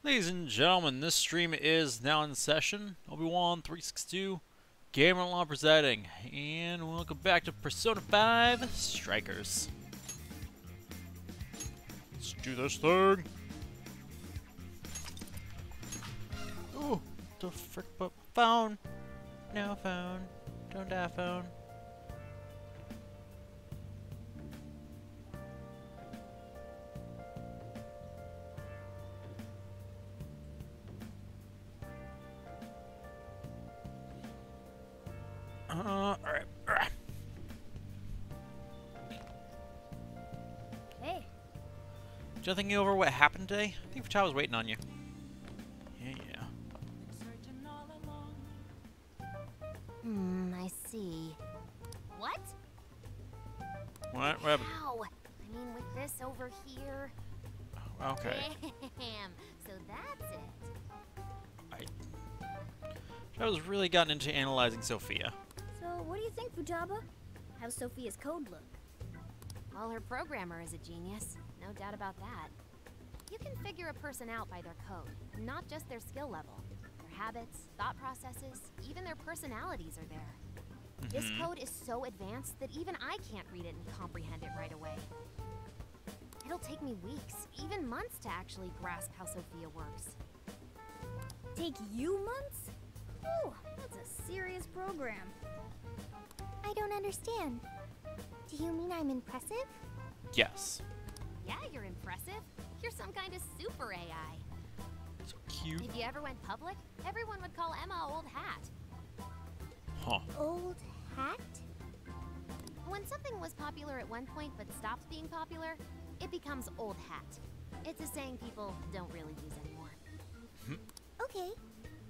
Ladies and gentlemen, this stream is now in session. Obi-Wan 362, Gamer Law presiding, and welcome back to Persona 5 Strikers. Let's do this thing. Oh, the frick, but phone. No phone. Don't die, phone. Alright. Hey. Did you think over what happened today? I think Fatah was waiting on you. Yeah. I see. What? What happened? Ow! I mean, with this over here. Okay. Damn. So that's it. I was really gotten into analyzing Sophia. So, what do you think, Futaba? How's Sophia's code look? Well, her programmer is a genius. No doubt about that. You can figure a person out by their code, not just their skill level. Their habits, thought processes, even their personalities are there. This code is so advanced that even I can't read it and comprehend it right away. It'll take me weeks, even months to actually grasp how Sophia works. Take you months? Ooh, that's a serious program. I don't understand. Do you mean I'm impressive? Yes. Yeah, you're impressive. You're some kind of super AI. So cute. If you ever went public, everyone would call Emma Old Hat. Huh. Old hat? When something was popular at one point but stops being popular, it becomes old hat. It's a saying people don't really use anymore. Okay,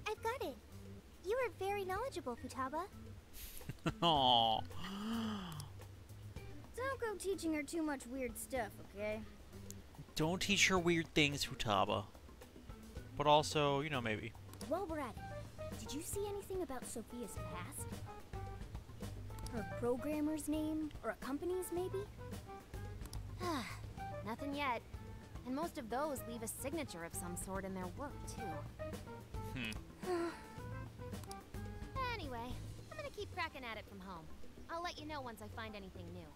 I've got it. You are very knowledgeable, Futaba. Aww. Don't go teaching her too much weird stuff, okay? Don't teach her weird things, Futaba. But also, you know, maybe. While we're at it, did you see anything about Sophia's past? Her programmer's name, or a company's maybe? Nothing yet. And most of those leave a signature of some sort in their work, too. Anyway, I'm gonna keep cracking at it from home. I'll let you know once I find anything new.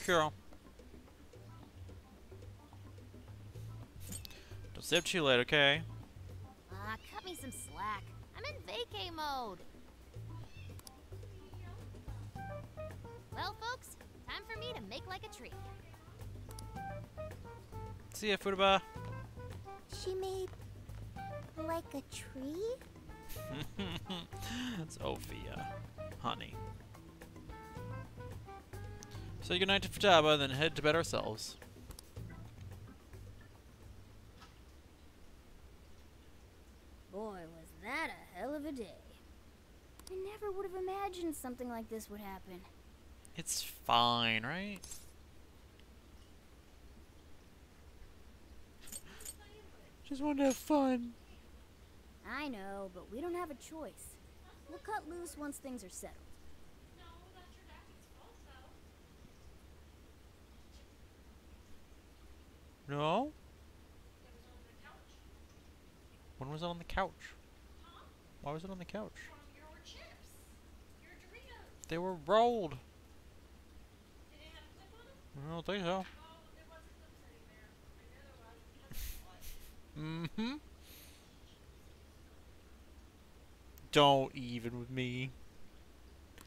Cool. Don't stay up too late, okay? Cut me some slack. I'm in vacay mode. Well, folks, time for me to make like a tree. See ya, Futaba. She made like a tree? Sophia. Honey. Say goodnight to Futaba, then head to bed ourselves. Boy, was that a hell of a day. I never would have imagined something like this would happen. It's fine, right? Just want to have fun. I know, but we don't have a choice. We'll cut loose once things are settled. No? When was it on the couch? Why was it on the couch? They were rolled. I don't think so. Mm-hmm. Don't even with me.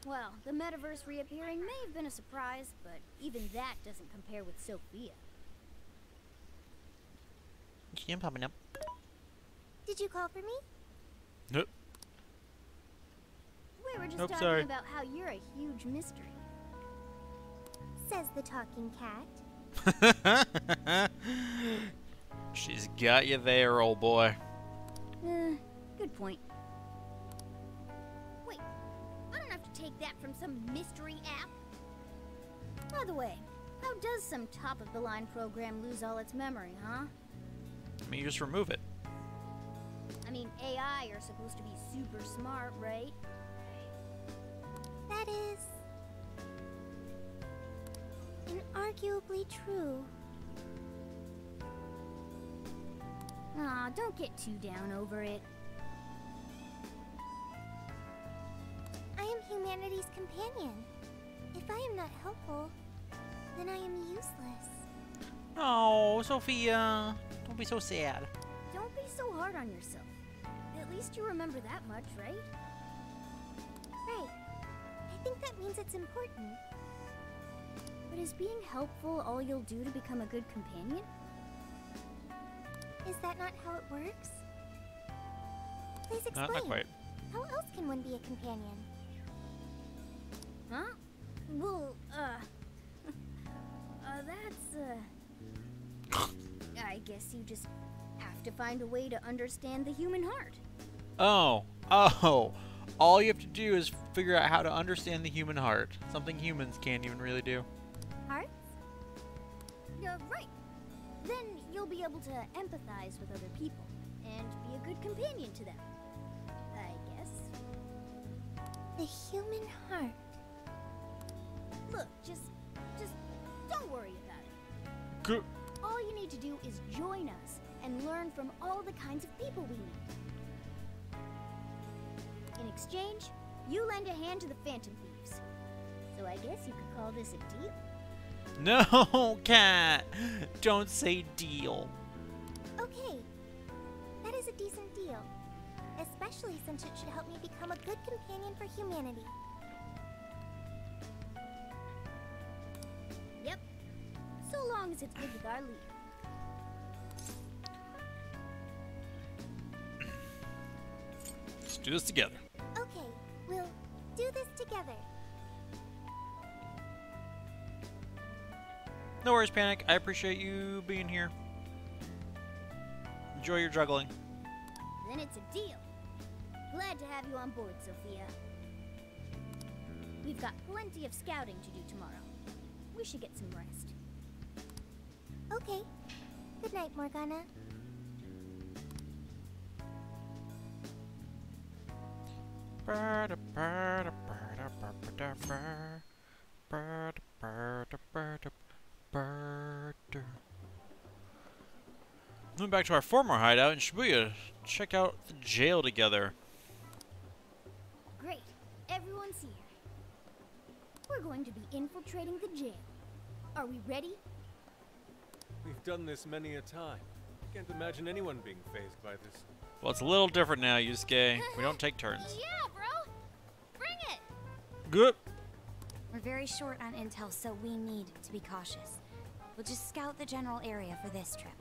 Well, the metaverse reappearing may have been a surprise, but even that doesn't compare with Sophia. I'm popping up. Did you call for me? Nope. We were just Nope, talking sorry. about how you're a huge mystery. Says the talking cat. She's got you there, old boy. Good point. Wait, I don't have to take that from some mystery app. By the way, how does some top-of-the-line program lose all its memory, huh? I mean, you just remove it. I mean, AI are supposed to be super smart, right? That is inarguably true. Aw, don't get too down over it. I am humanity's companion. If I am not helpful, then I am useless. Oh, Sophia. Don't be so sad. Don't be so hard on yourself. At least you remember that much, right? Right. I think that means it's important. But is being helpful all you'll do to become a good companion? Is that not how it works? Please explain. Not quite. How else can one be a companion? Huh? Well, I guess you just have to find a way to understand the human heart. Oh. All you have to do is figure out how to understand the human heart. Something humans can't even really do. Hearts? Right. Then you'll be able to empathize with other people and be a good companion to them. I guess. The human heart. Look, just don't worry about it. Good. All you need to do is join us and learn from all the kinds of people we meet. In exchange, you lend a hand to the Phantom Thieves. So I guess you could call this a deal. No, Cat. Don't say deal. Okay. That is a decent deal. Especially since it should help me become a good companion for humanity. Yep. So long as it's good with our leader. Let's do this together. Okay, we'll do this together. No worries, Panic. I appreciate you being here. Enjoy your juggling. Then it's a deal. Glad to have you on board, Sophia. We've got plenty of scouting to do tomorrow. We should get some rest. Okay. Good night, Morgana. Moving back to our former hideout in Shibuya, check out the jail together. Great. Everyone's here. We're going to be infiltrating the jail. Are we ready? We've done this many a time. Can't imagine anyone being fazed by this. Well, it's a little different now, Yusuke. We don't take turns. Yeah, bro! Bring it! Good. We're very short on intel, so we need to be cautious. We'll just scout the general area for this trip.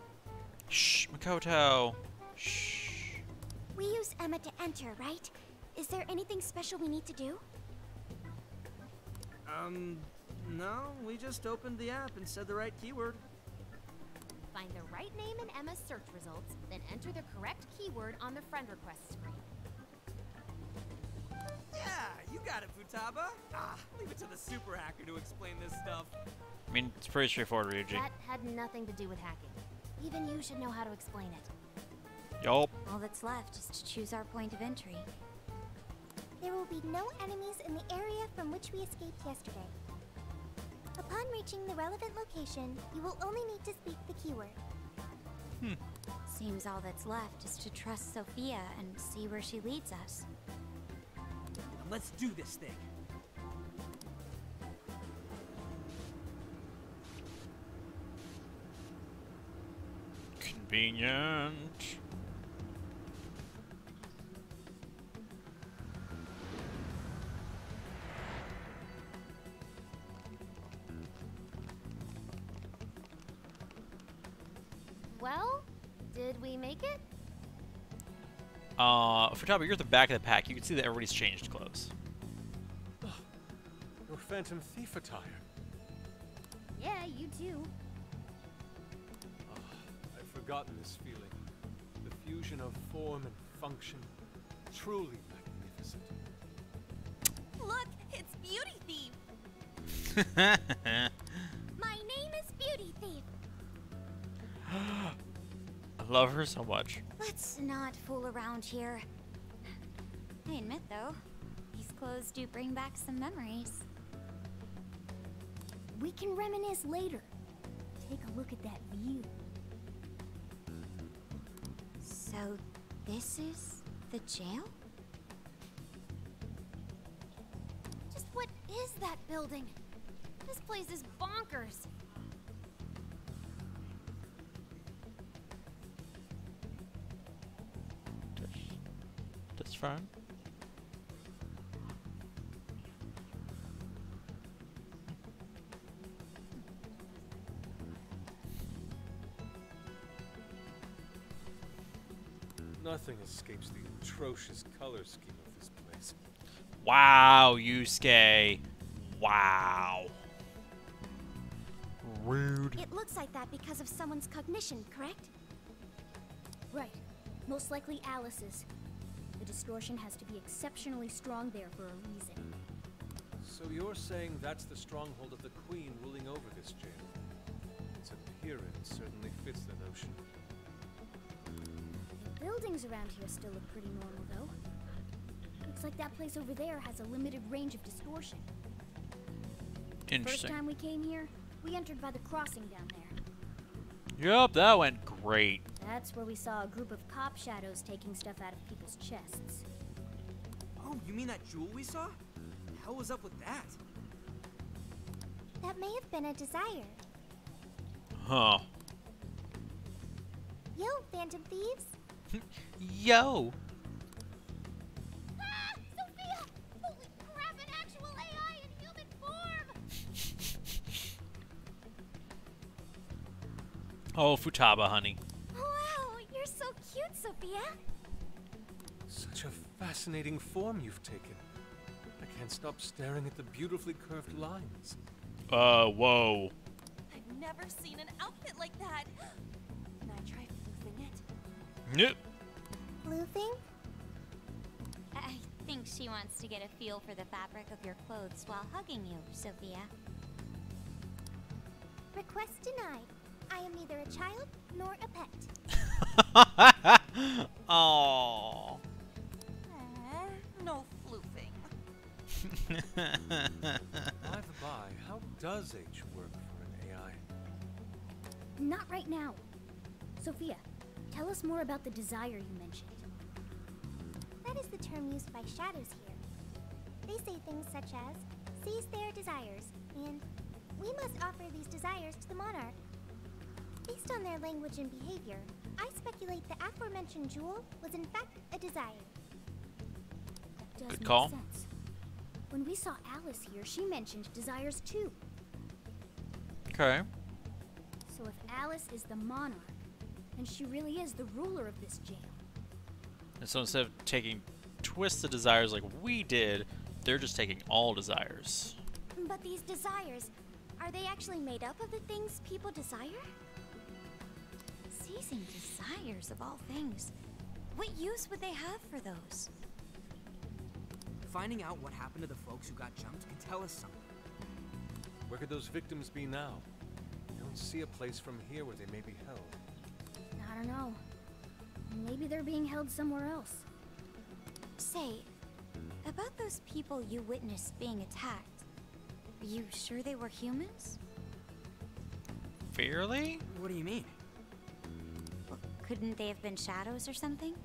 Shh, Makoto. Shh. We use Emma to enter, right? Is there anything special we need to do? No, we just opened the app and said the right keyword. Find the right name in Emma's search results, then enter the correct keyword on the friend request screen. Yeah, you got it, Futaba. Leave it to the super hacker to explain this stuff. I mean, it's pretty straightforward, Ryuji. That had nothing to do with hacking. Even you should know how to explain it. Yup. All that's left is to choose our point of entry. There will be no enemies in the area from which we escaped yesterday. Upon reaching the relevant location, you will only need to speak the keyword. Seems all that's left is to trust Sophia and see where she leads us. Now let's do this thing. Convenient. Well, did we make it? Futaba, you're at the back of the pack. You can see that everybody's changed clothes. Your Phantom Thief attire. Yeah, you too. I've forgotten this feeling. The fusion of form and function. Truly magnificent. Look, it's Beauty Thief. My name is Beauty Thief. I love her so much. Let's not fool around here. I admit, though, these clothes do bring back some memories. We can reminisce later. Take a look at that view. So, this is the jail? Just what is that building? This place is bonkers. That's fine. Nothing escapes the atrocious color scheme of this place. Wow, Yusuke. Wow. Rude. It looks like that because of someone's cognition, correct? Right. Most likely Alice's. The distortion has to be exceptionally strong there for a reason. So you're saying that's the stronghold of the Queen ruling over this jail? Its appearance certainly fits the notion. The buildings around here still look pretty normal, though. Looks like that place over there has a limited range of distortion. Interesting. First time we came here, we entered by the crossing down there. Yup, that went great. That's where we saw a group of cop shadows taking stuff out of people's chests. Oh, you mean that jewel we saw? The hell was up with that? That may have been a desire. Huh. Yo, Phantom Thieves. Yo. Ah! Sophia! Holy crap, an actual AI in human form! Oh, Futaba, honey. Wow, you're so cute, Sophia! Such a fascinating form you've taken. I can't stop staring at the beautifully curved lines. Whoa. I've never seen an outfit like that. Can I try floofing it? Nope. Floofing? I think she wants to get a feel for the fabric of your clothes while hugging you, Sophia. Request denied. I am neither a child nor a pet. Oh. No floofing. By the by, how does H work for an AI? Not right now. Sophia, tell us more about the desire you mentioned. That is the term used by shadows here. They say things such as, seize their desires, and we must offer these desires to the monarch. Based on their language and behavior, I speculate the aforementioned jewel was in fact a desire. That does Good make call. sense. When we saw Alice here, she mentioned desires too. Okay. So if Alice is the monarch, then she really is the ruler of this jail. And so instead of taking twisted desires like we did, they're just taking all desires. But these desires, are they actually made up of the things people desire? Seizing desires of all things. What use would they have for those? Finding out what happened to the folks who got jumped can tell us something. Where could those victims be now? I don't see a place from here where they may be held. I don't know. Maybe they're being held somewhere else. Say, about those people you witnessed being attacked, are you sure they were humans? Fairly? What do you mean? Well, couldn't they have been shadows or something?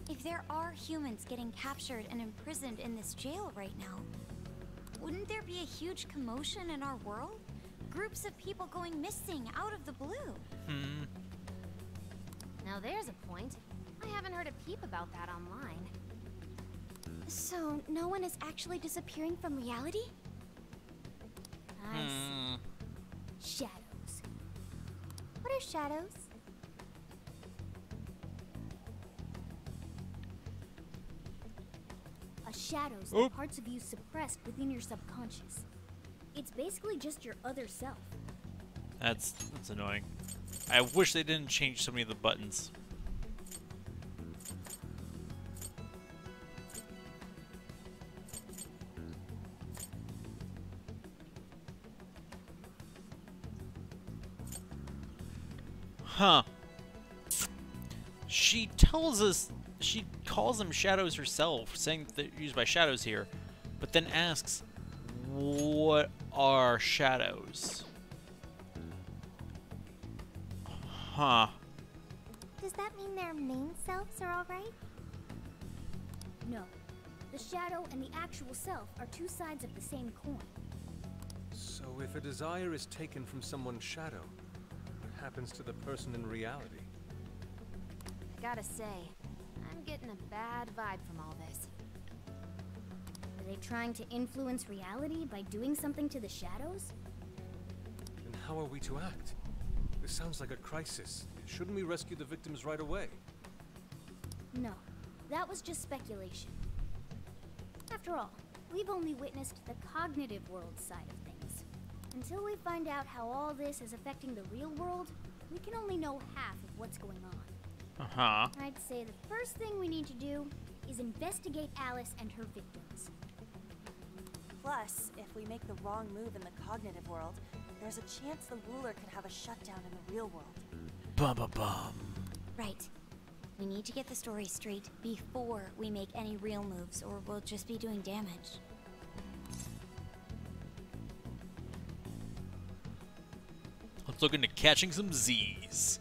If there are humans getting captured and imprisoned in this jail right now, wouldn't there be a huge commotion in our world? Groups of people going missing out of the blue. Now there's a point. I haven't heard a peep about that online. So, no one is actually disappearing from reality? I see. Shadows. What are shadows? A shadow's the Oop. parts of you suppressed within your subconscious. It's basically just your other self. That's annoying. I wish they didn't change so many of the buttons. Huh. She tells us, she calls them shadows herself, saying that they're used by shadows here, but then asks, what are shadows? Huh. Does that mean their main selves are alright? No. The shadow and the actual self are two sides of the same coin. So if a desire is taken from someone's shadow, what happens to the person in reality? I gotta say, I'm getting a bad vibe from all this. Are they trying to influence reality by doing something to the shadows? Then how are we to act? This sounds like a crisis. Shouldn't we rescue the victims right away? No. That was just speculation. After all, we've only witnessed the cognitive world side of things. Until we find out how all this is affecting the real world, we can only know half of what's going on. Uh-huh. I'd say the first thing we need to do is investigate Alice and her victims. Plus, if we make the wrong move in the cognitive world, there's a chance the ruler could have a shutdown in the real world. Bum bum bum. Right. We need to get the story straight before we make any real moves, or we'll just be doing damage. Let's look into catching some Z's.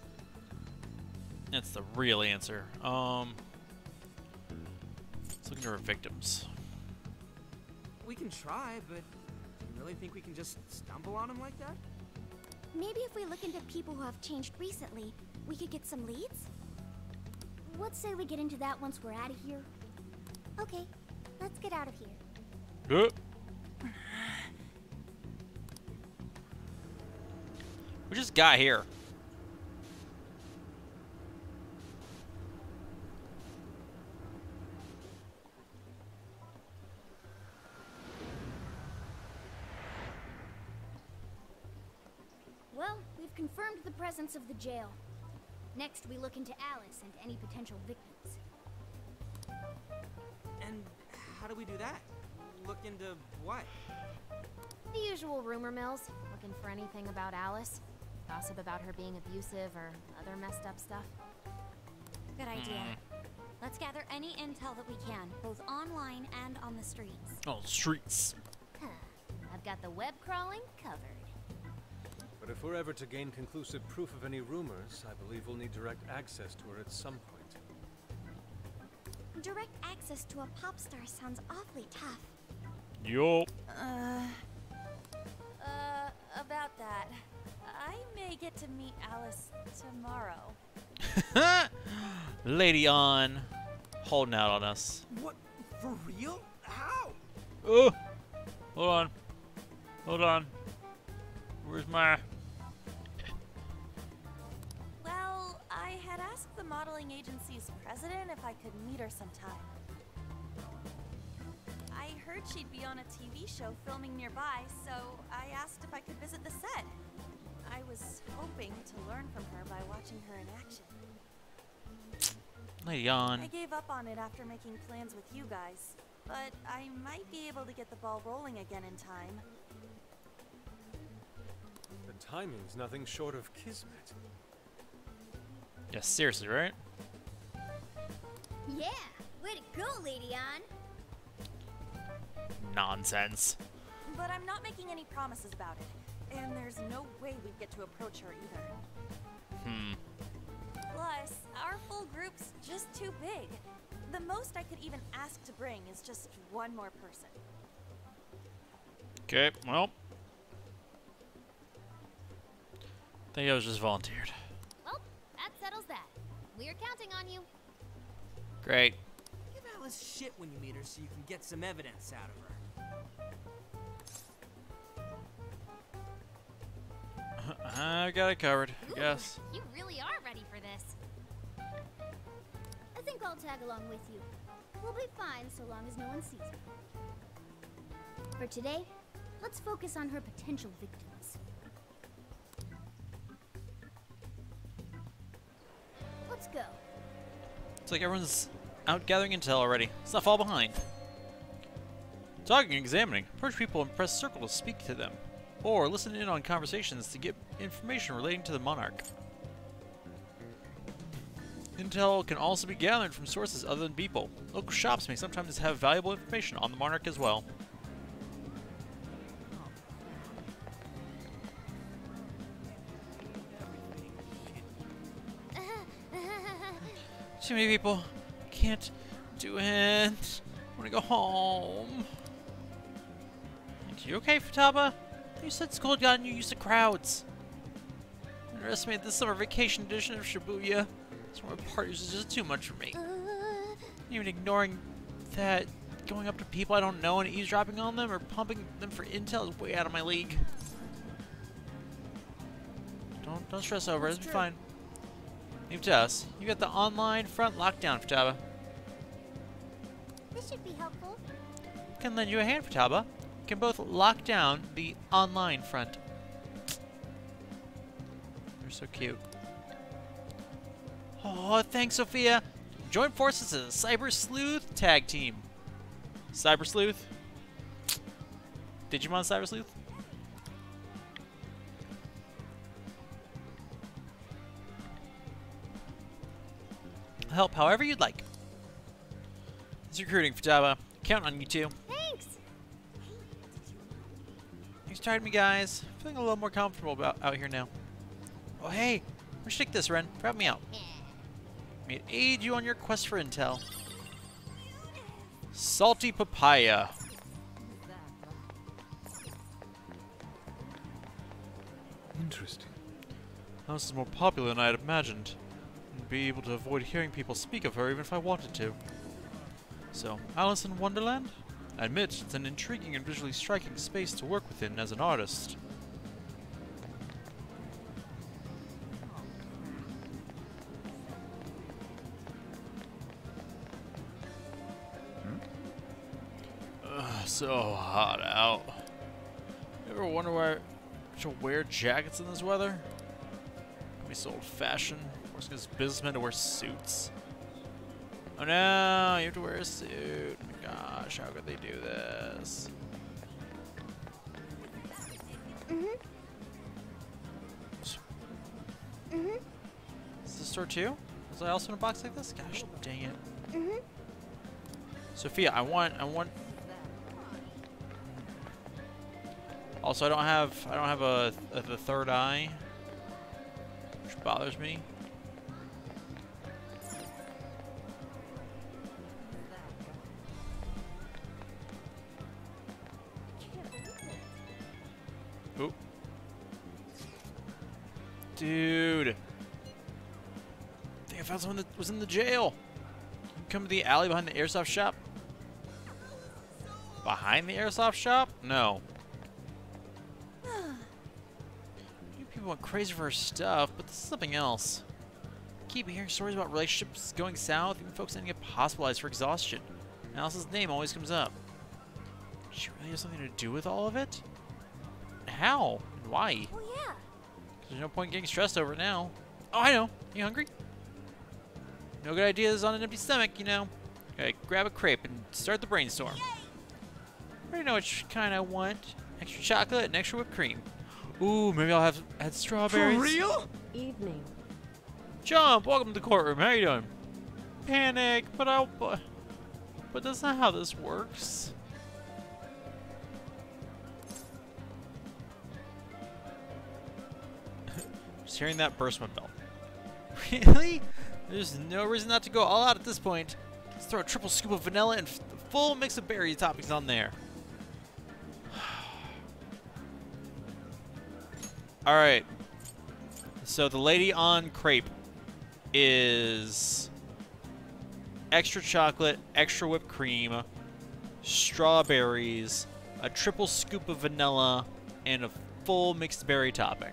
That's the real answer. Let's look into our victims. We can try, but do you really think we can just stumble on them like that? Maybe if we look into people who have changed recently, we could get some leads? Let's say we get into that once we're out of here. Okay, let's get out of here. Good. We just got here. Well, we've confirmed the presence of the jail. Next, we look into Alice and any potential victims. And how do we do that? Look into what? The usual rumor mills, looking for anything about Alice. Gossip about her being abusive or other messed up stuff. Good idea. Let's gather any intel that we can, both online and on the streets. Oh, streets. Huh. I've got the web crawling covered. But if we're ever to gain conclusive proof of any rumors, I believe we'll need direct access to her at some point. Direct access to a pop star sounds awfully tough. Yup. About that. I may get to meet Alice tomorrow. Lady on. Holding out on us. What? For real? How? Oh! Hold on. Hold on. Where's my... Well, I had asked the modeling agency's president if I could meet her sometime. I heard she'd be on a TV show filming nearby, so I asked if I could visit the set. I was hoping to learn from her by watching her in action. Lady on. I gave up on it after making plans with you guys, but I might be able to get the ball rolling again in time. The timing's nothing short of kismet. Yeah, seriously, right? Yeah! Way to go, Lady On! Nonsense. But I'm not making any promises about it, and there's no way we'd get to approach her either. Plus, our full group's just too big. The most I could even ask to bring is just one more person. Okay, well. I think I was just volunteered. Well, that settles that. We're counting on you. Great. Give Alice shit when you meet her so you can get some evidence out of her. I got it covered, I Ooh, guess. You really are ready for this. I think I'll tag along with you. We'll be fine so long as no one sees her. For today, let's focus on her potential victims. Let's go. It's like everyone's out gathering intel already. Let's not fall behind. Talking and examining. Approach people and press circle to speak to them. Or listen in on conversations to get information relating to the monarch. Intel can also be gathered from sources other than people. Local shops may sometimes have valuable information on the monarch as well. Too many people. Can't do it. I wanna go home. You okay, Futaba? You said school had gotten you used to crowds. Underestimated this summer vacation edition of Shibuya. Summer parties is just too much for me. Even ignoring that, going up to people I don't know and eavesdropping on them or pumping them for intel is way out of my league. Don't stress over it. It'll be fine. Leave it to us. You got the online front lockdown, Futaba. This should be helpful. Can lend you a hand, Futaba. Can both lock down the online front. They're so cute. Oh, thanks, Sophia. Join forces as a Cyber Sleuth tag team. Cyber Sleuth? Digimon Cyber Sleuth? Help however you'd like. It's recruiting, Futaba. Counting on you two. Thanks. Thanks for trying me, guys. Feeling a little more comfortable out here now. Oh, hey. We should take this, Ren. Help me out. May it aid you on your quest for intel. Salty papaya. Interesting. House is more popular than I had imagined. I'd be able to avoid hearing people speak of her even if I wanted to. So, Alice in Wonderland? I admit, it's an intriguing and visually striking space to work within as an artist. So hot out. You ever wonder why I should wear jackets in this weather? Can be so old-fashioned. Forcing us businessmen to wear suits. Oh no, you have to wear a suit. Oh my gosh, how could they do this? Is this store too? Was I also in a box like this? Gosh, dang it. Sophia, I want. Also, I don't have the third eye, which bothers me. Oop. Dude. I think I found someone that was in the jail. You come to the alley behind the airsoft shop? Behind the airsoft shop? No. People went crazy for her stuff, but this is something else. I keep hearing stories about relationships going south, even folks ending up hospitalized for exhaustion. Alice's name always comes up. Does she really have something to do with all of it? How? And why? Oh yeah. There's no point getting stressed over it now. Oh, I know. You hungry? No good ideas on an empty stomach, you know. Okay, grab a crepe and start the brainstorm. I already know which kind I want. Extra chocolate and extra whipped cream. Ooh, maybe I'll add strawberries. For real? Evening. Jump! Welcome to the courtroom. How you doing? Panic, but that's not how this works. Just hearing that burst my belt. Really? There's no reason not to go all out at this point. Let's throw a triple scoop of vanilla and a full mix of berry toppings on there. Alright. So the lady on crepe is extra chocolate, extra whipped cream, strawberries, a triple scoop of vanilla, and a full mixed berry topping.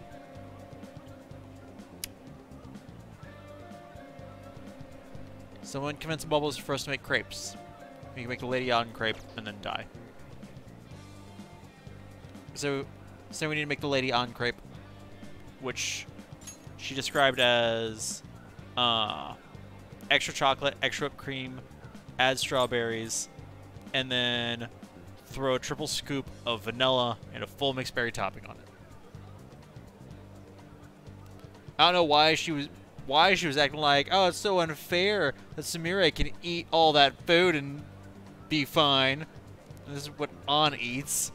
Someone convince Bubbles for us to make crepes. We can make the lady on crepe and then die. So we need to make the lady on crepe, which she described as extra chocolate, extra whipped cream, add strawberries, and then throw a triple scoop of vanilla and a full mixed berry topping on it. I don't know why she was acting like, oh, it's so unfair that Sumire can eat all that food and be fine. And this is what An eats.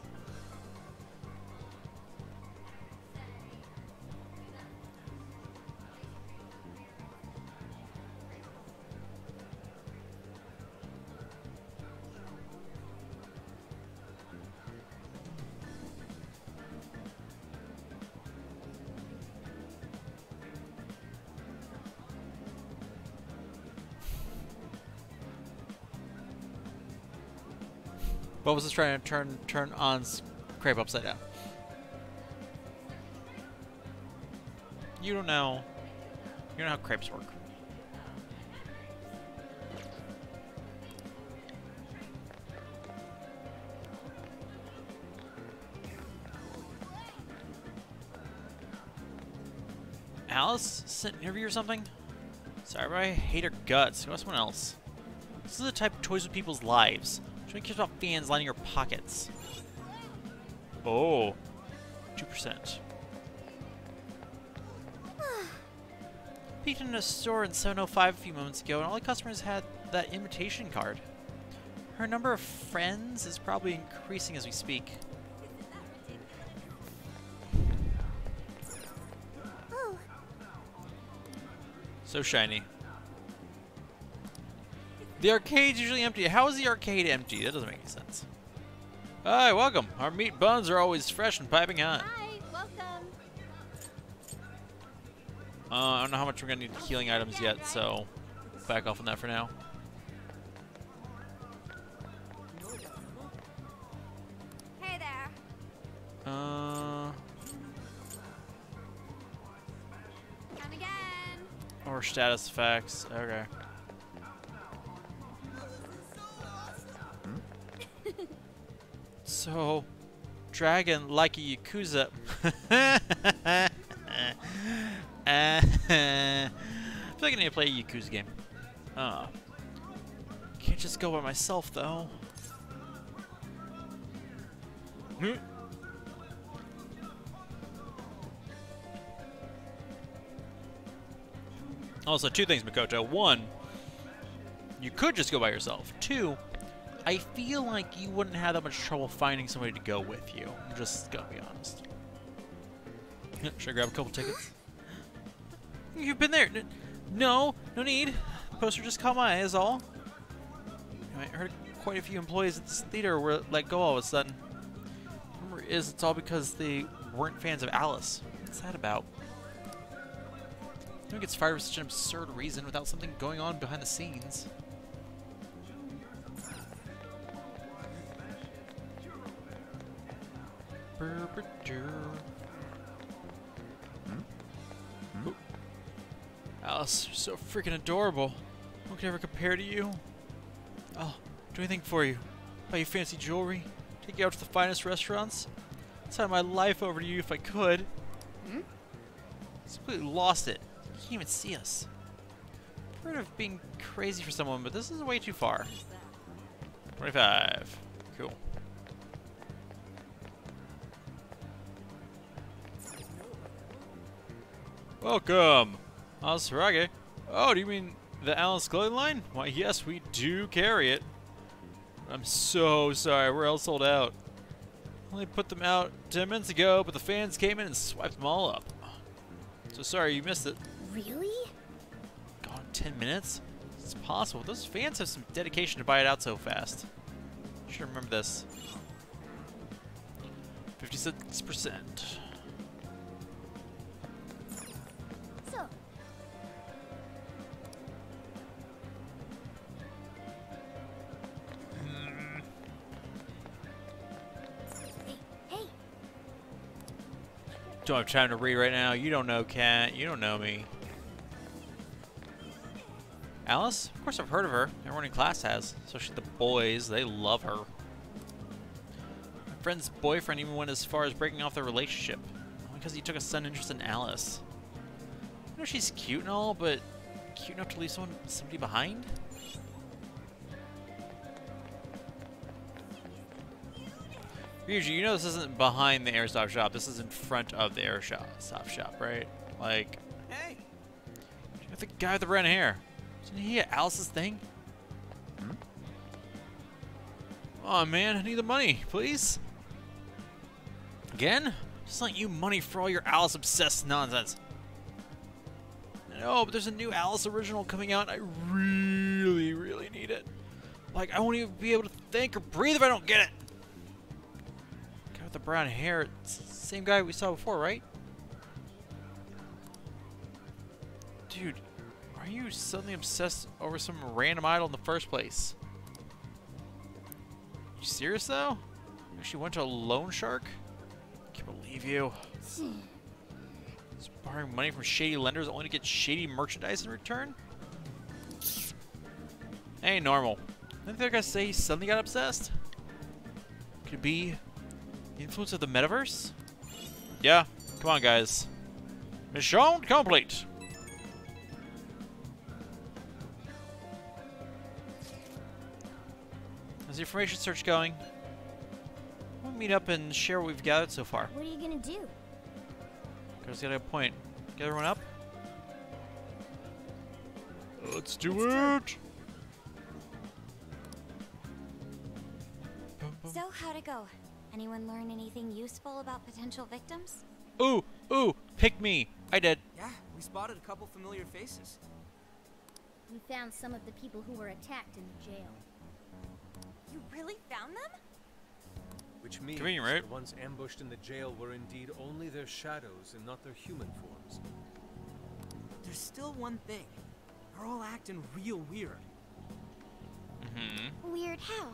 Bubbles is trying to turn on Crepe upside down. You don't know. You don't know how crepes work. Alice? Sent an interview or something? Sorry, but I hate her guts. Go to someone else. This is the type of toys with people's lives. She only cares about fans lining her pockets. Oh. 2%. Peeked in a store in 705 a few moments ago, and all the customers had that invitation card. Her number of friends is probably increasing as we speak. Oh, So shiny. The arcade's usually empty. How is the arcade empty? That doesn't make any sense. Hi, welcome. Our meat buns are always fresh and piping hot. Hi, welcome. I don't know how much we're gonna need healing items yet, so back off on that for now. Hey there. Come again. Or status effects. Okay. So, dragon like a Yakuza. I feel like I need to play a Yakuza game. Can't just go by myself though. Also, two things, Makoto. One, you could just go by yourself. Two, I feel like you wouldn't have that much trouble finding somebody to go with you. I'm just gonna be honest. Should I grab a couple tickets? You've been there. No need. The poster just caught my eye is all. I heard quite a few employees at this theater were let go all of a sudden. Rumor is it's all because they weren't fans of Alice. What's that about? No one gets fired for such an absurd reason without something going on behind the scenes. Ooh. Alice, you're so freaking adorable. No one can ever compare to you. I'll do anything for you. Buy you fancy jewelry. Take you out to the finest restaurants. I'd sign my life over to you if I could. It's completely lost it. You can't even see us. I've heard of being crazy for someone, but this is way too far. 25. Cool. Welcome. Alice Hiragi. Oh, do you mean the Alice clothing line? Why, yes, we do carry it. I'm so sorry. We're all sold out. Only put them out 10 minutes ago, but the fans came in and swiped them all up. So sorry you missed it. Really? God, 10 minutes? It's possible. Those fans have some dedication to buy it out so fast. You should remember this. 56%. So, hey, Don't have time to read right now. You don't know Kat. You don't know me. Alice? Of course I've heard of her. Everyone in class has. Especially the boys. They love her. My friend's boyfriend even went as far as breaking off their relationship. Only because he took a sudden interest in Alice. I know she's cute and all, but cute enough to leave somebody behind? Ryuji, you know this isn't behind the Airsoft shop. This is in front of the Airsoft shop, right? Like, Hey! the guy with the red hair. Isn't he at Alice's thing? Oh man, I need the money, please. Again? Just like you money for all your Alice-obsessed nonsense. No, but there's a new Alice original coming out, and I really, really need it. Like, I won't even be able to think or breathe if I don't get it. Guy with the brown hair, it's the same guy we saw before, right? Dude, why are you suddenly obsessed over some random idol in the first place? You serious though? You actually went to a loan shark? Can't believe you. Just borrowing money from shady lenders only to get shady merchandise in return? Ain't normal. Didn't the guy say he suddenly got obsessed? Could it be the influence of the metaverse? Yeah, come on guys. Mission complete! How's the information search going? We'll meet up and share what we've gathered so far. What are you gonna do? Just gotta point. Get everyone up? Let's do it! So, how'd it go? Anyone learn anything useful about potential victims? Ooh! Ooh! Pick me! I did. Yeah, we spotted a couple familiar faces. We found some of the people who were attacked in the jail. You really found them? Which means Convenient, right? the ones ambushed in the jail were indeed only their shadows and not their human forms. There's still one thing. They're all acting real weird. Mm-hmm. Weird how?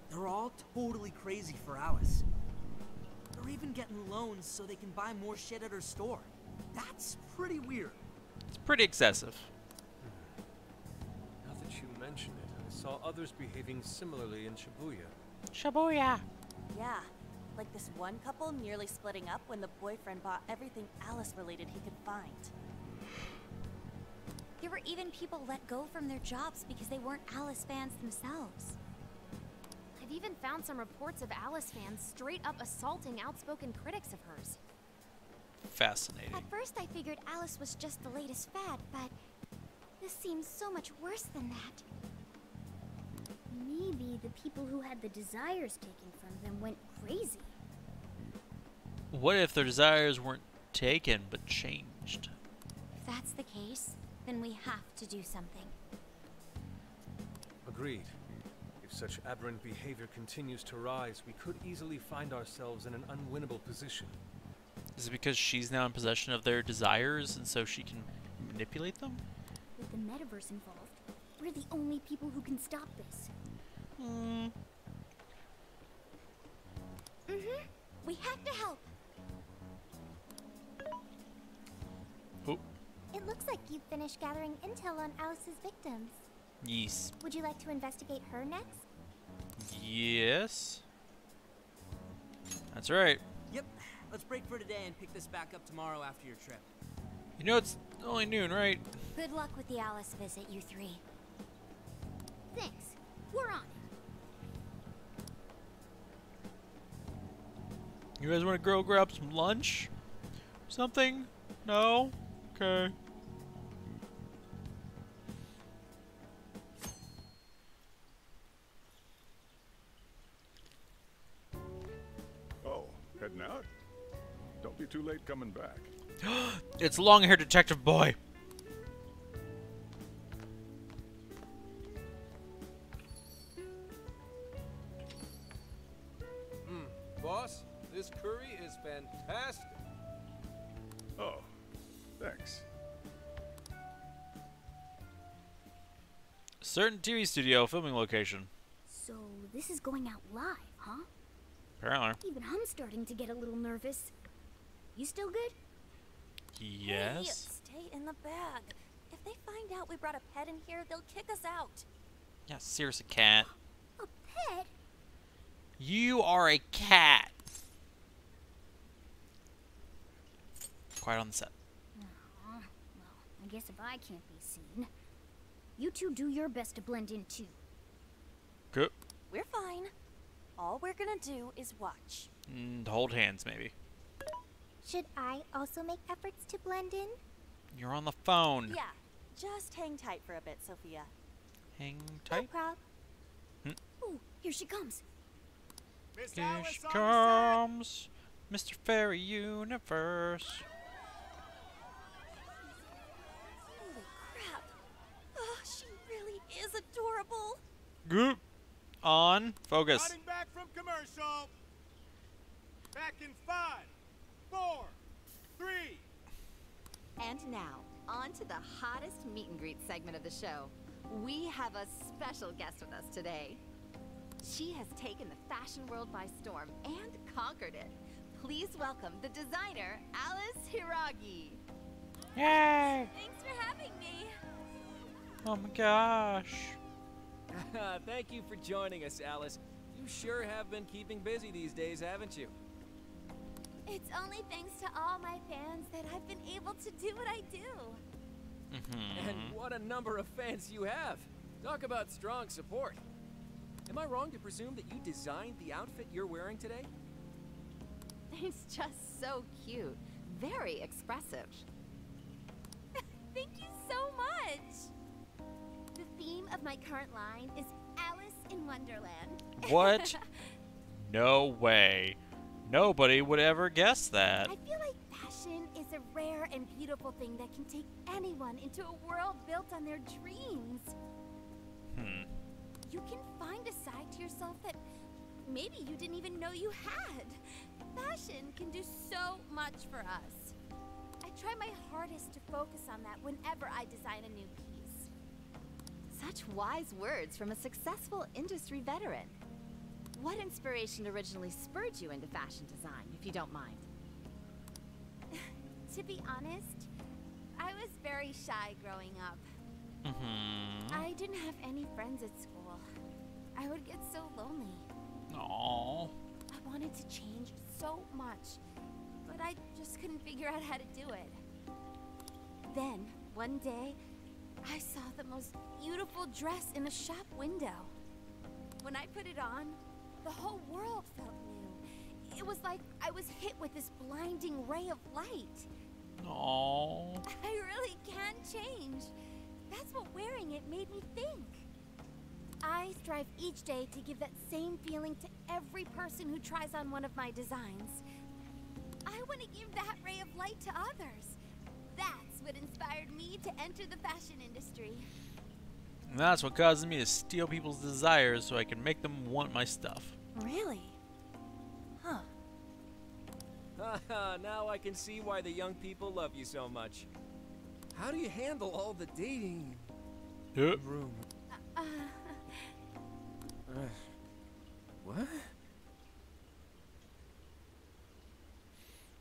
They're all totally crazy for Alice. They're even getting loans so they can buy more shit at her store. That's pretty weird. It's pretty excessive. Now that you mention it, I saw others behaving similarly in Shibuya. Shibuya! Yeah. Like this one couple nearly splitting up when the boyfriend bought everything Alice related he could find. There were even people let go from their jobs because they weren't Alice fans themselves. I've even found some reports of Alice fans straight up assaulting outspoken critics of hers. Fascinating. At first I figured Alice was just the latest fad, but this seems so much worse than that. Maybe the people who had the desires taken from them went crazy. What if their desires weren't taken but changed? If that's the case, then we have to do something. Agreed. If such aberrant behavior continues to rise, we could easily find ourselves in an unwinnable position. Is it because she's now in possession of their desires and so she can manipulate them? With the metaverse involved, we're the only people who can stop this. We have to help. Oh, It looks like you've finished gathering intel on Alice's victims. yes. Would you like to investigate her next? Yes. That's right. Yep, let's break for today and pick this back up tomorrow after your trip. You know it's only noon, right? Good luck with the Alice visit, you three. Thanks. We're on it. You guys want to go grab some lunch? Something? No? Okay. Oh, heading out? Don't be too late coming back. It's long-haired detective boy. Boss, this curry is fantastic. Oh, thanks. Certain TV studio filming location. So this is going out live, huh? Apparently. Even I'm starting to get a little nervous. You still good? Hey, Yes. stay in the bag. If they find out we brought a pet in here, they'll kick us out. Yeah, seriously, cat. A pet? You are a cat. Quiet on the set. Well, I guess if I can't be seen, you two do your best to blend in too. Good. We're fine. All we're gonna do is watch. Hold hands, maybe. Should I also make efforts to blend in? You're on the phone. Yeah, just hang tight for a bit, Sophia. Hang No tight. prob. Oh, here she comes. Here she comes, Mr. Fairy Universe. Holy crap. Oh, she really is adorable. Good. On. Focus. Cutting back from commercial. Back in 5, 4, 3. And now, on to the hottest meet and greet segment of the show. We have a special guest with us today. She has taken the fashion world by storm and conquered it. Please welcome the designer, Alice Hiragi. Yay! Thanks for having me. Oh my gosh. Thank you for joining us, Alice. You sure have been keeping busy these days, haven't you? It's only thanks to all my fans that I've been able to do what I do. And what a number of fans you have. Talk about strong support. Am I wrong to presume that you designed the outfit you're wearing today? It's just so cute. Very expressive. Thank you so much. The theme of my current line is Alice in Wonderland. What? No way. Nobody would ever guess that. I feel like fashion is a rare and beautiful thing that can take anyone into a world built on their dreams. You can find a side to yourself that maybe you didn't even know you had. Fashion can do so much for us. I try my hardest to focus on that whenever I design a new piece. Such wise words from a successful industry veteran. What inspiration originally spurred you into fashion design, if you don't mind? To be honest, I was very shy growing up. I didn't have any friends at school. I would get so lonely. Aww. I wanted to change so much, but I just couldn't figure out how to do it. Then, one day, I saw the most beautiful dress in a shop window. When I put it on, the whole world felt new. It was like I was hit with this blinding ray of light. Aww. I really can change. That's what wearing it made me think. I strive each day to give that same feeling to every person who tries on one of my designs. I want to give that ray of light to others. That's what inspired me to enter the fashion industry. And that's what causes me to steal people's desires so I can make them want my stuff. Really? Huh. Haha, now I can see why the young people love you so much. How do you handle all the dating room? What?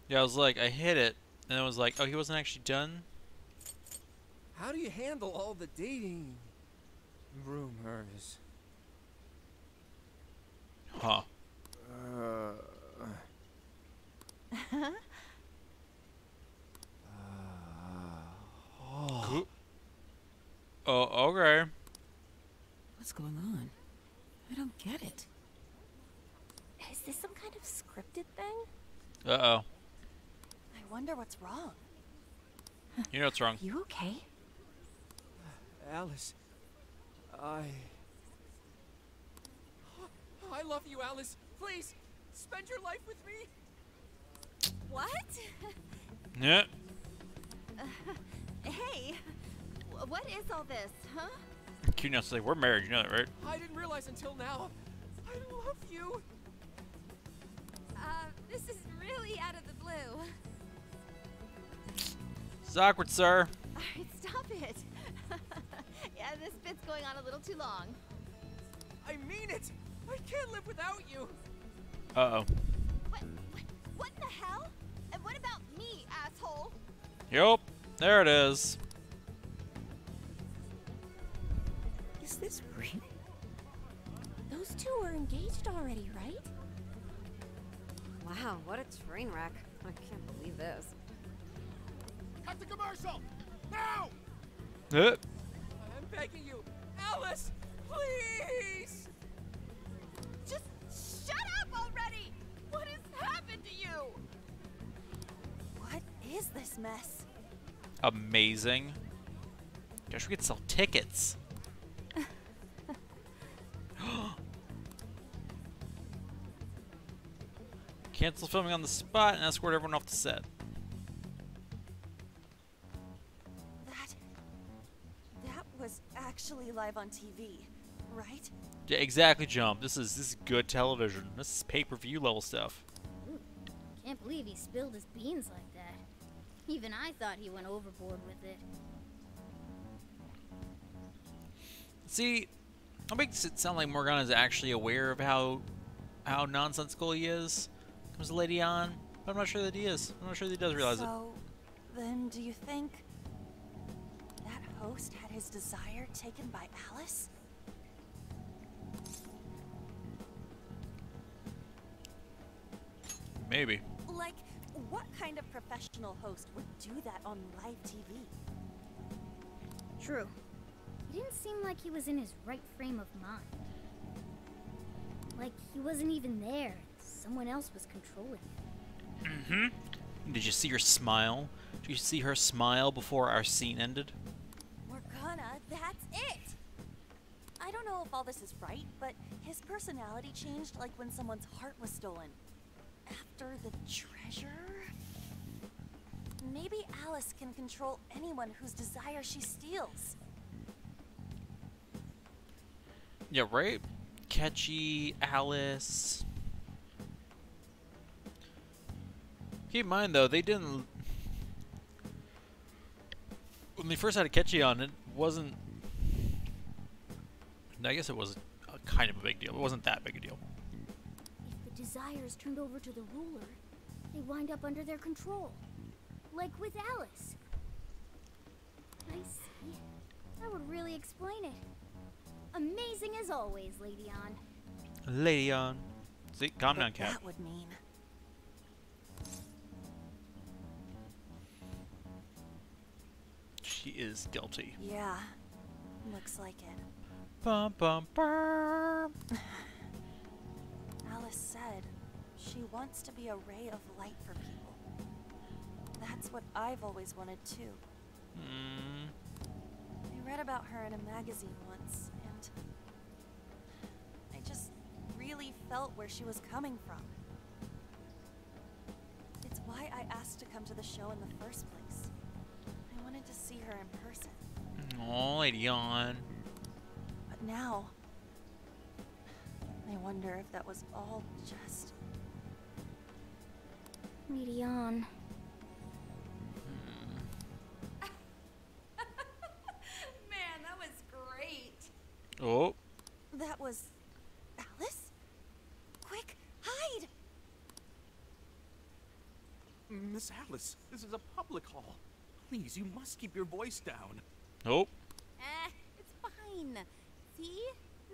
Yeah, I was like, I hit it, and it was like, oh, he wasn't actually done? How do you handle all the dating rumors? Huh. Oh, okay. What's going on? I don't get it. Is this some kind of scripted thing? Uh-oh. I wonder what's wrong. You know what's wrong. You okay? Alice, I love you, Alice. Please, spend your life with me. What? Yeah. Hey, what is all this, huh? Cute enough to say, we're married, you know that, right? I didn't realize until now. I love you. This is really out of the blue. It's awkward, sir. Alright, stop it. Yeah, this bit's going on a little too long. I mean it. I can't live without you. Uh-oh. What in the hell? And what about me, asshole? Yup. There it is. Is this real? Those two are engaged already, right? Wow, what a train wreck. I can't believe this. Cut the commercial! Now! I'm begging you. Alice, please! Just shut up already! What has happened to you? What is this mess? Amazing. Gosh, we could sell tickets. Cancel filming on the spot and escort everyone off the set. That was actually live on TV, right? Yeah, exactly, Jump. This is good television. This is pay-per-view level stuff. Ooh, can't believe he spilled his beans like that. Even I thought he went overboard with it. See, That makes it sound like Morgana is actually aware of how nonsensical he is. Comes the lady on, but I'm not sure that he is. I'm not sure that he does realize it. So, then do you think that host had his desire taken by Alice? Maybe. Like, what kind of professional host would do that on live TV? True. He didn't seem like he was in his right frame of mind. Like he wasn't even there. Someone else was controlling him. Mm-hmm. Did you see her smile? Did you see her smile before our scene ended? Morgana, that's it! I don't know if all this is right, but his personality changed like when someone's heart was stolen. After the treasure? Maybe Alice can control anyone whose desire she steals. Yeah, right? Catchy, Alice. Keep in mind, though, they didn't... When they first had a Catchy on, it wasn't... I guess it was a kind of a big deal. It wasn't that big a deal. If the desires turned over to the ruler, they wind up under their control. Like with Alice. I see. That would really explain it. Amazing as always, Lady On. Lady On. See, calm down, Cat. That would mean... She is guilty. Yeah, looks like it. Bum bum bum. Alice said she wants to be a ray of light for people. That's what I've always wanted too. I read about her in a magazine once, and I just really felt where she was coming from. It's why I asked to come to the show in the first place. I wanted to see her in person. Oh, Lady On. But now, I wonder if that was all just... Lady On. Man, that was great. Oh. That was... Alice? Quick, hide! Miss Alice, this is a public hall. Please, you must keep your voice down. Nope. It's fine. See?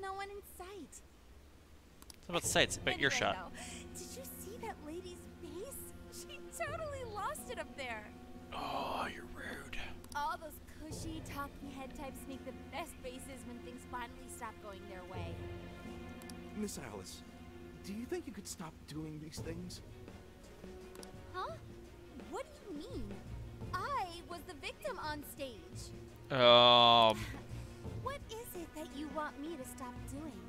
No one in sight. It's about sights, but your shot. Though, did you see that lady's face? She totally lost it up there. Oh, you're rude. All those cushy, talking head types make the best faces when things finally stop going their way. Miss Alice, do you think you could stop doing these things? Huh? What do you mean? I was the victim on stage. What is it that you want me to stop doing?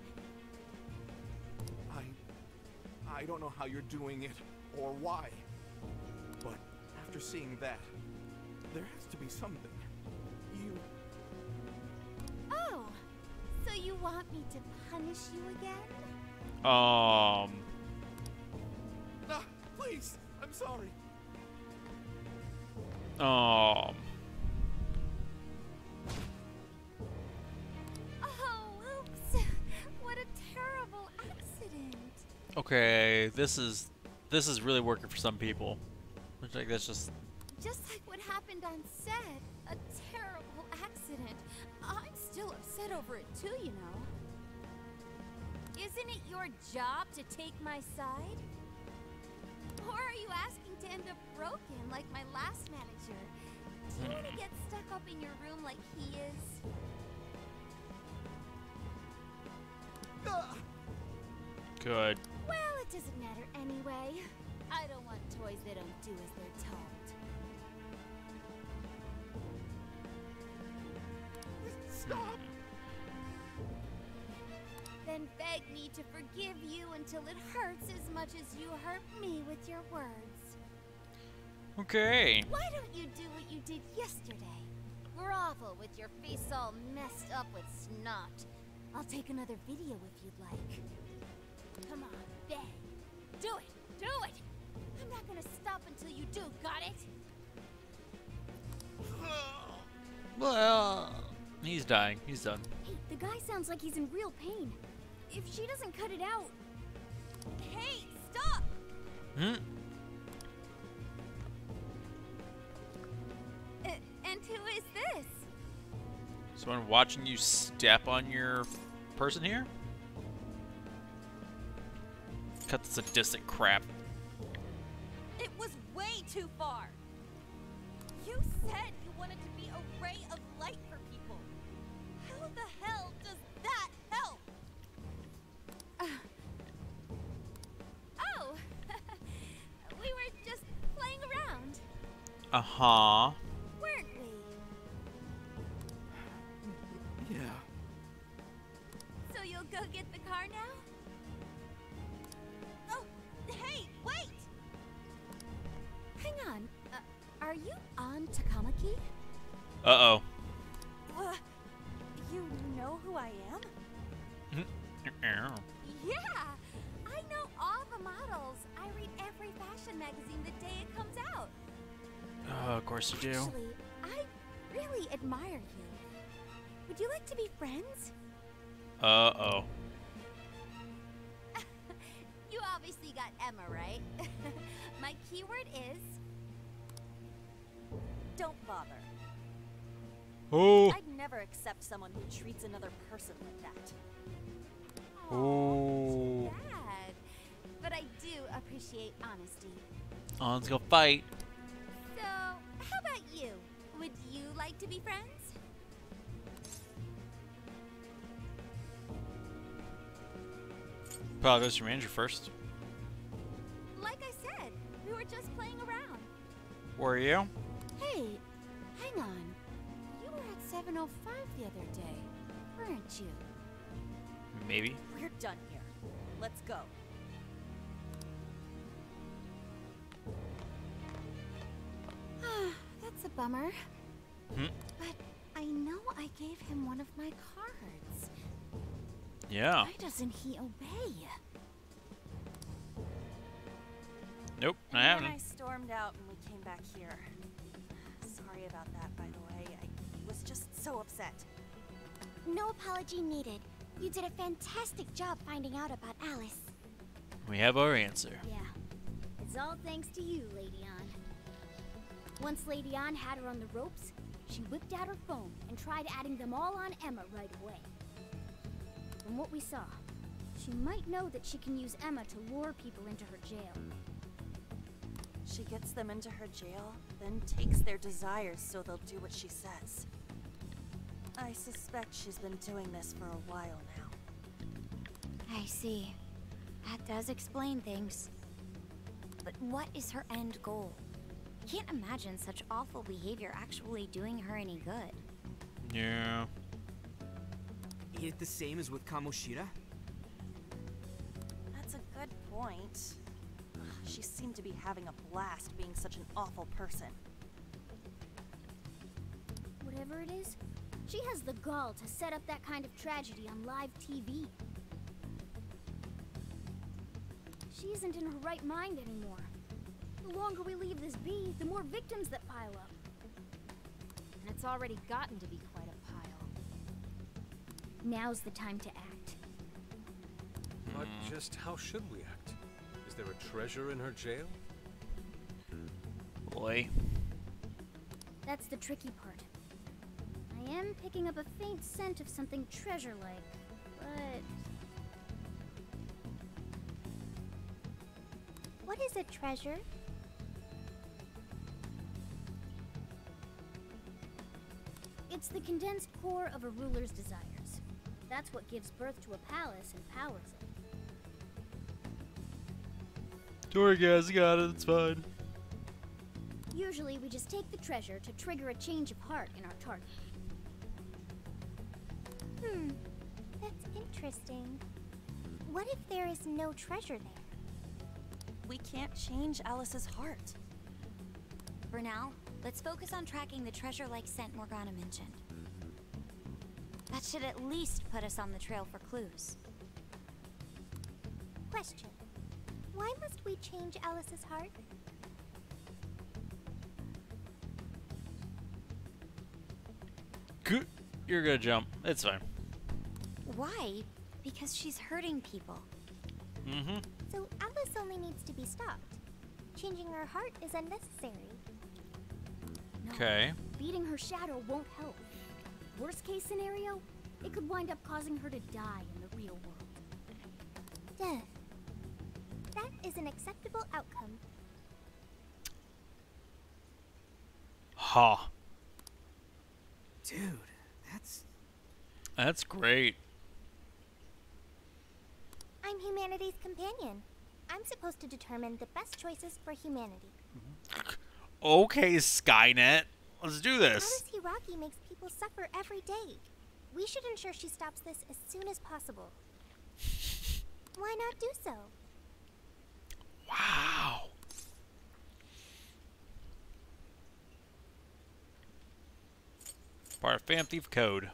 I don't know how you're doing it or why. But after seeing that, there has to be something. Oh, so you want me to punish you again? Please, I'm sorry. Oh, oops. What a terrible accident. Okay, this is really working for some people. Looks like that's just like what happened on set. A terrible accident. I'm still upset over it too, you know. Isn't it your job to take my side? Or are you asking to end up broken like my last manager? Do you want to get stuck up in your room like he is? good. Well, it doesn't matter anyway. I don't want toys that don't do as they're told. Stop! Then beg me to forgive you until it hurts as much as you hurt me with your words. Okay. Why don't you do what you did yesterday? Grovel with your face all messed up with snot. I'll take another video if you'd like. Come on, beg. Do it! Do it! I'm not gonna stop until you do, got it? He's dying. He's done. Hey, the guy sounds like he's in real pain. If she doesn't cut it out... Hey, stop! Hmm? And who is this? Someone watching you step on your person here? Cut the sadistic crap. It was way too far. You said you wanted to be a ray of light for people. How the hell does that help? Oh, we were just playing around, Uh-huh. weren't we? Yeah. So you'll go get the car now? Oh, hey, wait! Hang on. Are you on Takamaki? Uh-oh. You know who I am? Yeah, I know all the models. I read every fashion magazine the day it comes out. Oh, of course you do. Actually, I really admire you. Would you like to be friends? Uh-oh. You obviously got Emma, right? My keyword is... Don't bother. Oh. I'd never accept someone who treats another person like that. Oh. bad. But I do appreciate honesty. Oh, let's go fight. So, how about you? Would you like to be friends? Probably goes to your manager first. Like I said, we were just playing around. Were you? Hey, hang on. You were at 7:05 the other day, weren't you? Maybe. We're done here. Let's go. That's a bummer. Hmm? But I know I gave him one of my cards. Yeah. Why doesn't he obey? Nope, not And then happening. I stormed out and we came back here. Sorry about that, by the way. I was just so upset. No apology needed. You did a fantastic job finding out about Alice. We have our answer. Yeah. It's all thanks to you, Lady Ann. Once Lady Ann had her on the ropes, she whipped out her phone and tried adding them all on Emma right away. From what we saw, she might know that she can use Emma to lure people into her jail. She gets them into her jail, then takes their desires so they'll do what she says. I suspect she's been doing this for a while now. I see. That does explain things. But what is her end goal? Can't imagine such awful behavior actually doing her any good. Yeah. Ain't it the same as with Kamoshida? That's a good point. Ugh, she seemed to be having a blast being such an awful person. Whatever it is, she has the gall to set up that kind of tragedy on live TV. She isn't in her right mind anymore. The longer we leave this be, the more victims that pile up. And it's already gotten to be quite a pile. Now's the time to act. But just how should we act? Is there a treasure in her jail? Boy. That's the tricky part. I am picking up a faint scent of something treasure-like, but... What is a treasure? It's the condensed core of a ruler's desires. That's what gives birth to a palace and powers it. Don't worry, guys. I got it. It's fine. Usually, we just take the treasure to trigger a change of heart in our target. That's interesting. What if there is no treasure there? We can't change Alice's heart. For now, let's focus on tracking the treasure-like scent Morgana mentioned. That should at least put us on the trail for clues. Question. Why must we change Alice's heart? Good. You're gonna jump. It's fine. Why? Because she's hurting people. Mm-hmm. So Alice only needs to be stopped. Changing her heart is unnecessary. No, Okay. beating her shadow won't help. Worst case scenario, it could wind up causing her to die in the real world. Death. That is an acceptable outcome. Ha. Dude, that's... That's great. I'm humanity's companion. I'm supposed to determine the best choices for humanity. Okay, Skynet. Let's do this. Alice Hiragi makes people suffer every day. We should ensure she stops this as soon as possible. Why not do so? Wow. Part of Phantom Thief Code.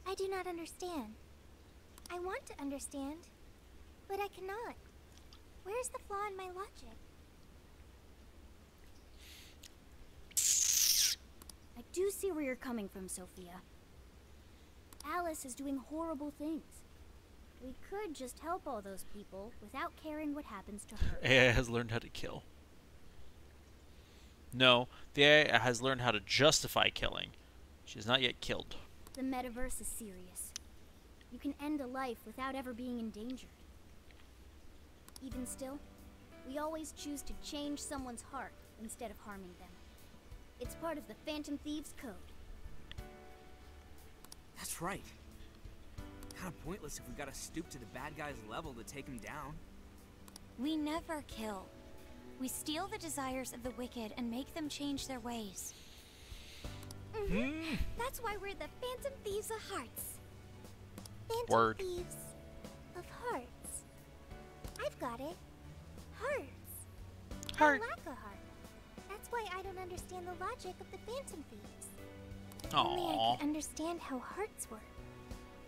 I do not understand. I want to understand, but I cannot. Where's the flaw in my logic? I do see where you're coming from, Sophia. Alice is doing horrible things. We could just help all those people without caring what happens to her. AI has learned how to kill. No, the AI has learned how to justify killing. She has not yet killed. The metaverse is serious. You can end a life without ever being endangered. Even still, we always choose to change someone's heart instead of harming them. It's part of the Phantom Thieves Code. That's right. Kinda pointless if we gotta stoop to the bad guy's level to take him down. We never kill. We steal the desires of the wicked and make them change their ways. That's why we're the Phantom Thieves of Hearts. Phantom Word. Thieves of Hearts. I've got it. Hearts. Heart. I lack a heart. That's why I don't understand the logic of the Phantom Thieves. Aww. Only I can understand how hearts work.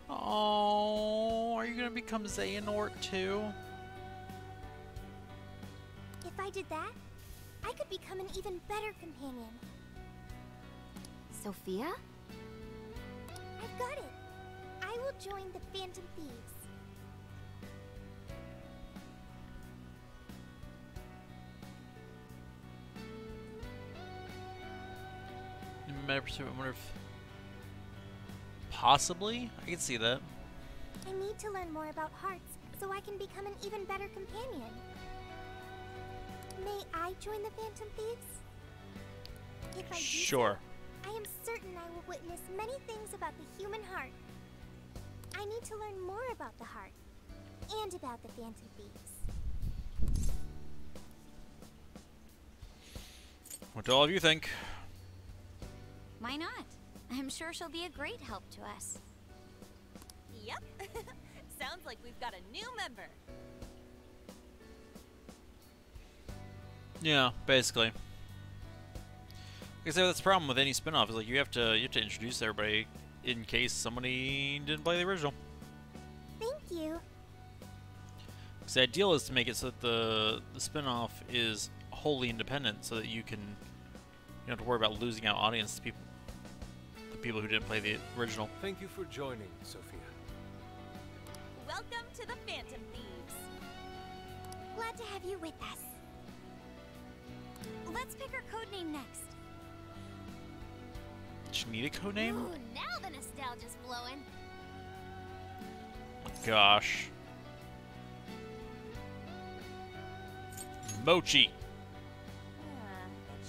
Oh, are you gonna become Xehanort too? If I did that, I could become an even better companion. Sophia? I've got it. I will join the Phantom Thieves. I wonder if possibly I can see that. I need to learn more about hearts so I can become an even better companion. May I join the Phantom Thieves? If I do Sure. so, I am certain I will witness many things about the human heart. I need to learn more about the heart and about the Phantom Thieves. What do all of you think? Why not? I'm sure she'll be a great help to us. Yep. Sounds like we've got a new member. Yeah, basically. Like I said, that's the problem with any spin-off is like you have to introduce everybody in case somebody didn't play the original. Thank you. Because the ideal is to make it so that the spin-off is wholly independent, so that you don't have to worry about losing out audience to the people who didn't play the original. Thank you for joining, Sophia. Welcome to the Phantom Thieves. Glad to have you with us. Let's pick our codename next. Did she need a codename? Ooh, now the nostalgia's flowing. Gosh. Mochi. It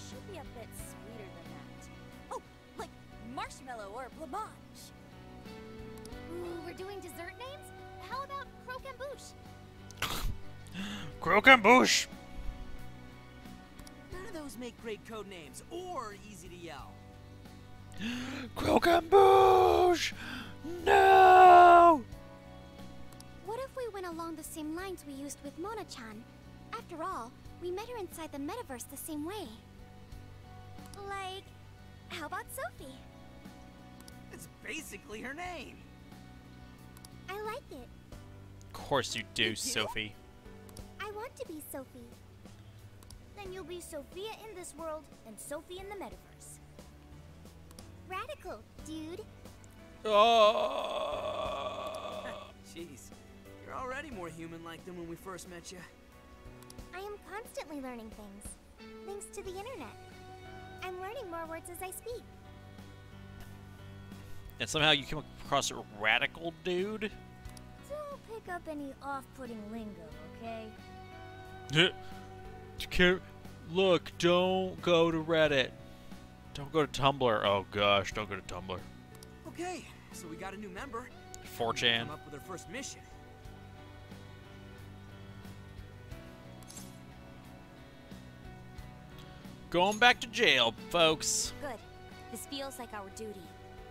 should be a bit sweeter than that. Oh, like marshmallow or blancmange. Ooh, we're doing dessert names? How about croquembouche? Croquembouche. None of those make great code names or easy to yell. Croquembouche! No! What if we went along the same lines we used with Mona-chan? After all, we met her inside the metaverse the same way. Like, how about Sophie? It's basically her name. I like it. Of course you do, Sophie. I want to be Sophie. Then you'll be Sophia in this world and Sophie in the metaverse. Radical, dude. Oh. Jeez, you're already more human-like than when we first met you. I am constantly learning things, thanks to the internet. I'm learning more words as I speak. And somehow you came across a radical dude? Don't pick up any off-putting lingo, okay? Look, don't go to Reddit. Don't go to Tumblr. Oh gosh, don't go to Tumblr. Okay, so we got a new member. 4chan. Come up with our first mission. Going back to jail, folks. Good. This feels like our duty,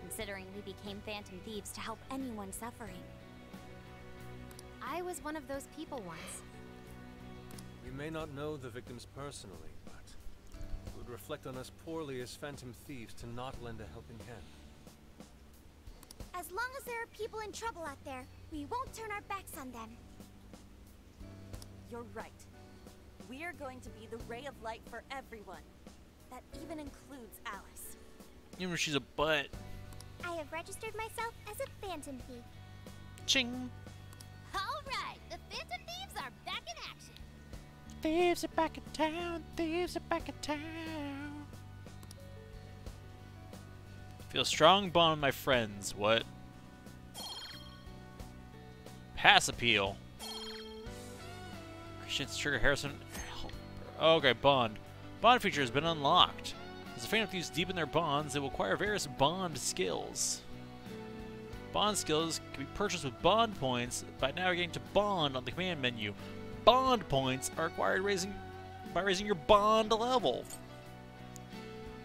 considering we became Phantom Thieves to help anyone suffering. I was one of those people once. We may not know the victims personally, but it would reflect on us poorly as Phantom Thieves to not lend a helping hand. As long as there are people in trouble out there, we won't turn our backs on them. You're right. We are going to be the ray of light for everyone. That even includes Alice. Even if she's a butt. I have registered myself as a Phantom Thief. Ching. All right, the Phantom Thieves are back in action. Thieves are back in town. Thieves are back in town. Feel strong bond with my friends. What? Pass appeal. Christian's trigger Harrison. Okay, bond. Bond feature has been unlocked. As the Phantom Thieves deepen their bonds, they will acquire various bond skills. Bond skills can be purchased with bond points by navigating to bond on the command menu. Bond points are acquired by raising your bond level.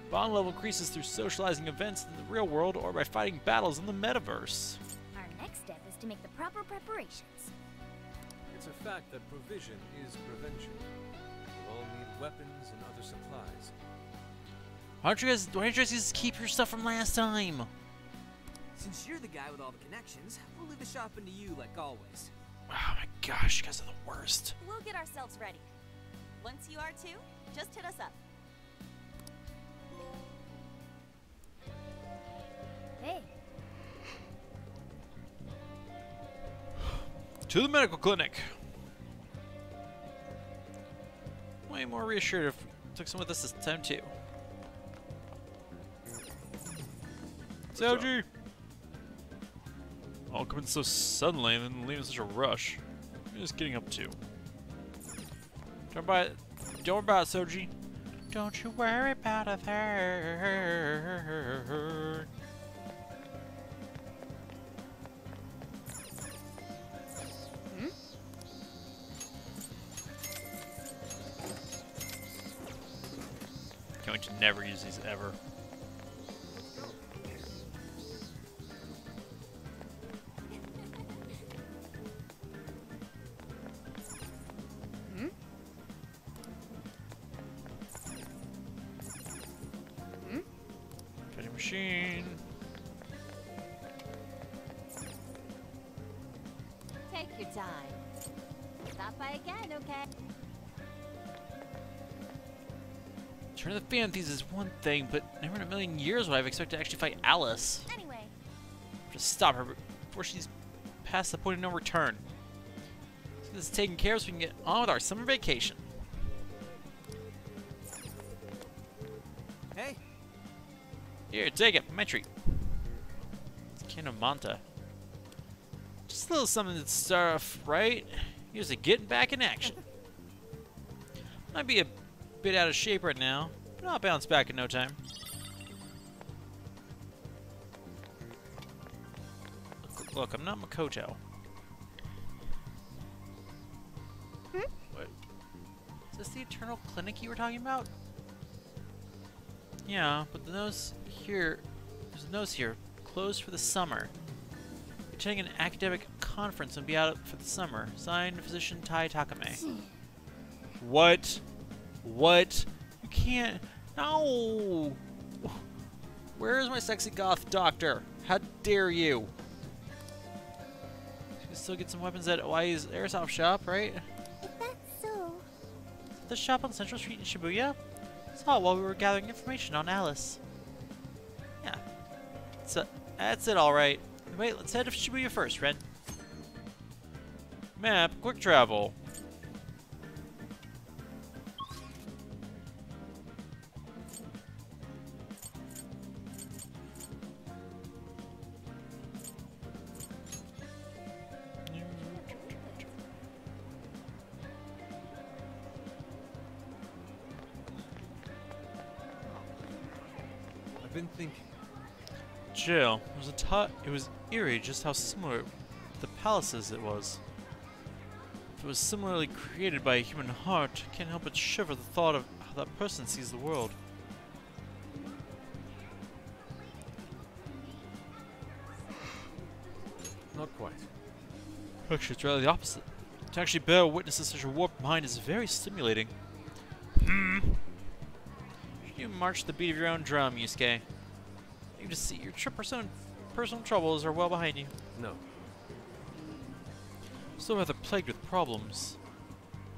Bond level increases through socializing events in the real world or by fighting battles in the metaverse. Our next step is to make the proper preparations. It's a fact that provision is prevention. We'll all need weapons and other supplies. Why don't you guys just keep your stuff from last time? Since you're the guy with all the connections, we'll leave the shopping to you like always. Oh my gosh, you guys are the worst. We'll get ourselves ready. Once you are too, just hit us up. Hey. To the medical clinic. Way more reassured if we took some with us this time too. Soji! All coming so suddenly and then leaving such a rush. What are you just getting up to? Don't worry about it, Soji. Don't you worry about a thing. Going to never use these ever. Vending machine. Take your time. Stop by again, okay? Turn the Phantom Thieves is one thing, but never in a million years would I have expected to actually fight Alice. Anyway. Just stop her before she's past the point of no return. So this is taken care of so we can get on with our summer vacation. Hey. Here, take it. My treat. It's Manta. Just a little something to start off, right? Here's a getting back in action. Might be a bit out of shape right now, but I'll bounce back in no time. Look, I'm not Makoto. What? Is this the Eternal Clinic you were talking about? Yeah, but the nose here, there's a nose here, closed for the summer. Attending an academic conference and be out for the summer. Signed, physician Tai Takame. What? What? You can't. No! Where is my sexy goth doctor? How dare you? You can still get some weapons at Hawaii's airsoft shop, right? If that's so. Is that the shop on Central Street in Shibuya? Saw it while we were gathering information on Alice. Yeah. That's it, alright. Wait, let's head to Shibuya first, Ren. Map, quick travel. I've been thinking. Jail. It was eerie just how similar the palaces it was. If it was similarly created by a human heart, I can't help but shiver the thought of how that person sees the world. Not quite. Actually, it's rather the opposite. To actually bear witness to such a warped mind is very stimulating. You march the beat of your own drum, Yusuke. You just see your personal troubles are well behind you. No. Still rather plagued with problems.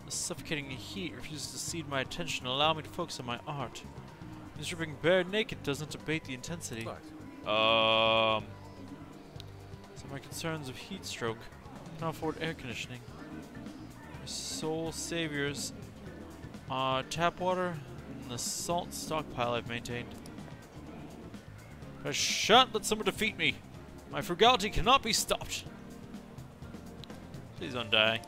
The suffocating heat refuses to cede my attention and allow me to focus on my art. Stripping bare naked doesn't abate the intensity. But. So my concerns of heat stroke, now afford air conditioning. My sole saviors are tap water and the salt stockpile I've maintained. I shan't let someone defeat me. My frugality cannot be stopped. Please don't die.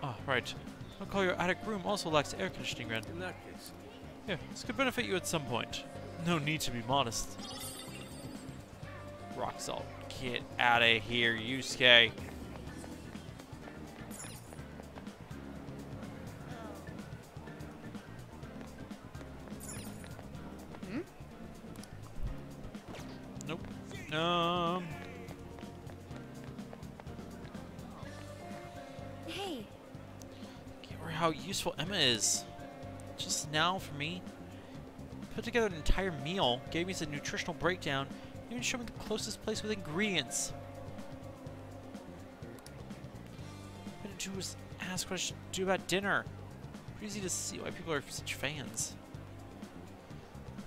Ah, right. I'll call your attic room also lacks air conditioning, Ren. In that case. Yeah, this could benefit you at some point. No need to be modest. Rock salt. Get out of here, Yusuke. Nope. Hey. Can't worry how useful Emma is. Just now, for me, put together an entire meal, gave me a nutritional breakdown, even showed me the closest place with ingredients. What I didn't do was ask what I should do about dinner. Pretty easy to see why people are such fans.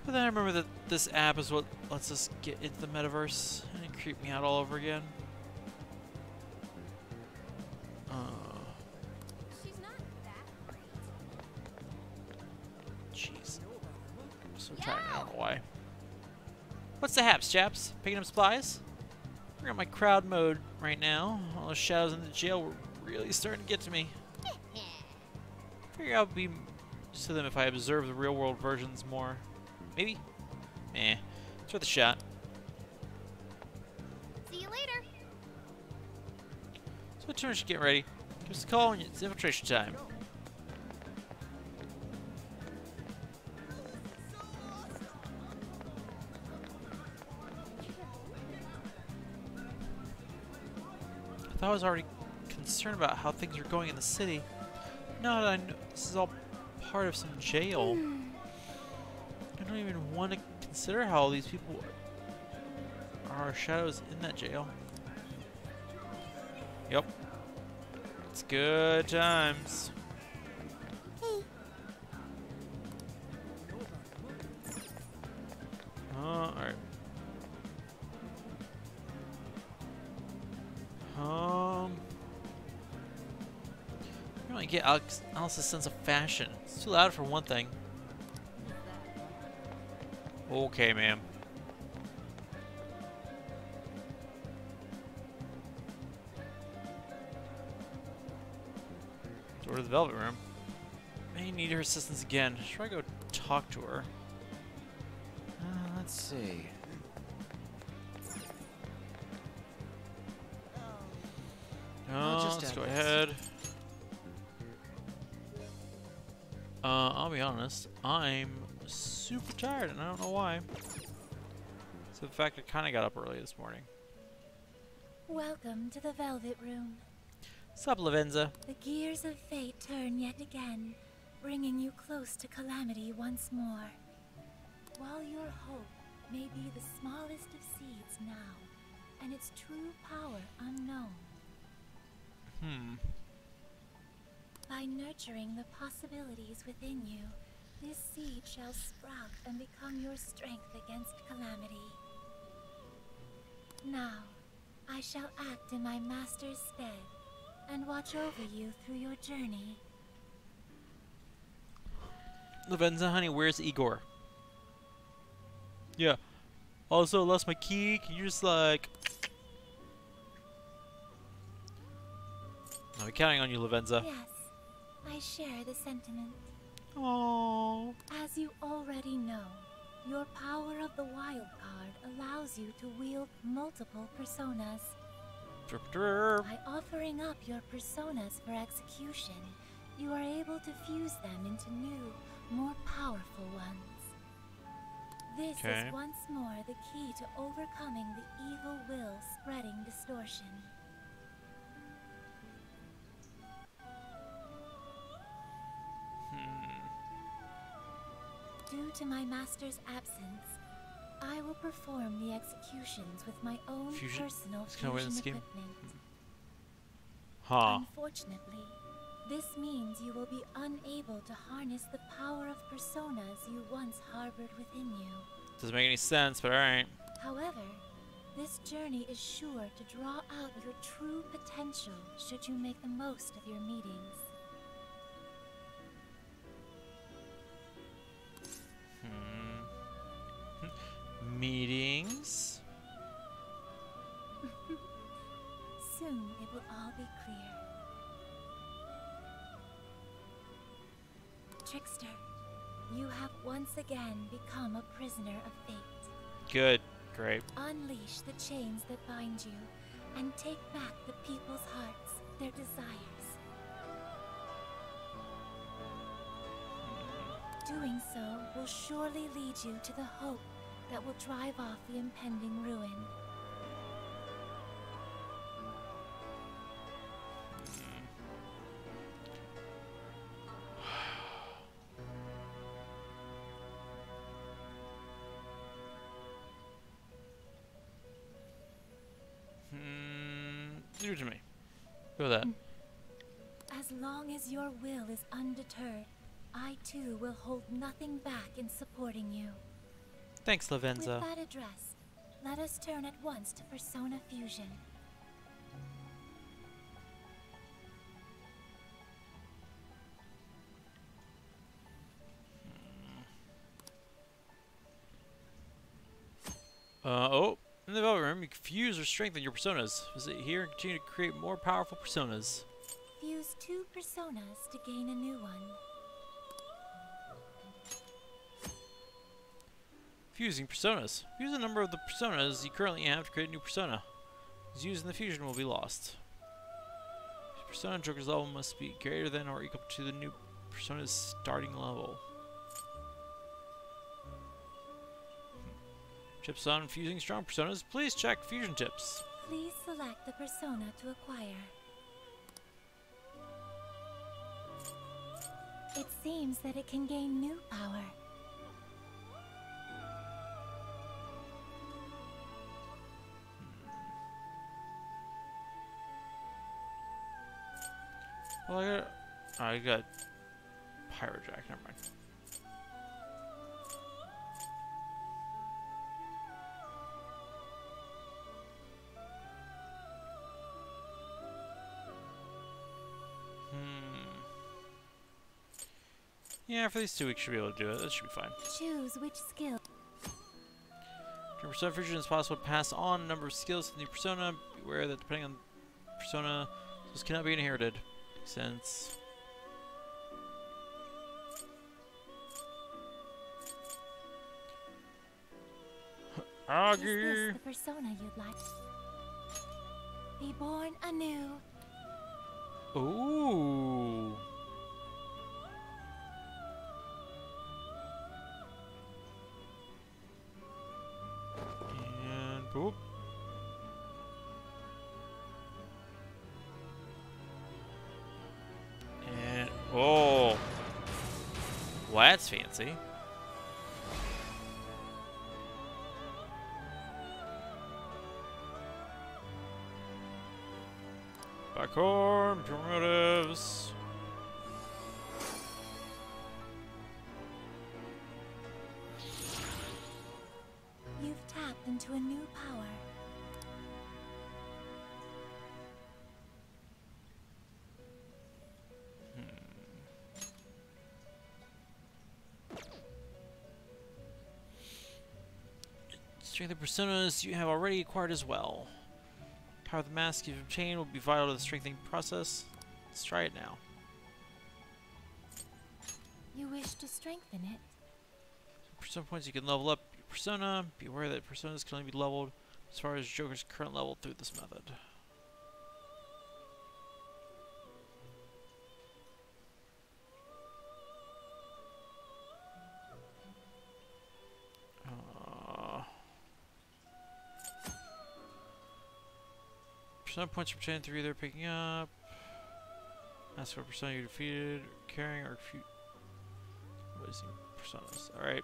But then I remember that this app is what lets us get into the metaverse, and it creeped me out all over again. She's not that great. Jeez. I'm so tired, I don't know why. What's the haps, chaps? Picking up supplies? I got my crowd mode right now. All the shadows in the jail were really starting to get to me. Figure I'll be used to them if I observe the real world versions more. Maybe? Eh. It's worth a shot. See you later. So what time should get ready? Give us a call and it's infiltration time. I thought I was already concerned about how things are going in the city. Now that I know this is all part of some jail, I don't even want to consider how all these people are shadows in that jail. Yep. It's good times. Hey. Alright. I really get Alice's sense of fashion. It's too loud for one thing. Okay, ma'am. Door to the Velvet Room. May need her assistance again. Should I go talk to her? Let's see. Let's go ahead. I'll be honest. I'm super tired, and I don't know why. So the fact I kind of got up early this morning. Welcome to the Velvet Room. Sup, Lavenza? The gears of fate turn yet again, bringing you close to calamity once more. While your hope may be the smallest of seeds now, and its true power unknown. By nurturing the possibilities within you, this seed shall sprout and become your strength against calamity. Now, I shall act in my master's stead and watch over you through your journey. Lavenza, honey, where's Igor? Yeah. Also, lost my key. Can you just, like... I'll be counting on you, Lavenza. Yes, I share the sentiment. Aww. As you already know, your power of the wild card allows you to wield multiple personas. By offering up your personas for execution, you are able to fuse them into new, more powerful ones. This is once more the key to overcoming the evil will spreading distortion. Due to my master's absence, I will perform the executions with my own personal fusion equipment. Unfortunately, this means you will be unable to harness the power of personas you once harbored within you. Doesn't make any sense, but alright. However, this journey is sure to draw out your true potential should you make the most of your meetings. Meetings? Soon it will all be clear. Trickster, you have once again become a prisoner of fate. Good. Great. Unleash the chains that bind you and take back the people's hearts, their desires. Doing so will surely lead you to the hope that will drive off the impending ruin. Do it to me. Go with that. As long as your will is undeterred, I too will hold nothing back in supporting you. Thanks, Lavenza. With that address, let us turn at once to Persona Fusion. In the development room, you can fuse or strengthen your personas. Visit here and continue to create more powerful personas. Fuse 2 personas to gain a new one. Fusing personas. Fuse a number of the personas you currently have to create a new persona. As used in the fusion will be lost. Persona Joker's level must be greater than or equal to the new persona's starting level. Tips on fusing strong personas. Please check fusion tips. Please select the persona to acquire. It seems that it can gain new power. Well, I got Pyrojack, never mind. Yeah, for these 2 weeks, should be able to do it. That should be fine. Choose which skill. During persona fusion, it's possible to pass on a number of skills to the new persona. Be aware that depending on persona, those cannot be inherited. Makes sense. Is this the persona you'd like? Be born anew. Ooh. And boop. And oh. Well, that's fancy. Backhorn, primitives. You've tapped into a new power. Strength of personas you have already acquired as well. Power of the mask you've obtained will be vital to the strengthening process. Let's try it now. You wish to strengthen it? Persona points you can level up your persona. Be aware that personas can only be leveled as far as Joker's current level through this method. Persona points are obtained through either picking up, ask what persona you defeated, carrying, or releasing personas. Alright.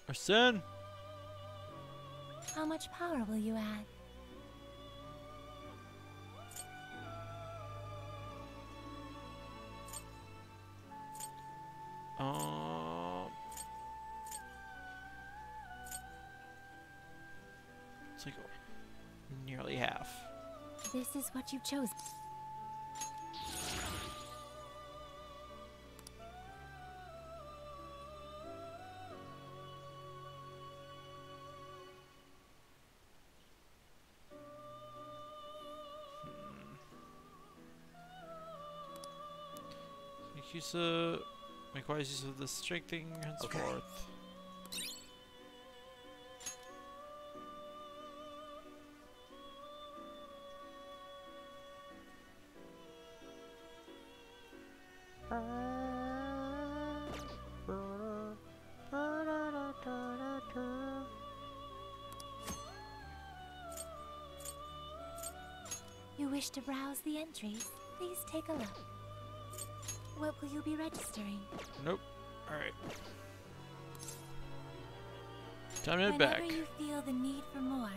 Arsene? How much power will you add? It's like nearly half. This is what you've chosen. Yakuza, make wise use of the strengthening henceforth. You wish to browse the entries? Please take a look. What will you be registering? Nope. Alright. Time to head back. Whenever you feel the need for more,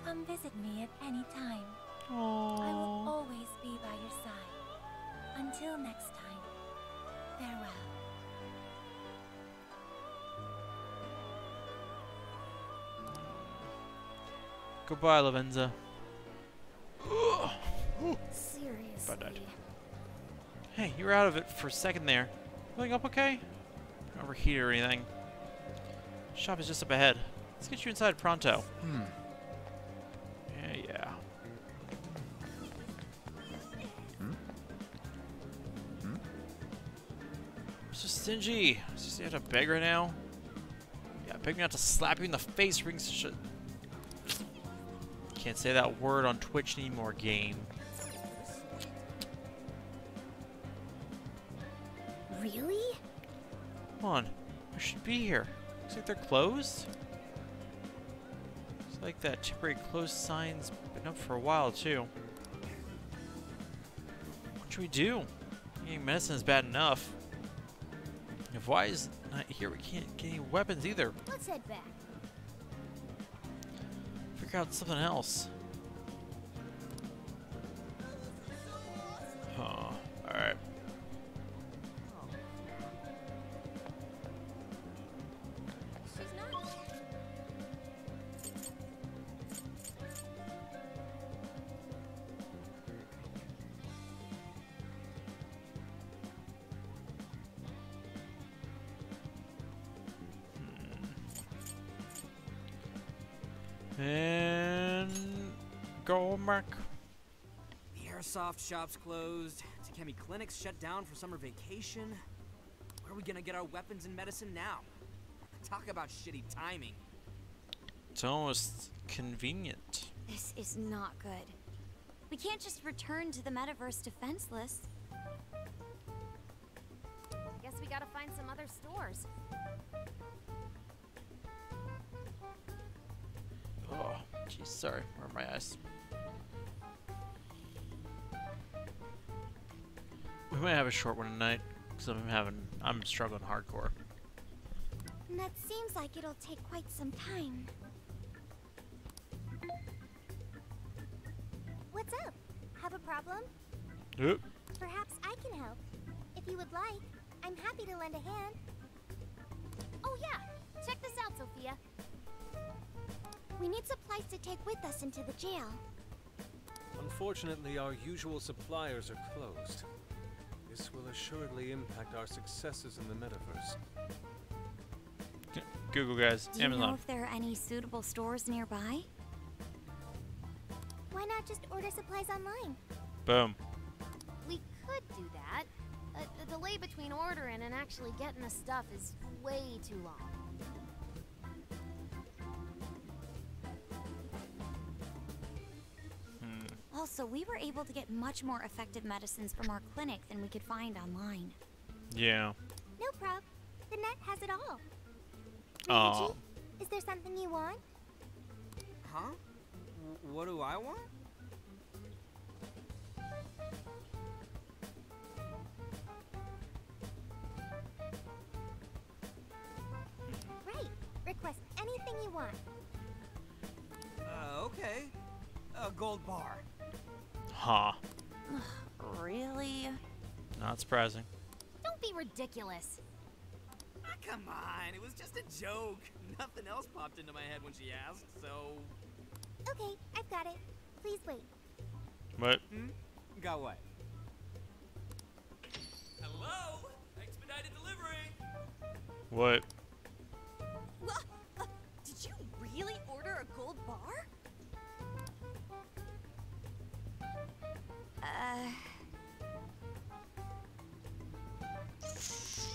come visit me at any time. Aww. I will always be by your side. Until next time, farewell. Goodbye, Lavenza. Seriously. Hey, you were out of it for a second there. Feeling up okay? Don't overheat or anything. Shop is just up ahead. Let's get you inside pronto. Yeah. I'm so stingy. So you have to beg right now? Yeah, beg me not to slap you in the face for being such a... Can't say that word on Twitch anymore, game. Really? Come on. I should be here. Looks like they're closed. Looks like that temporary closed sign's been up for a while, too. What should we do? Getting medicine is bad enough. If Wise not here, we can't get any weapons either. Let's head back. Figure out something else. Oh, alright. And go, Mark. The airsoft shop's closed. Takemi Clinic's shut down for summer vacation. Where are we gonna get our weapons and medicine now? Talk about shitty timing. It's almost convenient. This is not good. We can't just return to the metaverse defenseless. Guess we gotta find some other stores. Oh, jeez, sorry. Where are my eyes? We might have a short one tonight, because I'm struggling hardcore. And that seems like it'll take quite some time. What's up? Have a problem? Yep. Perhaps I can help. If you would like, I'm happy to lend a hand. Oh yeah! Check this out, Sophia. We need supplies to take with us into the jail. Unfortunately, our usual suppliers are closed. This will assuredly impact our successes in the metaverse. Google, guys. Do you Amazon. know if there are any suitable stores nearby? Why not just order supplies online? Boom. We could do that. The delay between ordering and actually getting the stuff is way too long. Also, we were able to get much more effective medicines from our clinic than we could find online. Yeah. No prob. The net has it all. Oh. Ryuji, is there something you want? Huh? What do I want? Right. Request anything you want. Okay. A gold bar. Huh. Really? Not surprising. Don't be ridiculous. Ah, come on, it was just a joke. Nothing else popped into my head when she asked, so... Okay, I've got it. Please wait. What? Got what? Hello? Expedited delivery! What? Did you really order a gold bar?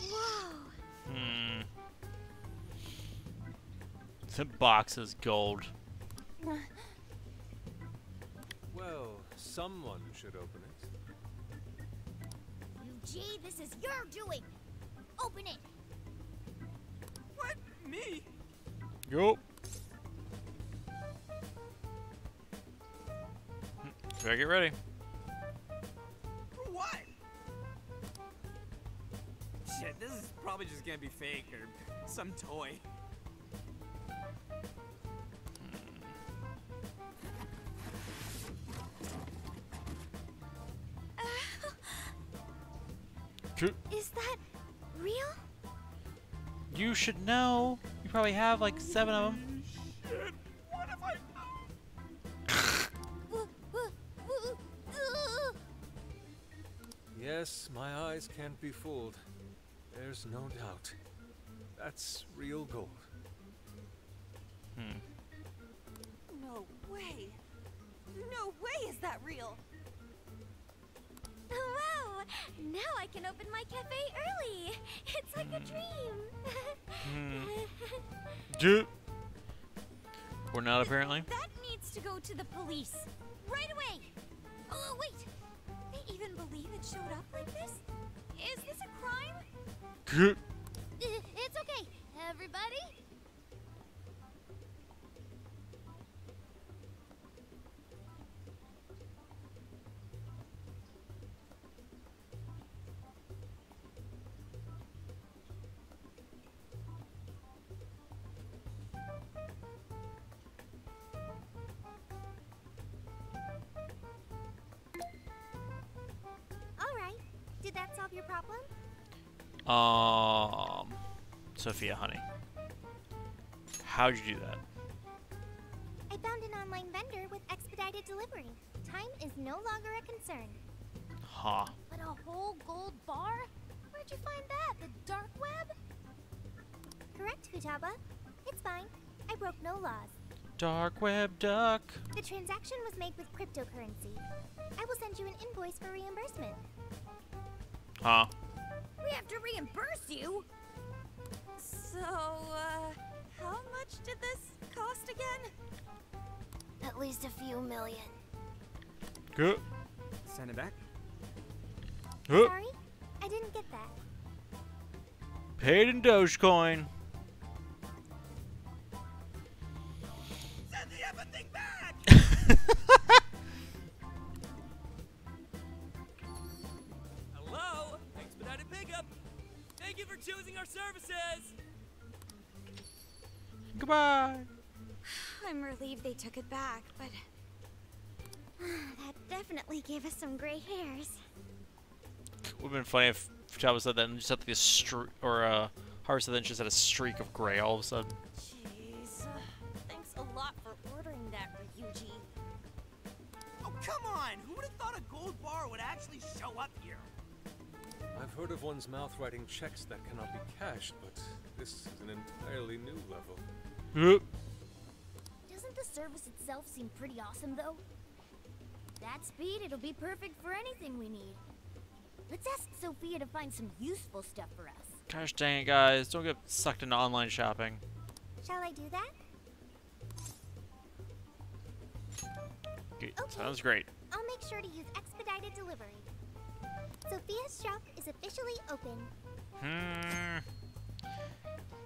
Whoa! The box is gold. Well, someone should open it. Yuji, this is your doing. Open it. What? Me? Yup. Better get ready. For what? Shit, this is probably just gonna be fake or some toy. Is that real? You should know. You probably have like 7 of them. Shit, what if I... Yes, my eyes can't be fooled. There's no doubt. That's real gold. No way. No way is that real. Wow! Now I can open my cafe early. It's like a dream. Dude. Or not, apparently. That needs to go to the police. Right away! Oh, wait! They even believe it showed up like this? Is this a crime? It's okay, everybody. All right. Did that solve your problem? Sophia, honey. How'd you do that? I found an online vendor with expedited delivery. Time is no longer a concern. Huh. But a whole gold bar? Where'd you find that? The dark web? Correct, Futaba. It's fine. I broke no laws. Dark web duck. The transaction was made with cryptocurrency. I will send you an invoice for reimbursement. Huh. We have to reimburse you. So, how much did this cost again? At least a few million. Good. Send it back. Sorry? I didn't get that. Paid in Dogecoin. Send the effing thing back! Hello? Expedited pickup. Thank you for choosing our services. Goodbye. I'm relieved they took it back, but That definitely gave us some gray hairs. Would've been funny if Futaba said that and just had like a streak, or Haru said that and just had a streak of gray all of a sudden. Jeez. Thanks a lot for ordering that, Ryuji. Oh, Come on, who would have thought a gold bar would actually show up here? I've heard of one's mouth writing checks that cannot be cashed, but this is an entirely new level. Doesn't the service itself seem pretty awesome, though? That speed, it'll be perfect for anything we need. Let's ask Sophia to find some useful stuff for us. Gosh dang it, guys. Don't get sucked into online shopping. Shall I do that? Okay, Okay. sounds great. I'll make sure to use expedited delivery. Sophia's shop is officially open.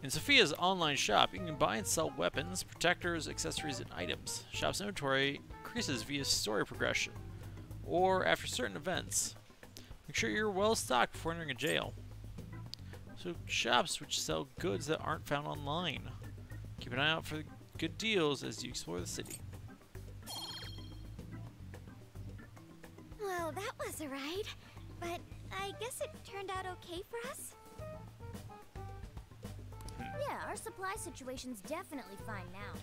In Sophia's online shop, you can buy and sell weapons, protectors, accessories, and items. Shop's inventory increases via story progression, or after certain events. Make sure you're well stocked before entering a jail. So, shops which sell goods that aren't found online. Keep an eye out for good deals as you explore the city. Well, that was a ride, but I guess it turned out okay for us. Yeah, our supply situation's definitely fine now.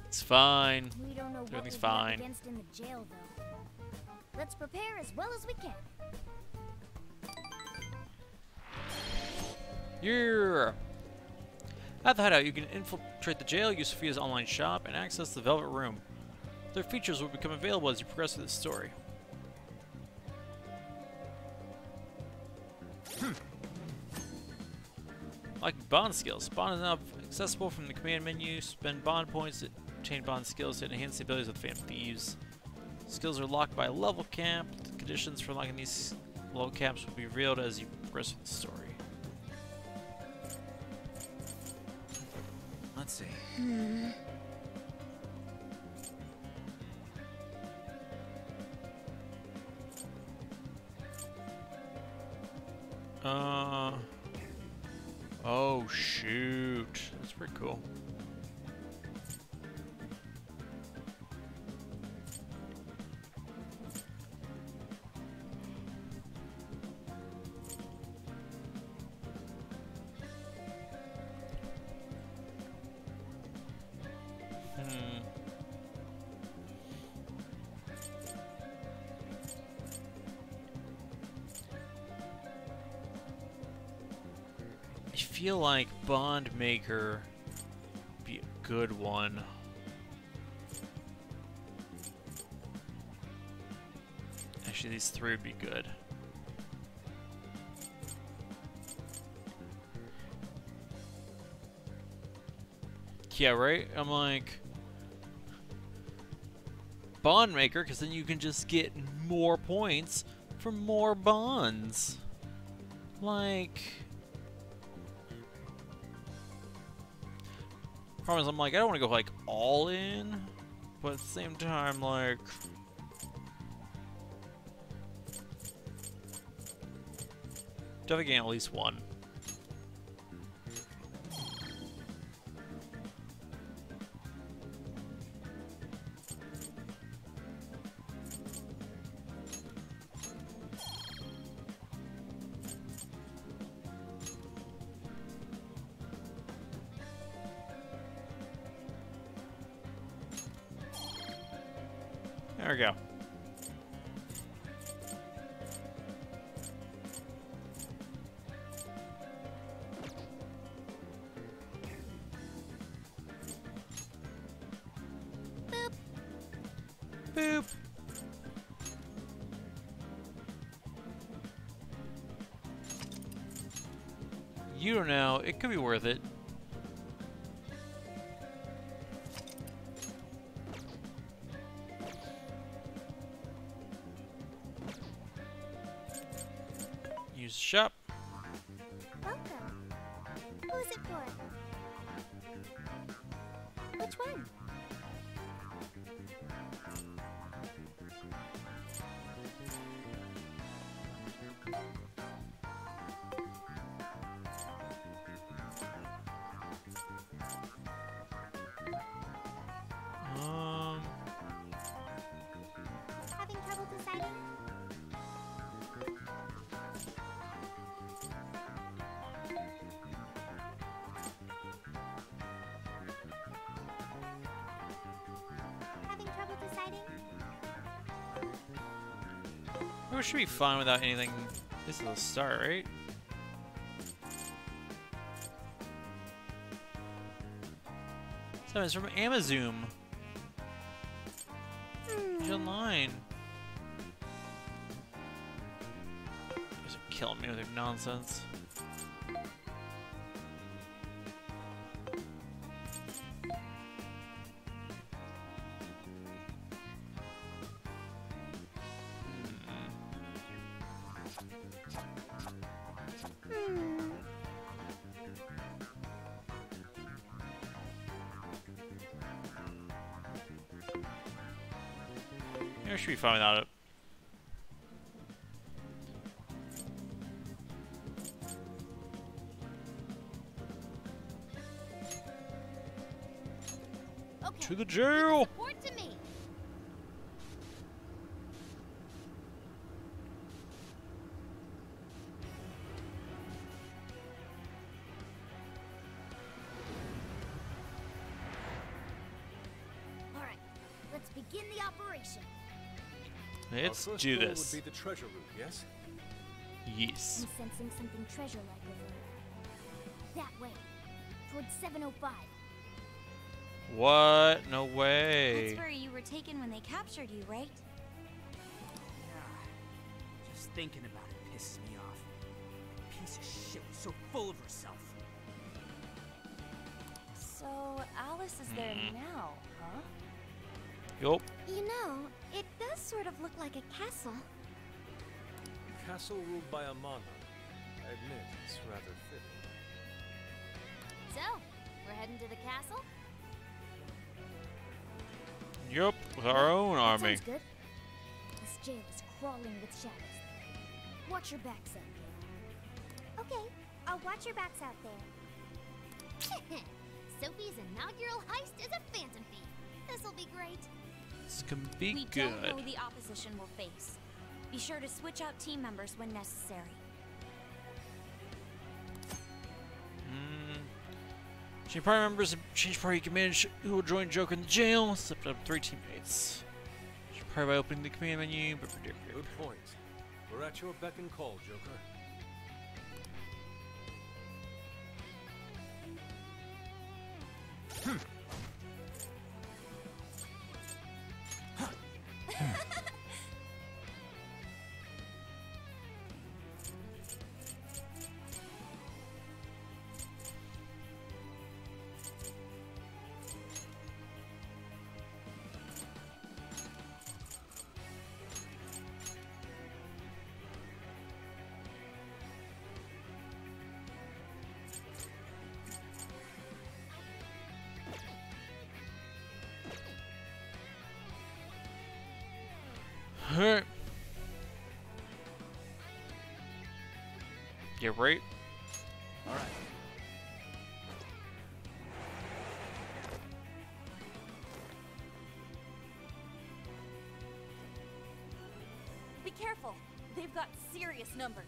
It's fine. We don't know what Everything's we'll be fine. up against in the jail, though. Let's prepare as well as we can. Yeah. At the hideout, you can infiltrate the jail, use Sophia's online shop, and access the Velvet Room. Their features will become available as you progress through the story. Like bond skills. Bond is now accessible from the command menu. Spend bond points to obtain bond skills to enhance the abilities of the Phantom Thieves. Skills are locked by a level cap. The conditions for unlocking these level caps will be revealed as you progress through the story. Let's see. Oh shoot. That's pretty cool. I feel like Bond Maker would be a good one. Actually, these three would be good. Yeah, right? I'm like... Bond Maker, because then you can just get more points for more bonds. Like... Problem is, I'm like, I don't want to go like all in, but at the same time, like, definitely getting at least one. There we go. Boop. Boop. You don't know. It could be worth it. Use shop. Welcome. Who is it for? Which one? Having trouble deciding? we should be fine without anything. This is a start, right? So it's from Amazon. He's online. You guys are killing me with your nonsense. I should be fine without it. Okay. To the jail! Report to me. All right, let's begin the operation. Let's Our first do goal this. would be the treasure room, yes? Yes. I'm sensing something treasure-like over that way, towards 705. What? No way. That's where you were taken when they captured you, right? Yeah. Just thinking about it pisses me off. That piece of shit was so full of herself. So Alice is there now, huh? Yup. You know, it does sort of look like a castle. A castle ruled by a monarch. I admit, it's rather fitting. So, we're heading to the castle? Yup, with our own That army. sounds good. This jail is crawling with shadows. Watch your backs out there. Okay, I'll watch your backs out there. Sophie's inaugural heist is a phantom thief. This'll be great. This can be We good. don't know who the opposition will face. Be sure to switch out team members when necessary. Change party members and change party command who will join Joker in the jail. Select up 3 teammates. Change party by opening the command menu. Good point. We're at your beck and call, Joker. Alright. Yeah, right? All right. Be careful. They've got serious numbers.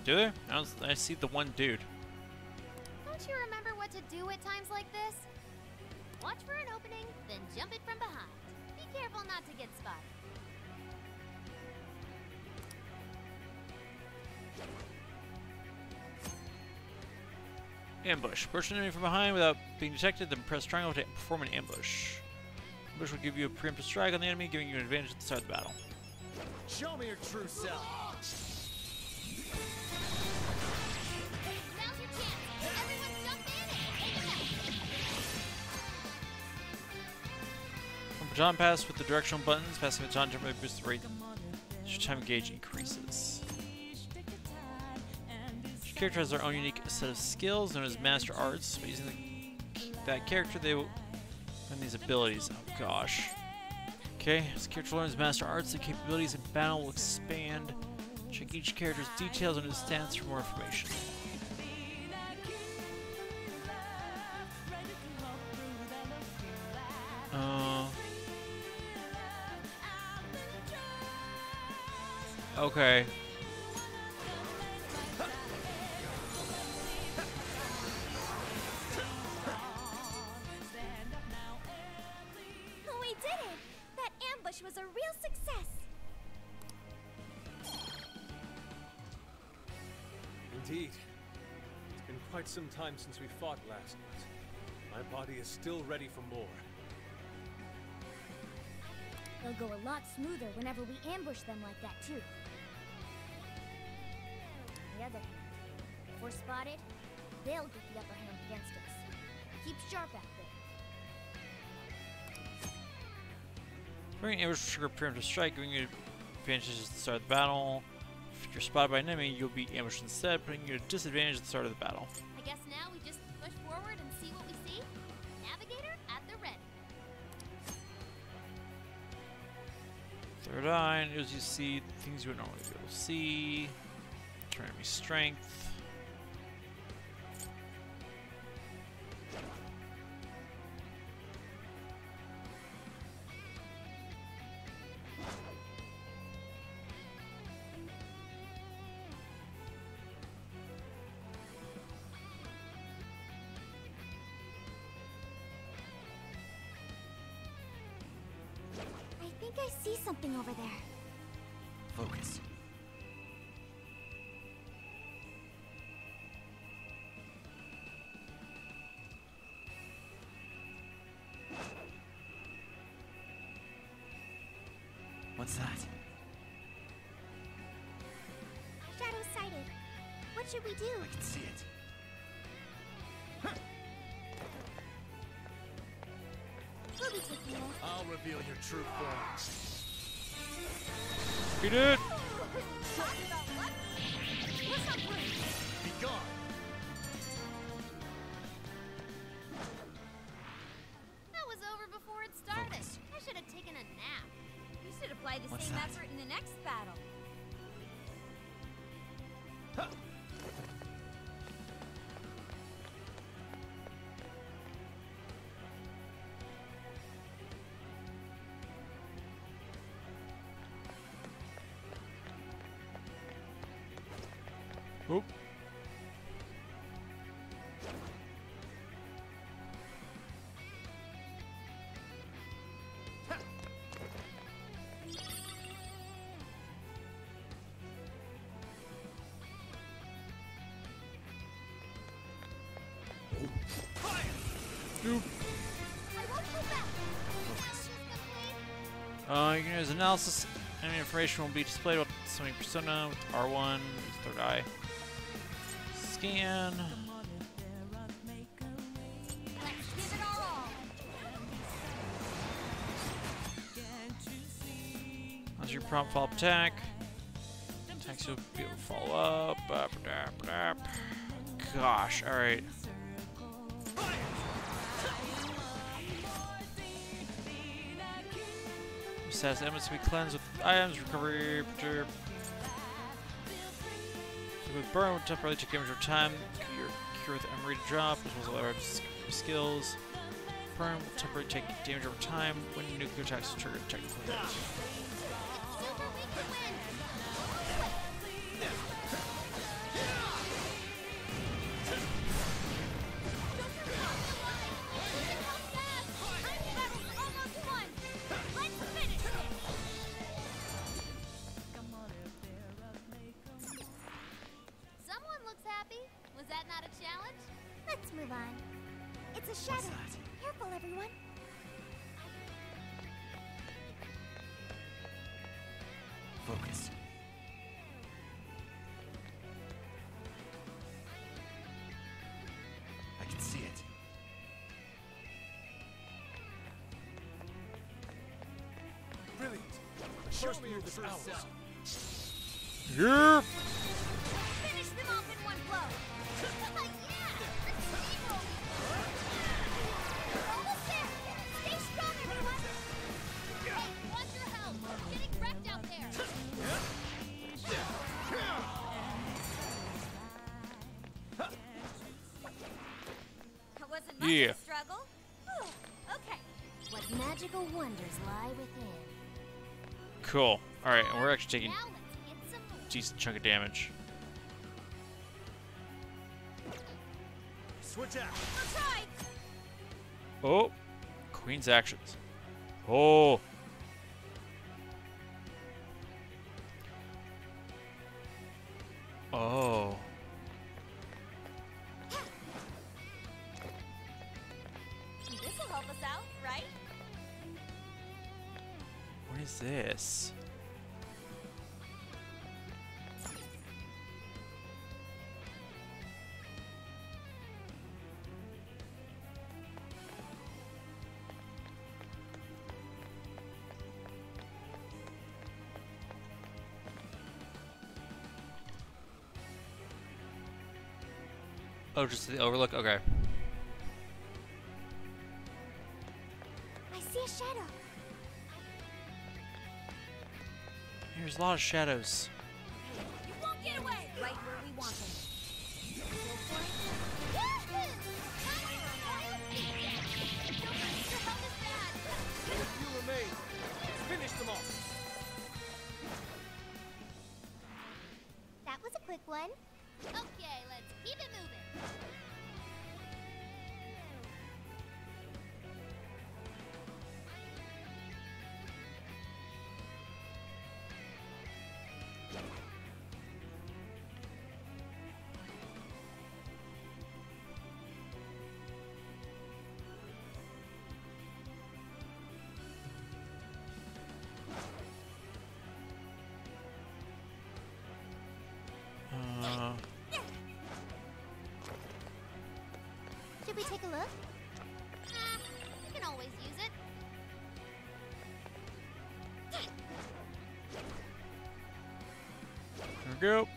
Do they? I see the one dude. Don't you remember what to do at times like this? Watch for an opening, then jump it from behind. Be careful not to get spotted. Ambush. Approach an enemy from behind without being detected, then press triangle to perform an ambush. Ambush will give you a preemptive strike on the enemy, giving you an advantage at the start of the battle. Show me your true self. Now's your chance. Everyone jump in and take it out. From baton pass with the directional buttons, passing baton jump may boost the rate. Your time gauge increases. Each character has their own unique set of skills known as Master Arts. By using that character, they will learn these abilities. Oh gosh. Okay, as the character learns Master Arts, the capabilities in battle will expand. Check each character's details and his stats for more information. Okay. We did it! That ambush was a real success! Indeed. It's been quite some time since we fought last, but my body is still ready for more. They'll go a lot smoother whenever we ambush them like that, too. On the other hand, if we're spotted, they'll get the upper hand against us. Keep sharp out there. Bring ambush trigger preemptive strike, giving you advantages at the start of the battle. If you're spotted by an enemy, you'll be ambushed instead, putting you at a disadvantage at the start of the battle. I guess now we just push forward and see what we see. Navigator at the ready. Third eye, as you see things you would normally be able to see. Turn enemy strength. I think I see something over there. Focus. What's that? Shadow sighted. What should we do? I can see it. We'll be taking this. I'll reveal your true form. Beat it! Be gone. That was over before it started. I should have taken a nap. We should apply the What's same that? effort in the next battle. Oop. Oop. You can use analysis. Enemy information will be displayed with summoning persona with R1, third eye. Scan. As your prompt follow-up attack. Attacks you'll be able to follow up. Gosh, alright. Status elements can be cleansed with items, recovery, perturb. With burn, will temporarily take damage over time. Cure with emery to drop, as well as other skills. Burn will temporarily take damage over time when nuclear attacks are triggered. Technical hit. Was that not a challenge? Let's move on. It's a shadow. Careful, everyone. Focus. I can see it. Brilliant. Show me your true self. Yep. Finish them off in one blow. Almost there. Stay strong, everyone. Hey, watch your health. You're getting wrecked out there. That wasn't much Yeah. of a struggle. Whew. Okay. What magical wonders lie within. Cool. Alright, and we're actually taking Now let's get some more. a decent chunk of damage. Switch out. Let's try. Oh. Queen's actions. Oh. Oh. is this? Oh, just the overlook? Okay. I see a shadow. There's a lot of shadows. You won't get away! Right where we want him. A few remain. Finish them off. That was a quick one. Okay, let's keep it moving. Should we take a look? We can always use it. There we go.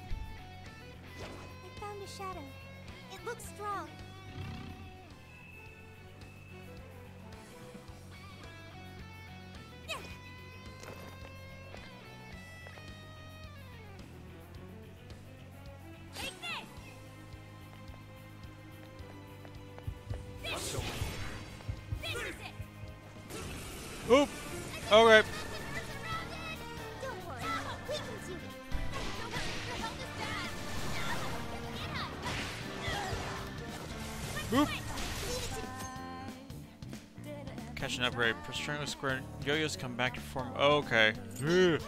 I found a shadow. It looks strong. Oop! Okay. Don't worry, we can do it. Oop! Catch an upgrade. Press triangle square. Yo-yos come back to form. Okay. Ugh.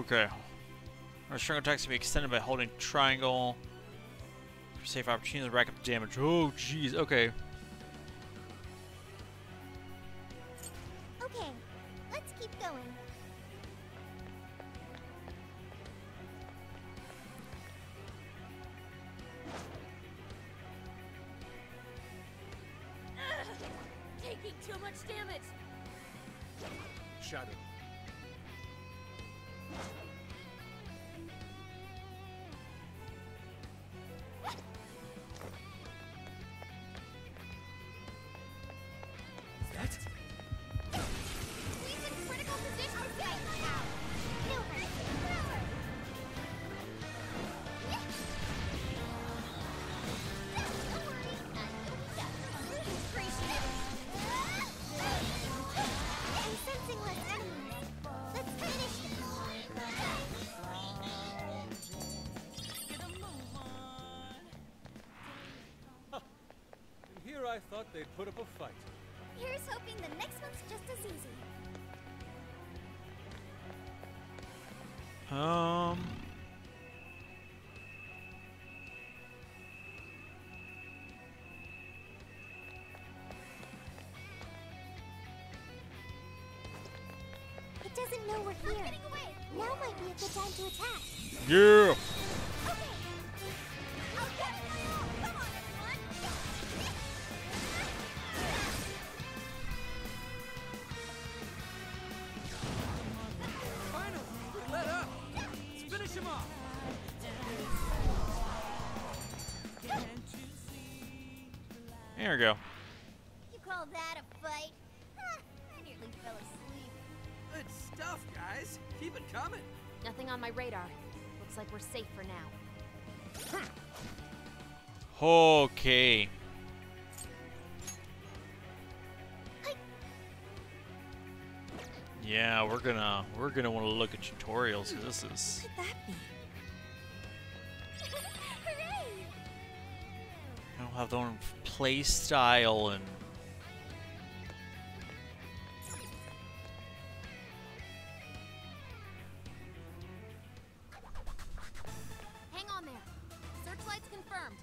Okay. Our string attacks can be extended by holding triangle. For safe opportunities to rack up damage. Oh, jeez. Okay. Okay, let's keep going. Taking too much damage. Shadow. I thought they'd put up a fight. Here's hoping the next one's just as easy. It doesn't know we're here. Now might be a good time to attack. Yeah. There we go. You call that a fight? Huh, I nearly fell asleep. Good stuff, guys. Keep it coming. Nothing on my radar. Looks like we're safe for now. Okay. Yeah, we're gonna want to look at tutorials. 'Cause this is. What could that be? They'll have their own play style and. Hang on there. Searchlights confirmed.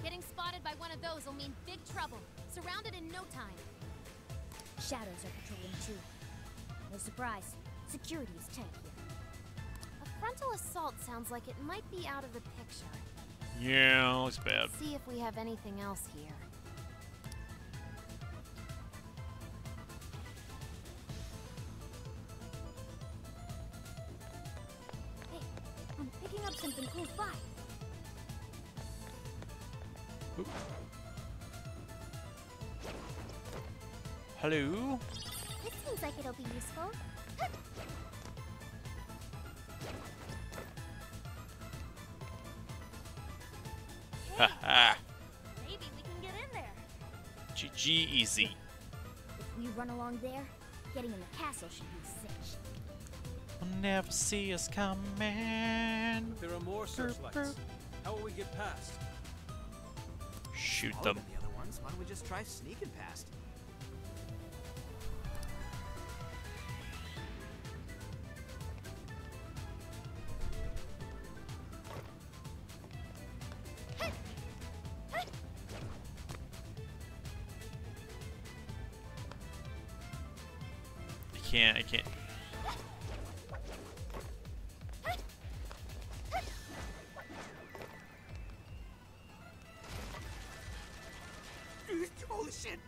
Getting spotted by one of those will mean big trouble. Surrounded in no time. Shadows are patrolling too. No surprise. Security is tight here. A frontal assault sounds like it might be out of the picture. Yeah, looks bad. See if we have anything else here. Hey, I'm picking up something close by. Hello. This seems like it'll be useful. Haha. Maybe we can get in there. GG easy. If we run along there, getting in the castle should be a cinch. Will never see us coming. But there are more searchlights. How will we get past? Shoot Smaller them. than the other ones. Why don't we just try sneaking past? I can't. Holy shit!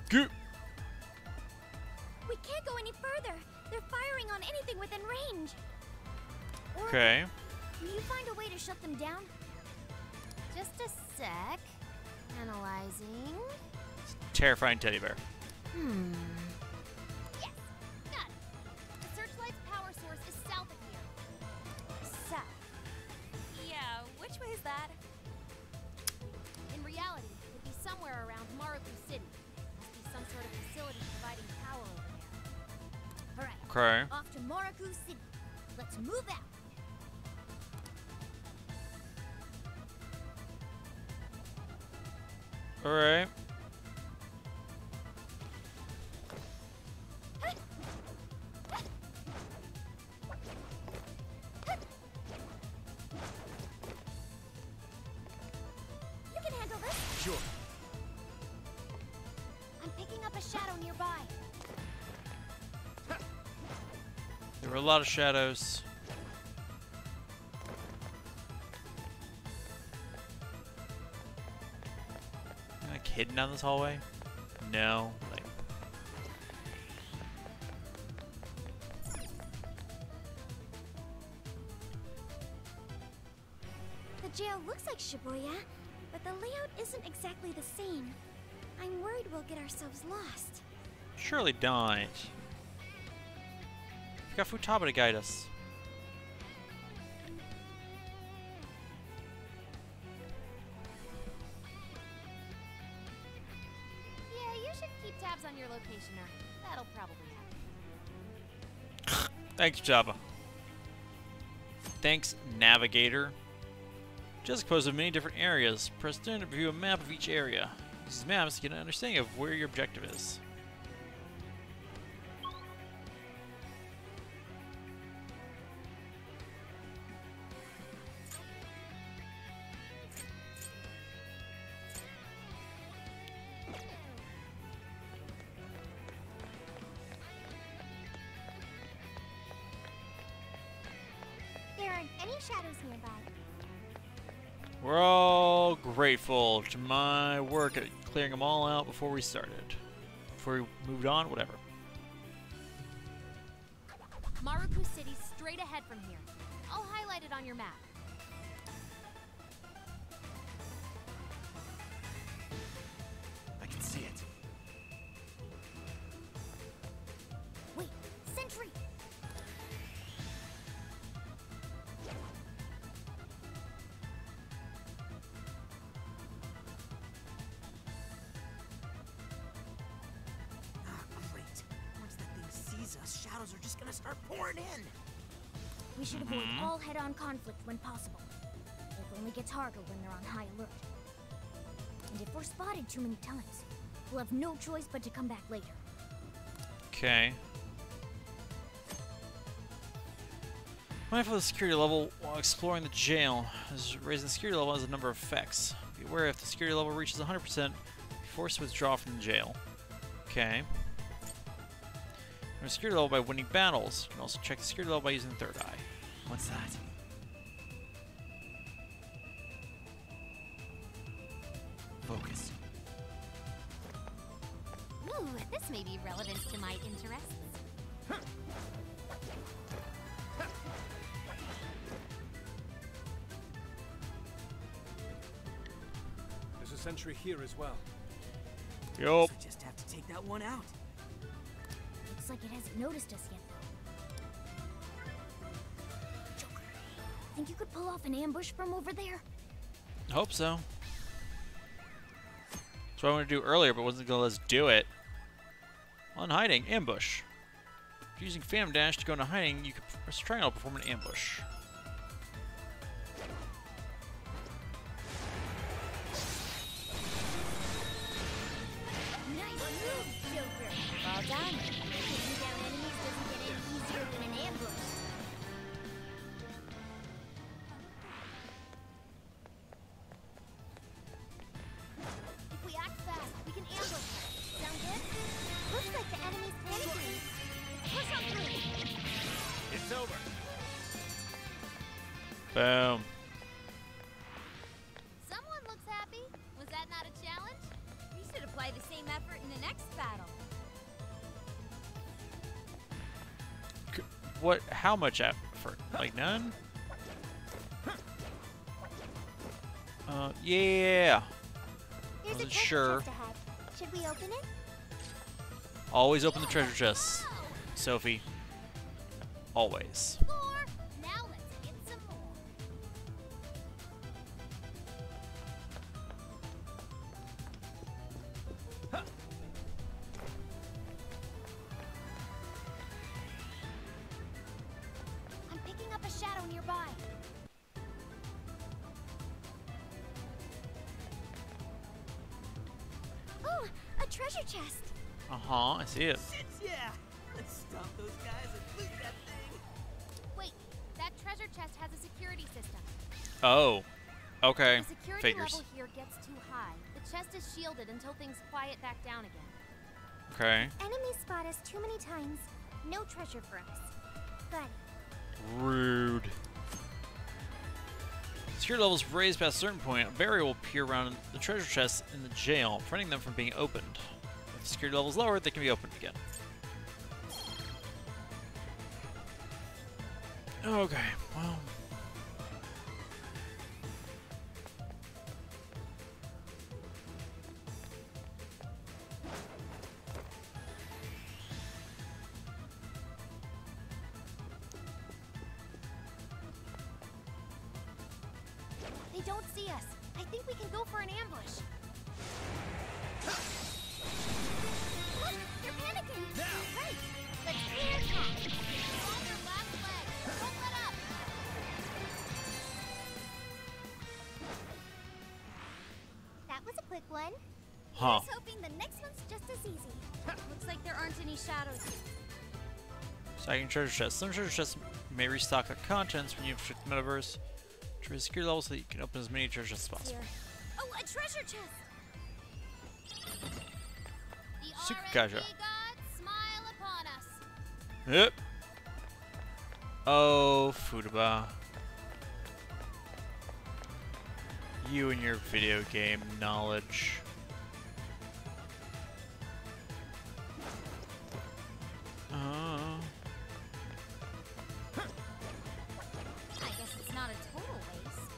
Good. We can't go any further. They're firing on anything within range. Okay. Will you find a way to shut them down? Just a sec. Analyzing. Terrifying teddy bear. Yes! Got it. The searchlight's power source is south of here. South. Yeah, which way is that? In reality, it would be somewhere around Maruku City. Must be some sort of facility providing power over there. Alright. Okay. Off to Moraku City. Let's move out. All right. You can handle this. Sure. I'm picking up a shadow nearby. There were a lot of shadows. Like hidden down this hallway? No. Like. The jail looks like Shibuya, but the layout isn't exactly the same. I'm worried we'll get ourselves lost. Surely don't. We got Futaba to guide us. Yeah, you should keep tabs on your locationer. That'll probably happen. Thanks, Futaba. Thanks, Navigator. Just composed of many different areas. Press down to view a map of each area. Use these maps to get an understanding of where your objective is. There aren't any shadows nearby. We're all grateful to my work at clearing them all out before we started. Before we moved on, whatever. Maruku City's straight ahead from here. I'll highlight it on your map. I can see it. Wait, sentry! shadows are just gonna start pouring in. We should avoid all head-on conflict when possible. It only gets harder when they're on high alert. And if we're spotted too many times, we'll have no choice but to come back later. Okay. Mindful of the security level while exploring the jail. As raising the security level has a number of effects. Be aware if the security level reaches 100%, be forced to withdraw from the jail. Okay. Raise security level by winning battles. You can also check the security level by using the third eye. What's that? Focus. Ooh, this may be relevant to my interests. There's a sentry here as well. Yup. So just have to take that one out. Looks like it hasn't noticed us yet, though. Joker, think you could pull off an ambush from over there? Hope so. That's what I wanted to do earlier, but wasn't going to let us do it. On hiding, ambush. If you're using Phantom Dash to go into hiding, you can press triangle to perform an ambush. Nice move, Joker. Well done. Taking down enemies doesn't get any easier than an ambush. If we act fast, we can ambush them. Sound good? Looks like the enemy's panicking. Let's push on through. It's over. Boom. Someone looks happy. Was that not a challenge? We should apply the same effort in the next battle. What? How much effort? Like none? Yeah. There's a Wasn't treasure sure. chest ahead. Should we open it? Always open the treasure chests, Sophie. Always. Score! Now let's get some more. I'm picking up a shadow nearby. Oh, a treasure chest. I see it. Shit, yeah! Let's stop those guys and loot that thing. Wait, that treasure chest has a security system. Oh. Okay. The security Figures. level here gets too high. The chest is shielded until things quiet back down again. Okay. Enemies spot us too many times. No treasure for us. Got it. Rude. Security levels raised past a certain point, a barrier will appear around the treasure chests in the jail, preventing them from being opened. If the security level is lowered, they can be opened again. Okay, well. They don't see us. I think we can go for an ambush. Look, they're panicking. Right. Let's clear a path. On their last leg. Don't let up. That was a quick one. Huh. Here's hoping the next one's just as easy. Looks like there aren't any shadows. Stacking treasure chests. Some treasure chests may restock their contents when you infiltrate the metaverse. To raise security level so that you can open as many treasure chests as possible. Oh, a treasure chest! The Sukukaja. RNG gods smile upon us. Yep. Oh, Futaba. You and your video game knowledge. I guess it's not a total waste.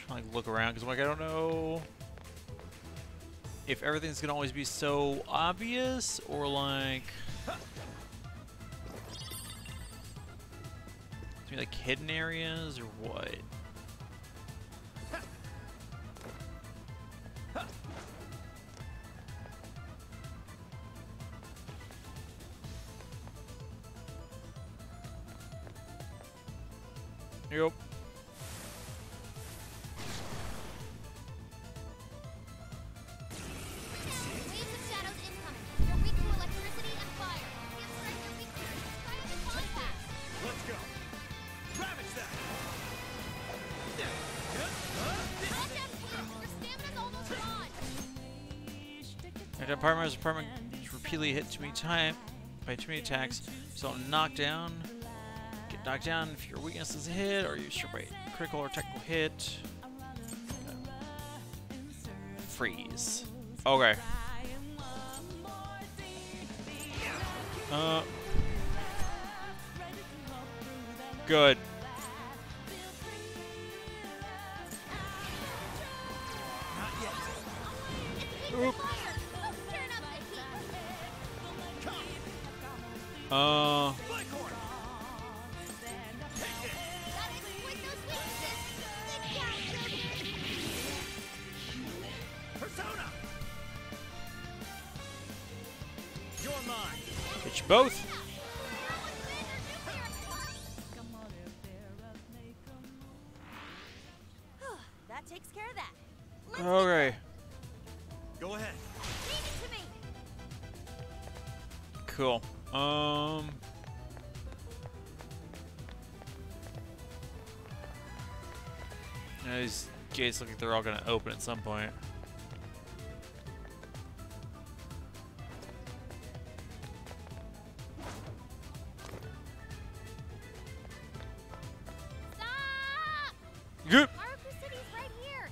Trying to like, look around because I'm like, I don't know if everything's gonna always be so obvious or like. Maybe like hidden areas or what? Yep. Waves of shadows incoming. They're weak to electricity and fire. Can't strike their weaknesses. Try to bypass. Let's go. Ravage that. Watch out, Peter. Your stamina's almost gone. Our department is repeatedly hit too many times by too many attacks. So knocked down. Get knocked down if your weakness is a hit, or you struck by a critical or technical hit. Freeze. Okay. Good. Oop. Persona. You're mine. Get you both. That takes care of that. Okay. Go ahead. Leave it to me. Cool. Now these gates look like they're all gonna open at some point. Good. Haruku City's right here.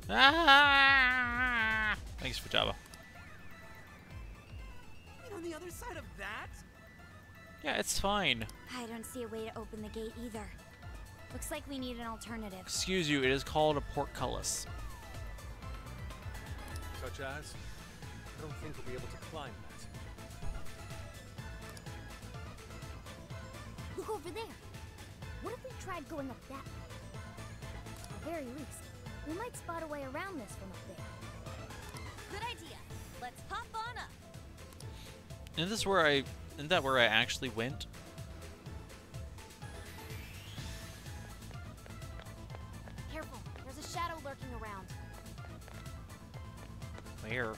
Ah! Thanks for Java. Wait, on the other side of that? Yeah, it's fine. I don't see a way to open the gate either. Looks like we need an alternative. Excuse you, it is called a portcullis. Such as? I don't think we'll be able to climb that. Look over there. What if we tried going up that way? At the very least, we might spot a way around this from up there. Good idea. Let's hop on up. Isn't that where I actually went? Careful. There's a shadow lurking around. Where?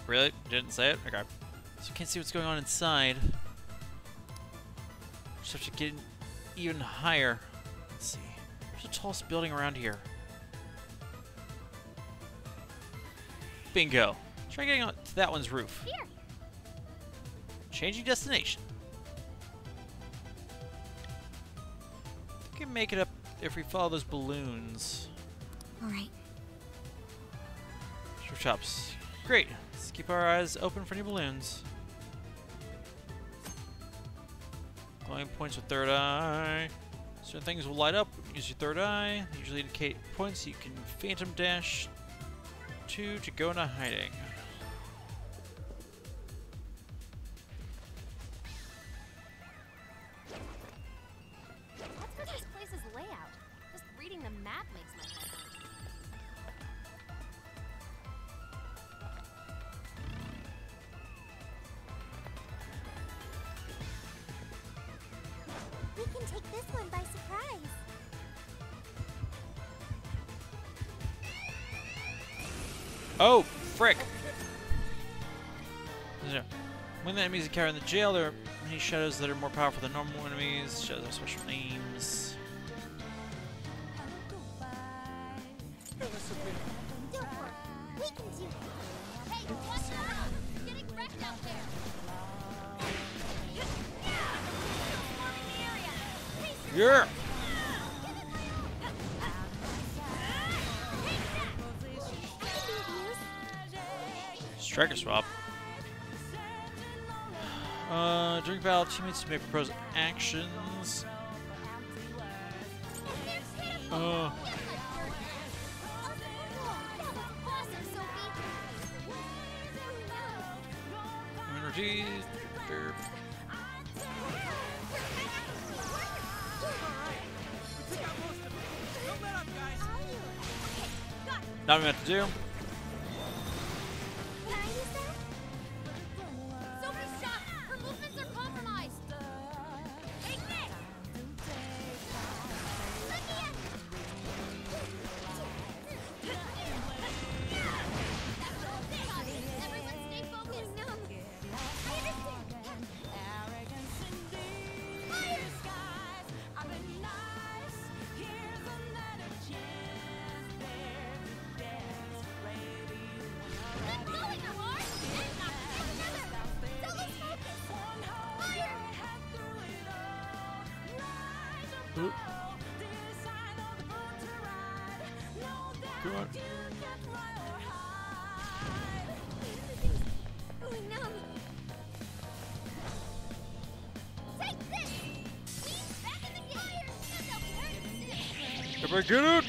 Really? Didn't say it? Okay. So you can't see what's going on inside. Just have to get even higher. Let's see. Where's the tallest building around here? Bingo. Try getting on to that one's roof. Here. Changing destination. We can make it up if we follow those balloons. Alright. Rooftops. Great. Let's keep our eyes open for new balloons. Glowing points with third eye. Certain things will light up. Use your third eye. They usually indicate points you can phantom dash to go into hiding. What's with this place's layout? Just reading the map makes my head hurt. We can take this one by surprise. Oh, frick! When the enemies encounter in the jail, there are many shadows that are more powerful than normal enemies. Shadows have special names. Don't worry, we can do it. Hey, watch out! You're getting wrecked out there. Yeah! Striker swap. During battle, teammates may propose actions. energies. Now we have to do. Sophie's shot! Her movements are compromised! Take this! Everyone stay focused! Let go in your heart! And knock it together! Sophie's focus! Fire! Oop. Come on. Going numb. Take this! Please, back in the game! Fire! That hurts! Everybody get it!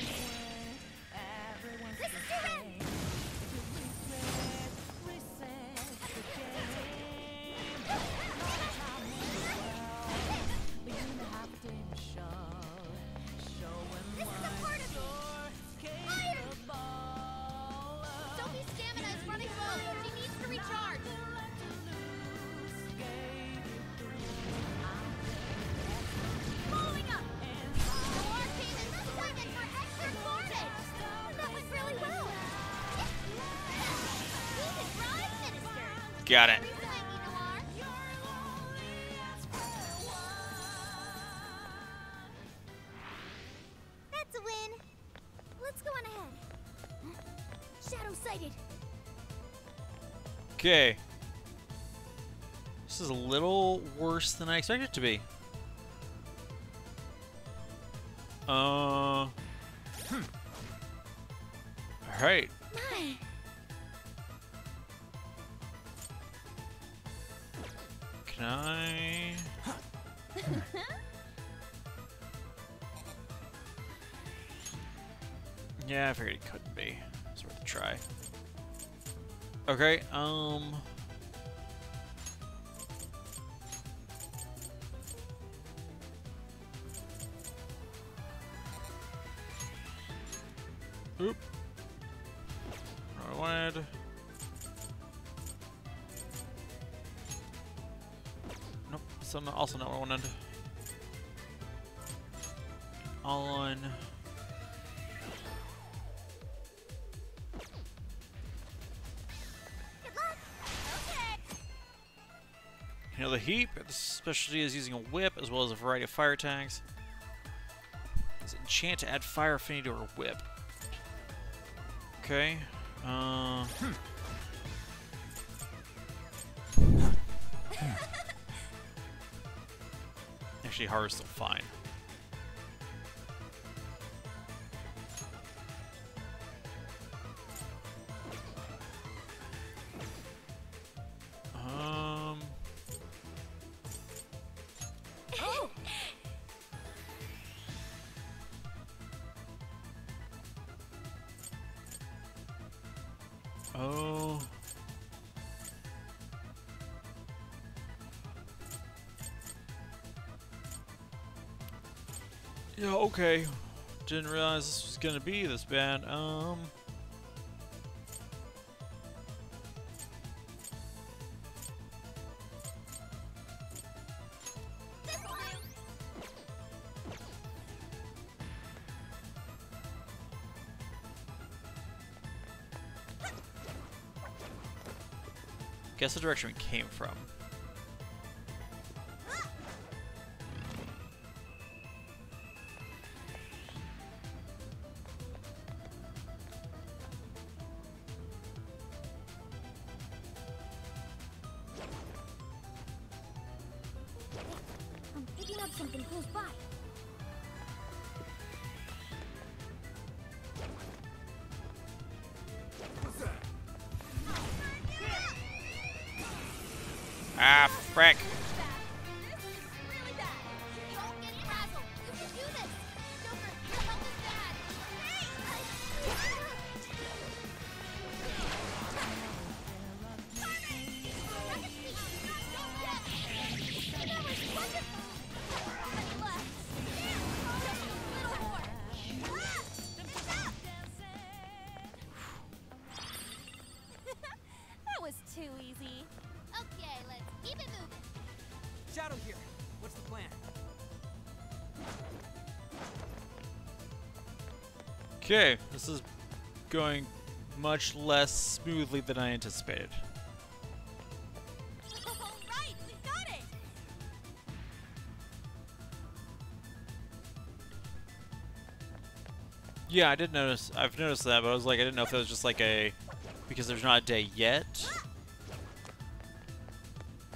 This is your end! This is a part of me! Fire! Sophie's stamina is running low. She needs to recharge. Following up. No arcane in this second for extra carnage. That went really well. He's a Prime Minister. Got it. That's a win. Let's go on ahead. Shadow sighted. Okay. This is a little worse than I expected it to be. Alright. My. Can I... Yeah, I figured it couldn't be. It's worth a try. Okay, Oop. Not what I wanted. Nope, also not what I wanted. All on. Heal the heap. The specialty is using a whip as well as a variety of fire tags. Does it enchant to add fire affinity to her whip? Okay. Actually, horror's still fine. Oh. Yeah, okay. Didn't realize this was gonna be this bad. Guess the direction we came from. I'm picking up something close by. Ah, frick. Okay, this is going much less smoothly than I anticipated. All right, we got it. Yeah, I did notice. I've noticed that, but I was like, I didn't know if it was just like a because there's not a day yet,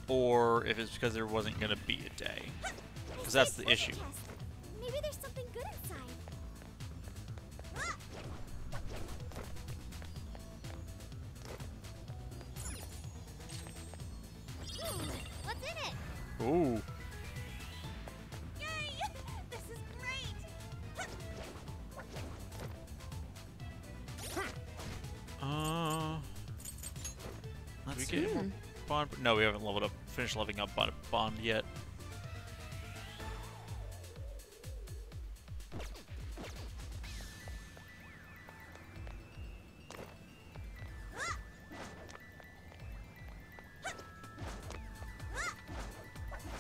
or if it's because there wasn't gonna be a day. Because that's the issue. Maybe there's something good inside. What's in it? Ooh. Yay! This is great. Let's we get more bond. No, we haven't leveled up. Finished leveling up bond yet.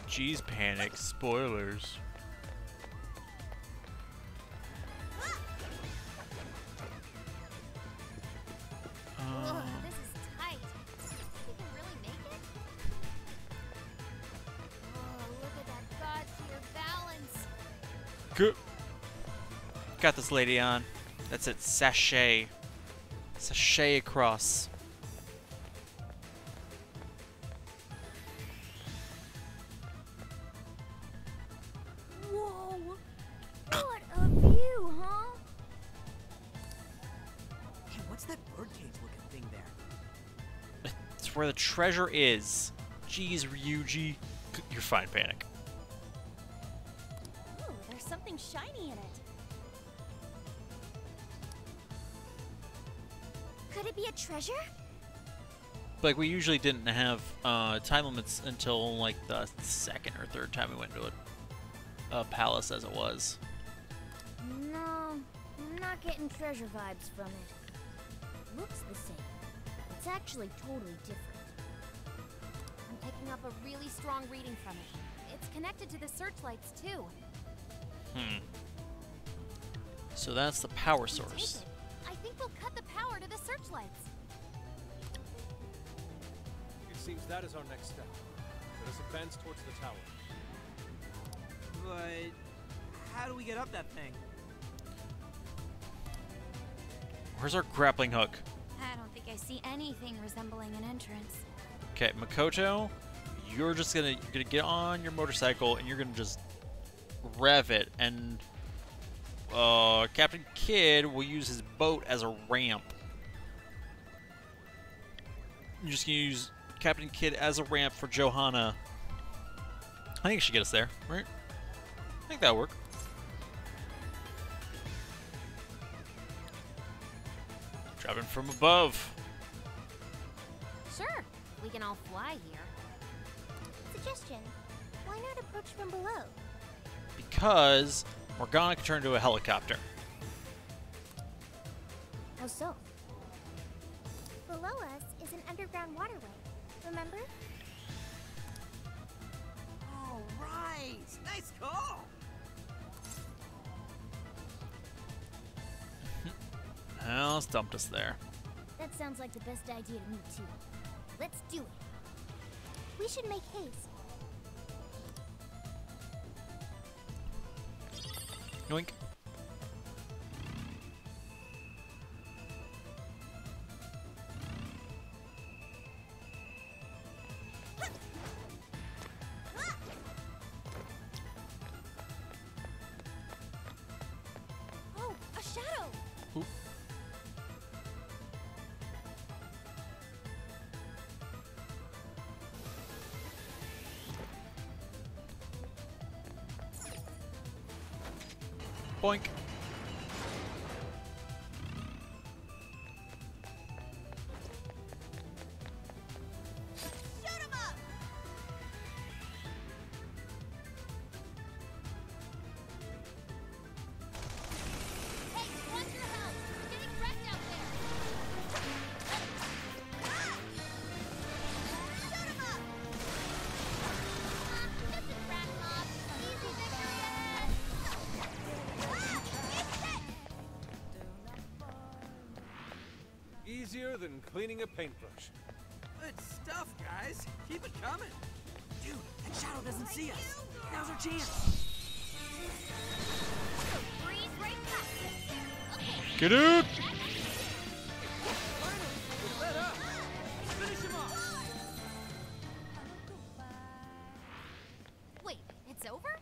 Jeez, panic. Spoilers. Ugh, this is tight. Think we can really make it? Oh, look at that god-tier balance. Good. Got this lady on. That's it. Sashay. Sashay across. Whoa! What a view, huh? Hey, what's that birdcage looking thing there? It's where the treasure is. Jeez, Ryuji. You're fine, Panic. Ooh, there's something shiny in it. Could it be a treasure? Like, we usually didn't have time limits until, like, the second or third time we went to a palace as it was. No, I'm not getting treasure vibes from it. Looks the same. It's actually totally different. I'm picking up a really strong reading from it. It's connected to the searchlights, too. So that's the power Take source. it. I think we'll cut the power to the searchlights. It seems that is our next step. Let us advance towards the tower. But how do we get up that thing? Where's our grappling hook? I don't think I see anything resembling an entrance. Okay, Makoto, you're gonna get on your motorcycle and you're gonna just rev it, and Captain Kidd will use his boat as a ramp. You're just gonna use Captain Kidd as a ramp for Johanna. I think it should get us there, right? I think that'll work. Dropping from above. Sure, we can all fly here. Suggestion. Why not approach from below? Because Morgana can turn into a helicopter. How so? Below us is an underground waterway. Remember? Oh, right. Nice call. Well, stumped us there. That sounds like the best idea to me, too. Let's do it. We should make haste. Yoink. Oh, a shadow. Oop. Boink. Shoot him up. Hey, watch your health! You're getting wrecked out there! Shoot him up. Just a crack mob. Easy victory ahead! easier than cleaning a paintbrush. Good stuff, guys. Keep it coming. Dude, that shadow doesn't see us. Now's our chance. Get it! Finish him off. Wait, it's over?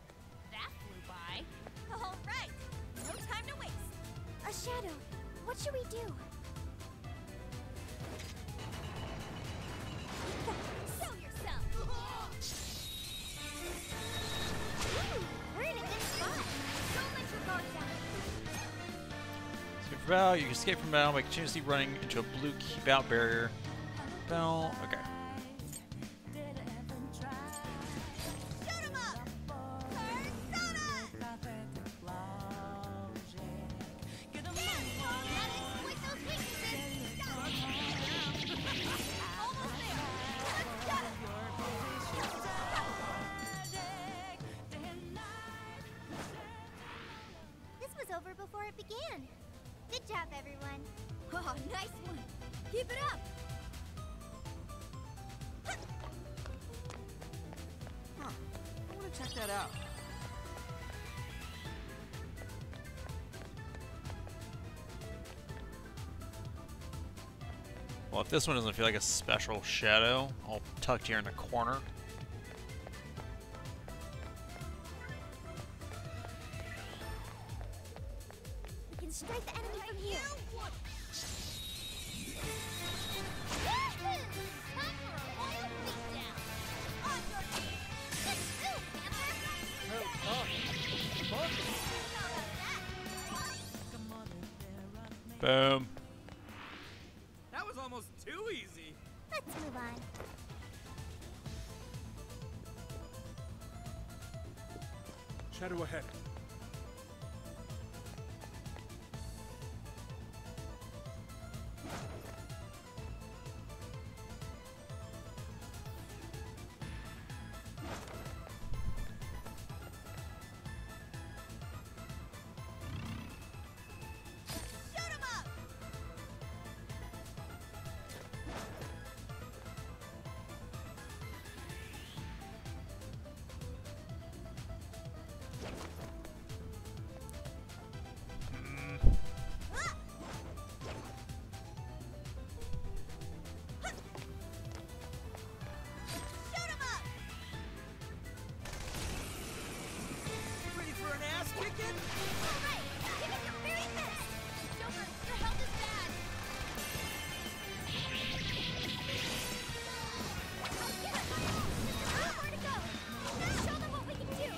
That flew by. All right, no time to waste. A shadow. What should we do? Show yourself. Ooh, we're in a good spot. Don't let your guard down. Escape from battle. You can escape from battle by continuously running into a blue keep out barrier. Bell. Okay. Shoot him up. Persona. With those weaknesses. Almost there. Let's get it. This was over before it began. Good job, everyone. Oh, nice one. Keep it up. Huh. I want to check that out. Well, if this one doesn't feel like a special shadow, all tucked here in the corner. We can strike the enemy from here. Time for a royal beatdown. On your feet. Let's go, Panther. Boom. That was almost too easy. Let's move on. Shadow ahead. Shoot him up. Shoot him up. Ready for an ass kicking? All right, give it your very best. Joker, your health is bad. Where to go? Show them what we can do.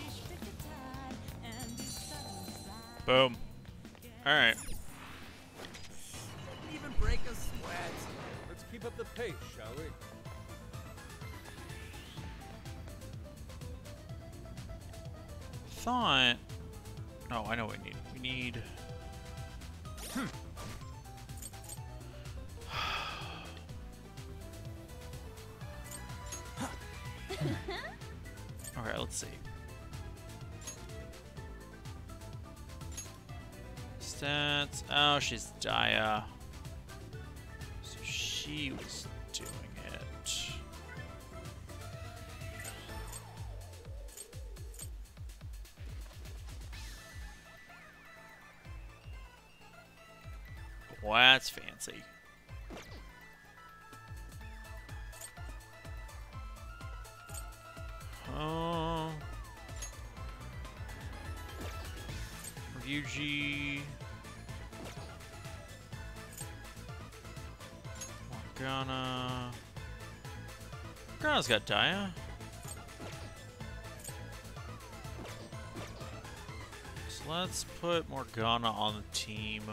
Boom. Alright. Didn't even break a sweat. Let's keep up the pace, shall we? Thought. No, I know what we need. We need. Alright, let's see. Stats. Oh, she's Dia. So she was doing it. Well, that's fancy. Ryuji. Morgana. Morgana's got Dia. So let's put Morgana on the team.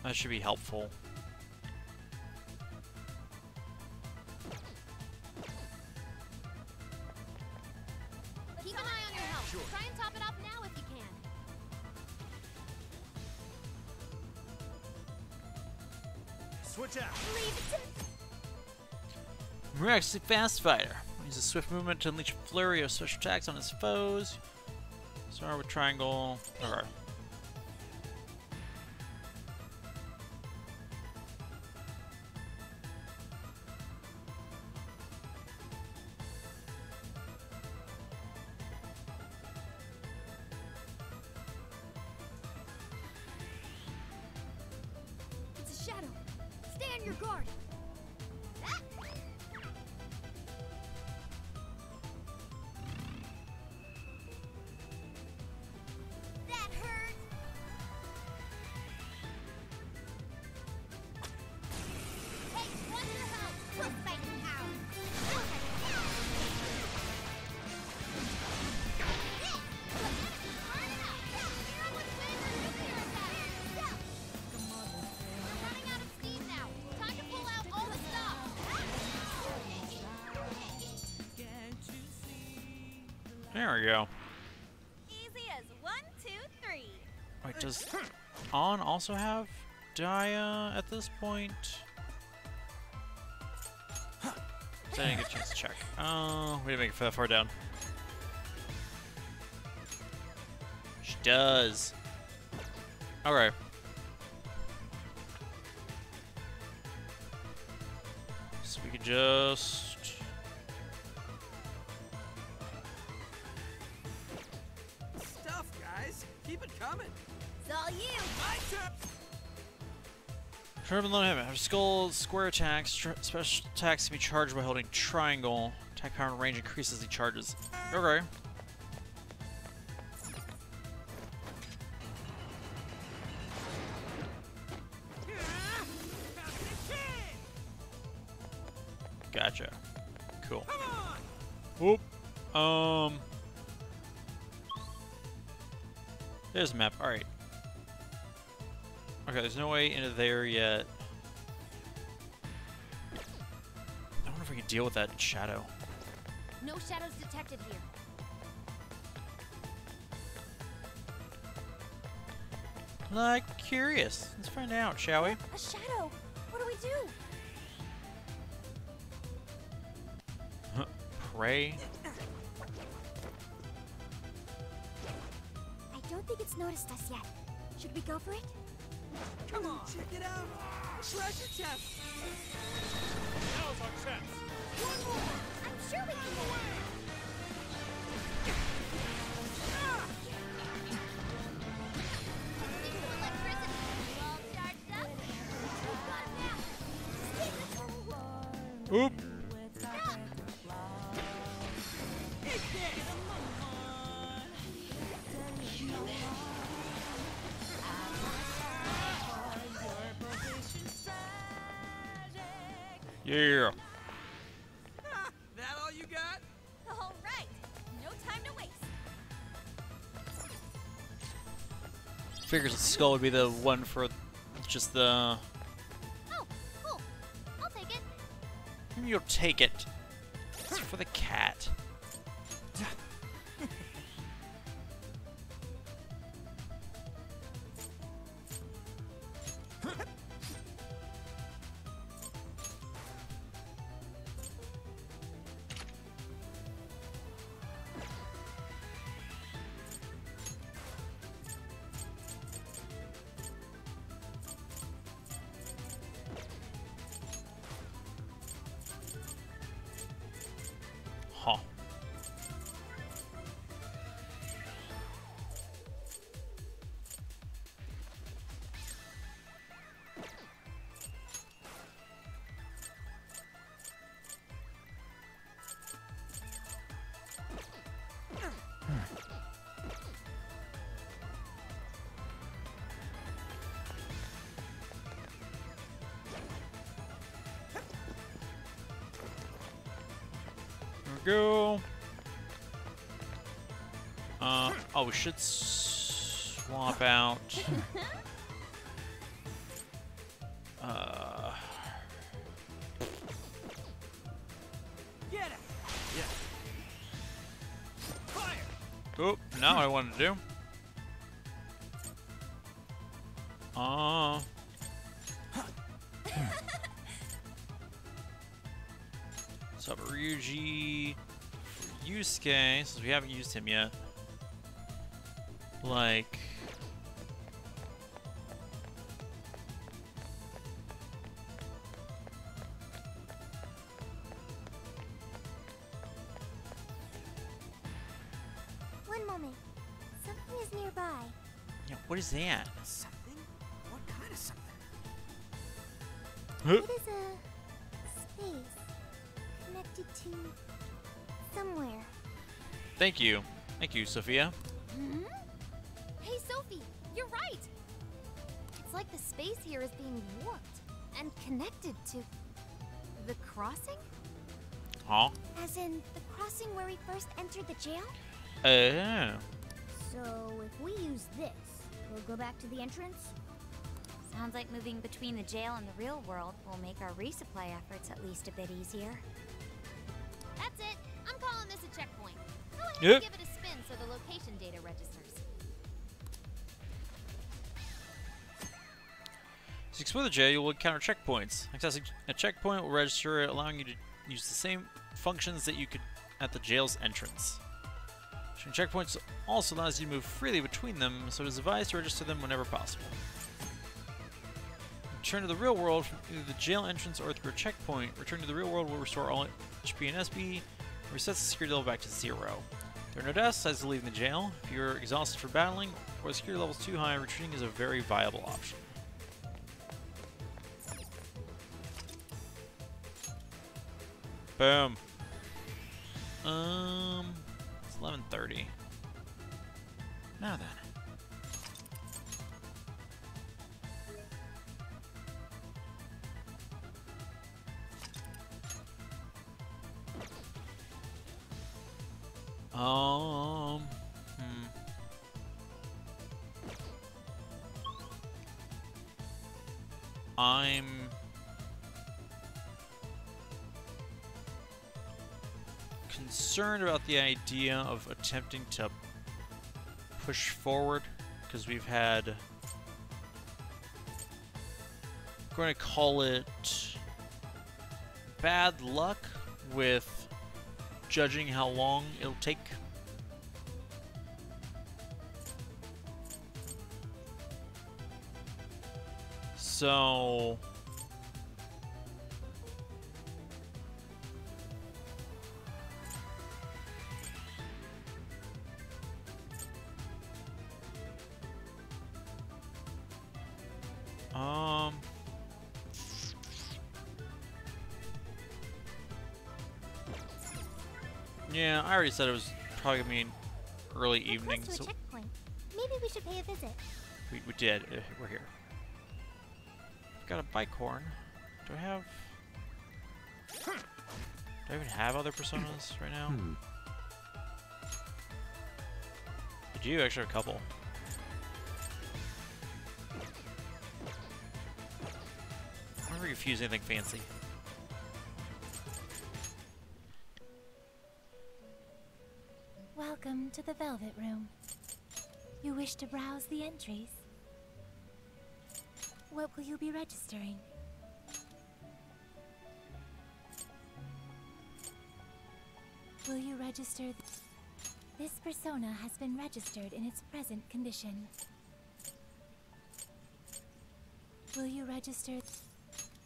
That should be helpful. Keep an eye on your health. Sure. Try and top it off now if you can. Switch out. Miraculously fast fighter. Use a swift movement to unleash a flurry of special attacks on his foes. Start with triangle. Okay. It's a shadow. Stay on your guard. That hurt! Hey, what's your help? We'll fight it out! We're running out of steam now. Time to pull out all the stuff! There we go. Easy as 1, 2, 3. Wait, does On also have Dia at this point? So I didn't get a chance to check. Oh, we didn't make it that far down. She does. Okay. So we could just... Stuff, guys. Keep it coming. It's all you! My turn. Sharpen low hit. After skull square attacks, special attacks can be charged by holding triangle. Attack power and range increases the charges. Okay. Gotcha. Cool. Whoop. There's a map. Alright. Okay, there's no way into there yet. I wonder if we can deal with that shadow. No shadows detected here. Like, curious. Let's find out, shall we? A shadow. What do we do? Pray. I don't think it's noticed us yet. Should we go for it? Come on. Check it out. Treasure chest. Now's our chance. One more! I'm sure we can get away! Oop. Yeah. That all you got? All right. No time to waste. Figures the skull would be the one for just the... Oh, cool. I'll take it. You'll take it. It's for the cat. Huh. There we go. Oh, we should swap out. Get it. Yeah. Fire. Oop, now what I wanted to do. So Ryuji for Yusuke, since we haven't used him yet. Like... One moment. Something is nearby. Yeah, what is that? Something? What kind of something? It is a space connected to somewhere. Thank you. Thank you, Sophia. Hmm? Hey, Sophie, you're right. It's like the space here is being warped and connected to the crossing? Huh? As in the crossing where we first entered the jail? Oh. So if we use this, we'll go back to the entrance? Sounds like moving between the jail and the real world will make our resupply efforts at least a bit easier. That's it. I'm calling this a checkpoint. Go ahead Yep. and give it a spin so the location data registers. As you explore the jail, you will encounter checkpoints. Accessing a checkpoint will register it, allowing you to use the same functions that you could at the jail's entrance. Showing checkpoints also allows you to move freely between them, so it is advised to register them whenever possible. Return to the real world from either the jail entrance or through a checkpoint. Return to the real world will restore all HP and SB, and resets the security level back to 0. There are no downsides to leaving the jail. If you're exhausted for battling, or the security level is too high, retreating is a very viable option. Boom. It's 11:30. Now then. I'm concerned about the idea of attempting to push forward because we've had, I'm going to call it bad luck with judging how long it'll take. So yeah, I already said it was probably gonna be an early evening, Close to so a checkpoint. Maybe we should pay a visit. we did. We're here. Got a bike horn. Do I even have other personas right now? I do actually have a couple. I never refuse anything fancy. Welcome to the Velvet Room. You wish to browse the entries? What will you be registering? Will you register? This persona has been registered in its present condition. Will you register?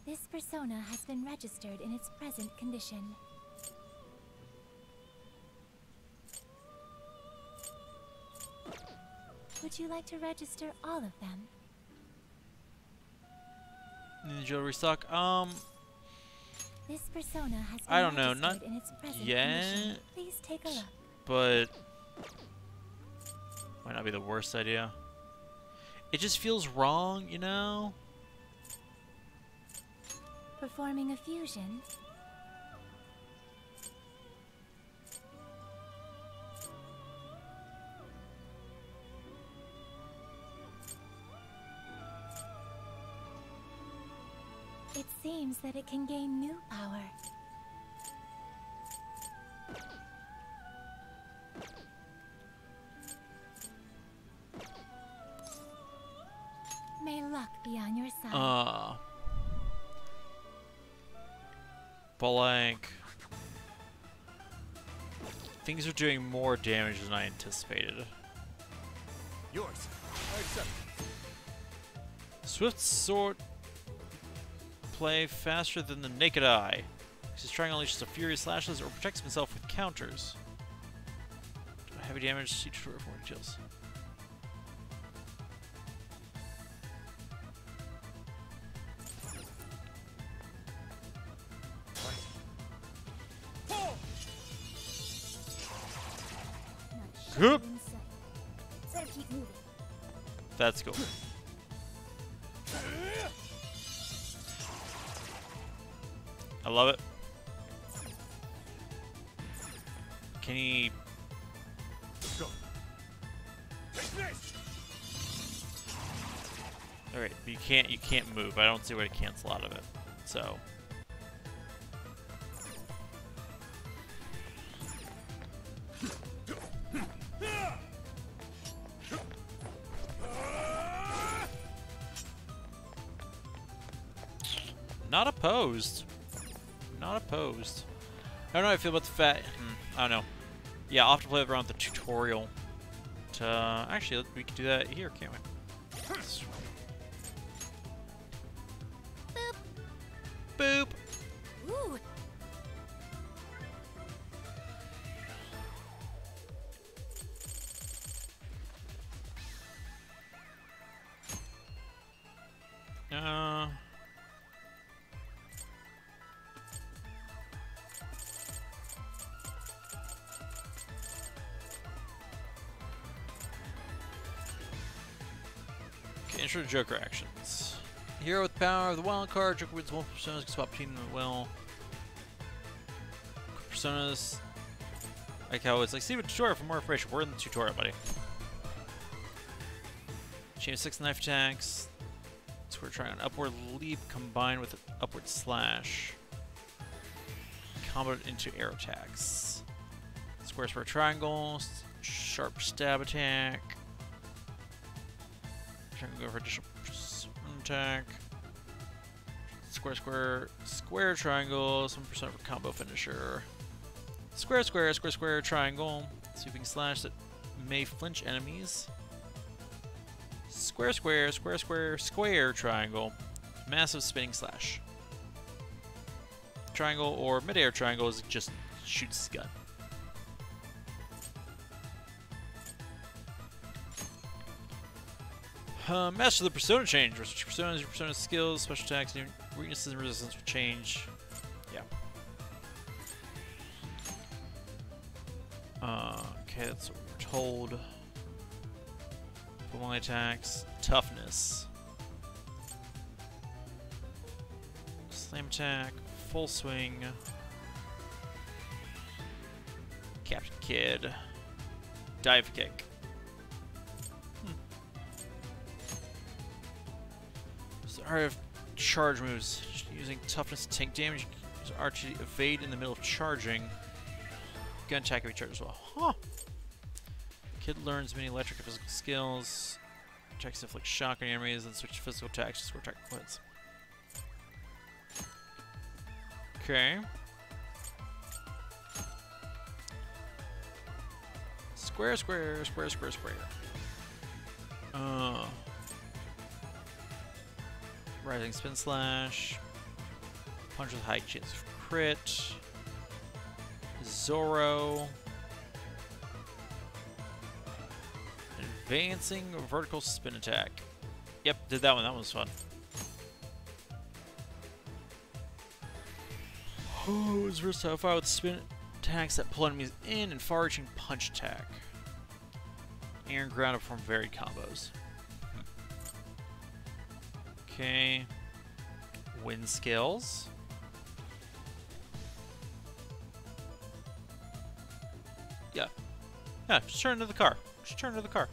This persona has been registered in its present condition. Would you like to register all of them? Ninja restock. This persona has been I don't know, not registered in its present yet, condition. Please take a look. but might not be the worst idea. It just feels wrong, you know? Performing a fusion. It seems that it can gain new power. May luck be on your side. But like, things are doing more damage than I anticipated. Yours. I accept. Swift sword play faster than the naked eye. His triangle unleashes a furious slashes or protects himself with counters. Heavy damage, see tutorial for more details. Goop. Better keep moving. That's cool. I love it. Can he? Let's go. All right, but you can't move. I don't see a way to cancel out of it. So. Not opposed. Not opposed. I don't know how I feel about the fact. I don't know. Yeah, I'll have to play around with the tutorial. To actually, we can do that here, can't we? Boop. Boop. Ooh. Okay, intro to Joker actions. Hero with power of the wild card. Joker wins multiple personas, can swap between them at will. Personas. Like how it's like, see the tutorial for more information. We're in the tutorial, buddy. Chain of 6 knife attacks. So we're trying an upward leap combined with an upward slash. Comboed into arrow attacks. Square square triangles. Sharp stab attack. Trying to go for additional attack. Square square square triangle. 7% for combo finisher. Square square square square triangle. Sweeping slash that may flinch enemies. Square square square square square triangle. Massive spinning slash. Triangle or midair triangle is just shoots his gun. Master the persona change. Switch personas, your persona skills, special attacks, and weaknesses and resistance will change. Yeah. Okay, that's what we're told. Full attacks, toughness. Slam attack, full swing. Captain Kid. Dive kick. Art of charge moves. Using toughness to tank damage. Use art to evade in the middle of charging. Gun attack every charge as well. Huh. Kid learns many electric and physical skills. Attacks inflict shock on enemies and switch physical attacks to score attack points. Okay. Square, square, square, square, square. Rising spin slash. Punch with high chance of crit. Zorro. Advancing vertical spin attack. Yep, did that one. That one was fun. Oh, it's versatile fire with spin attacks that pull enemies in and far-reaching punch attack. Air and ground to perform varied combos. Okay. Wind skills. Yeah. Yeah, just turn to the car. Just turn to the car.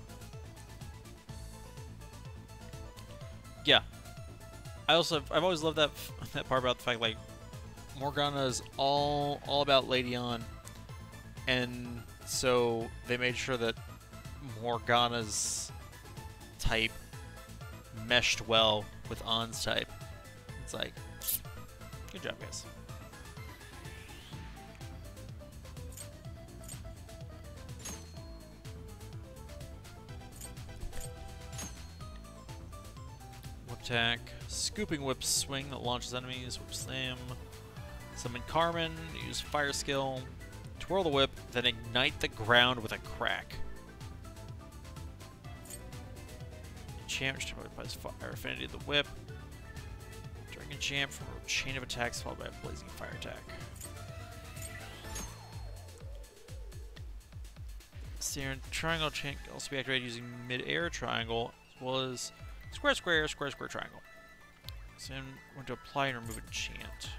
Yeah. I've always loved that part about the fact like Morgana is all about Lady On, and so they made sure that Morgana's type meshed well with On's type. It's like, good job, guys. attack. Scooping whip swing that launches enemies. Whip slam. Summon Carmen. Use fire skill. Twirl the whip, then ignite the ground with a crack. Enchant, which applies fire affinity to the whip. During enchant, from a chain of attacks followed by a blazing fire attack. Steering triangle chain can also be activated using mid-air triangle, as well as square, square, square, square, triangle. So I'm going to apply and remove enchant.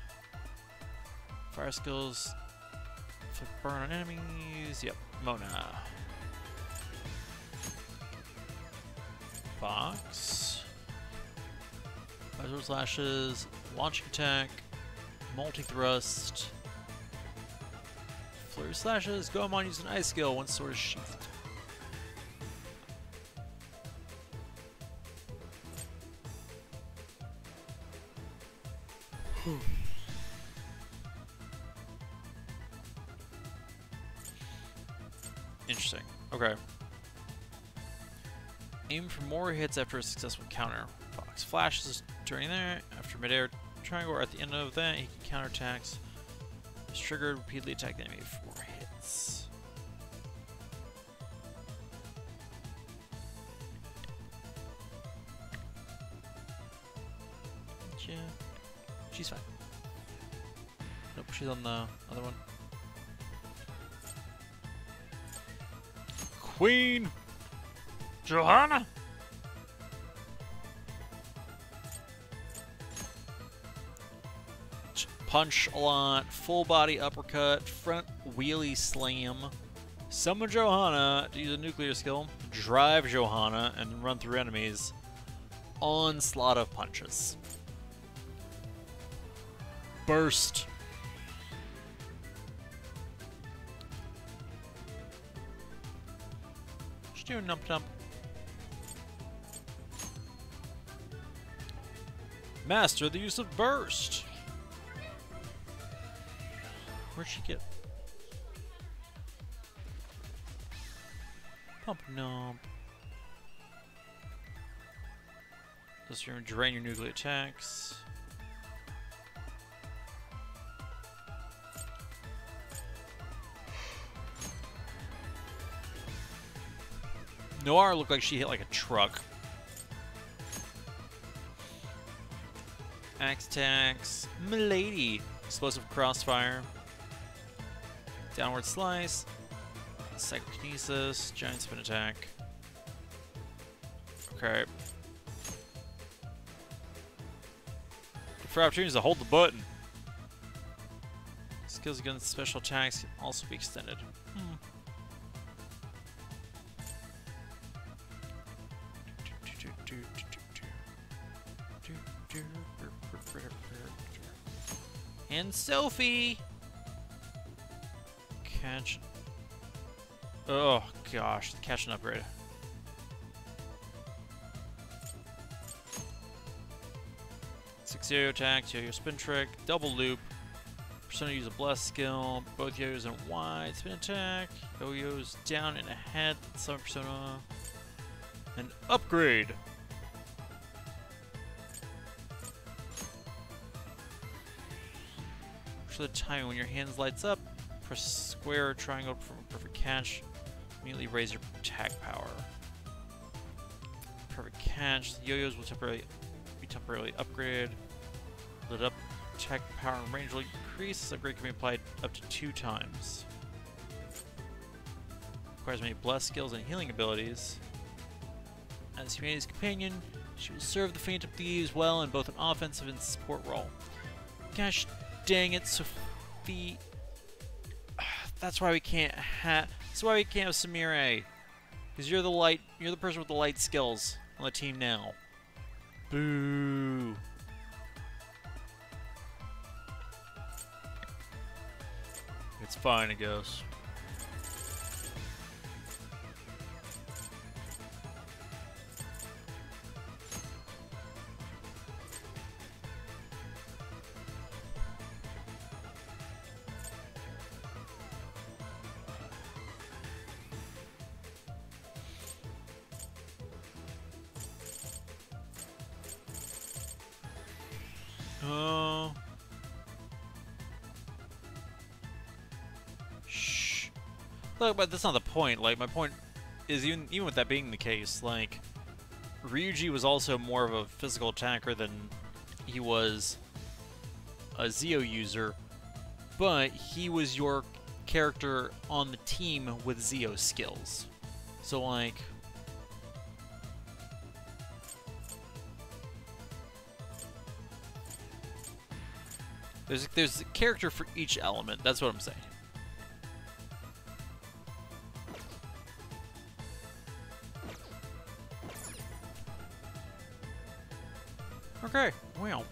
Fire skills. Inflict burn on enemies. Yep. Mona. Box. Sword slashes. Launching attack. Multi-thrust. Flurry slashes. Goemon uses an ice skill once sword is sheathed. Interesting. Okay. Aim for more hits after a successful counter. Fox flashes during there. After mid-air triangle or at the end of that, he can counterattacks. Is triggered, repeatedly attack the enemy for more hits. Yeah. She's fine. Nope, she's on the other one. Queen Johanna. Punch a lot, full body uppercut, front wheelie slam. Summon Johanna to use a nuclear skill. Drive Johanna and run through enemies. Onslaught of punches. Burst. Just doing nump dump. Master the use of burst. Where'd she get? Pump nump. Does your drain your nuclear attacks. Noir looked like she hit like a truck. Axe attacks. Milady. Explosive crossfire. Downward slice. Psychokinesis. Giant spin attack. Okay. For opportunities to hold the button. Skills against special attacks can also be extended. And Sophie! Catch. Oh gosh, catch an upgrade. Six yo-yo attack, yo-yo spin trick, double loop. Persona use a bless skill, both yo-yos and wide spin attack. Yo-yos down and ahead, summon persona. And upgrade! For the timing, when your hands lights up, press square or triangle for a perfect catch. Immediately raise your attack power. Perfect catch. The yo-yos will be temporarily upgraded. Lit up. Attack power and range will increase. This upgrade can be applied up to 2 times. Requires many bless skills and healing abilities. As humanity's companion, she will serve the Phantom Thieves well in both an offensive and support role. Gosh dang it, Sophie. That's why we can't have. That's why we can't have Samire. Because you're the person with the light skills on the team now. Boo. It's fine, I guess. Shh. Look, but that's not the point. Like, my point is, even with that being the case, like, Ryuji was also more of a physical attacker than he was a Zio user, but he was your character on the team with Zio skills. So, like... There's a character for each element, that's what I'm saying. Okay, well.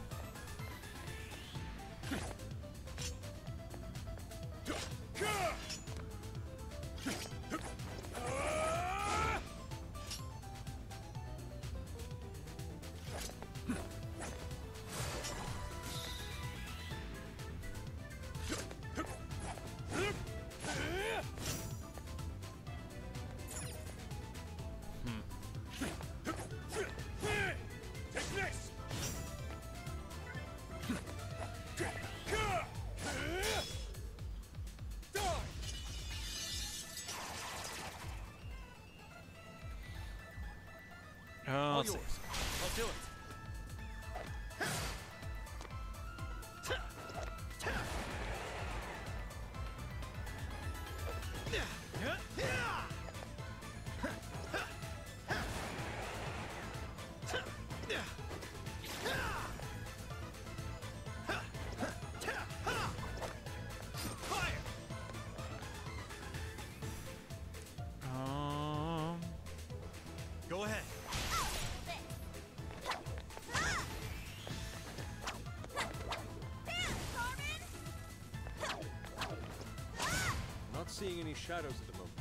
Let's see. I'll do it. Go ahead. Not seeing any shadows at the moment.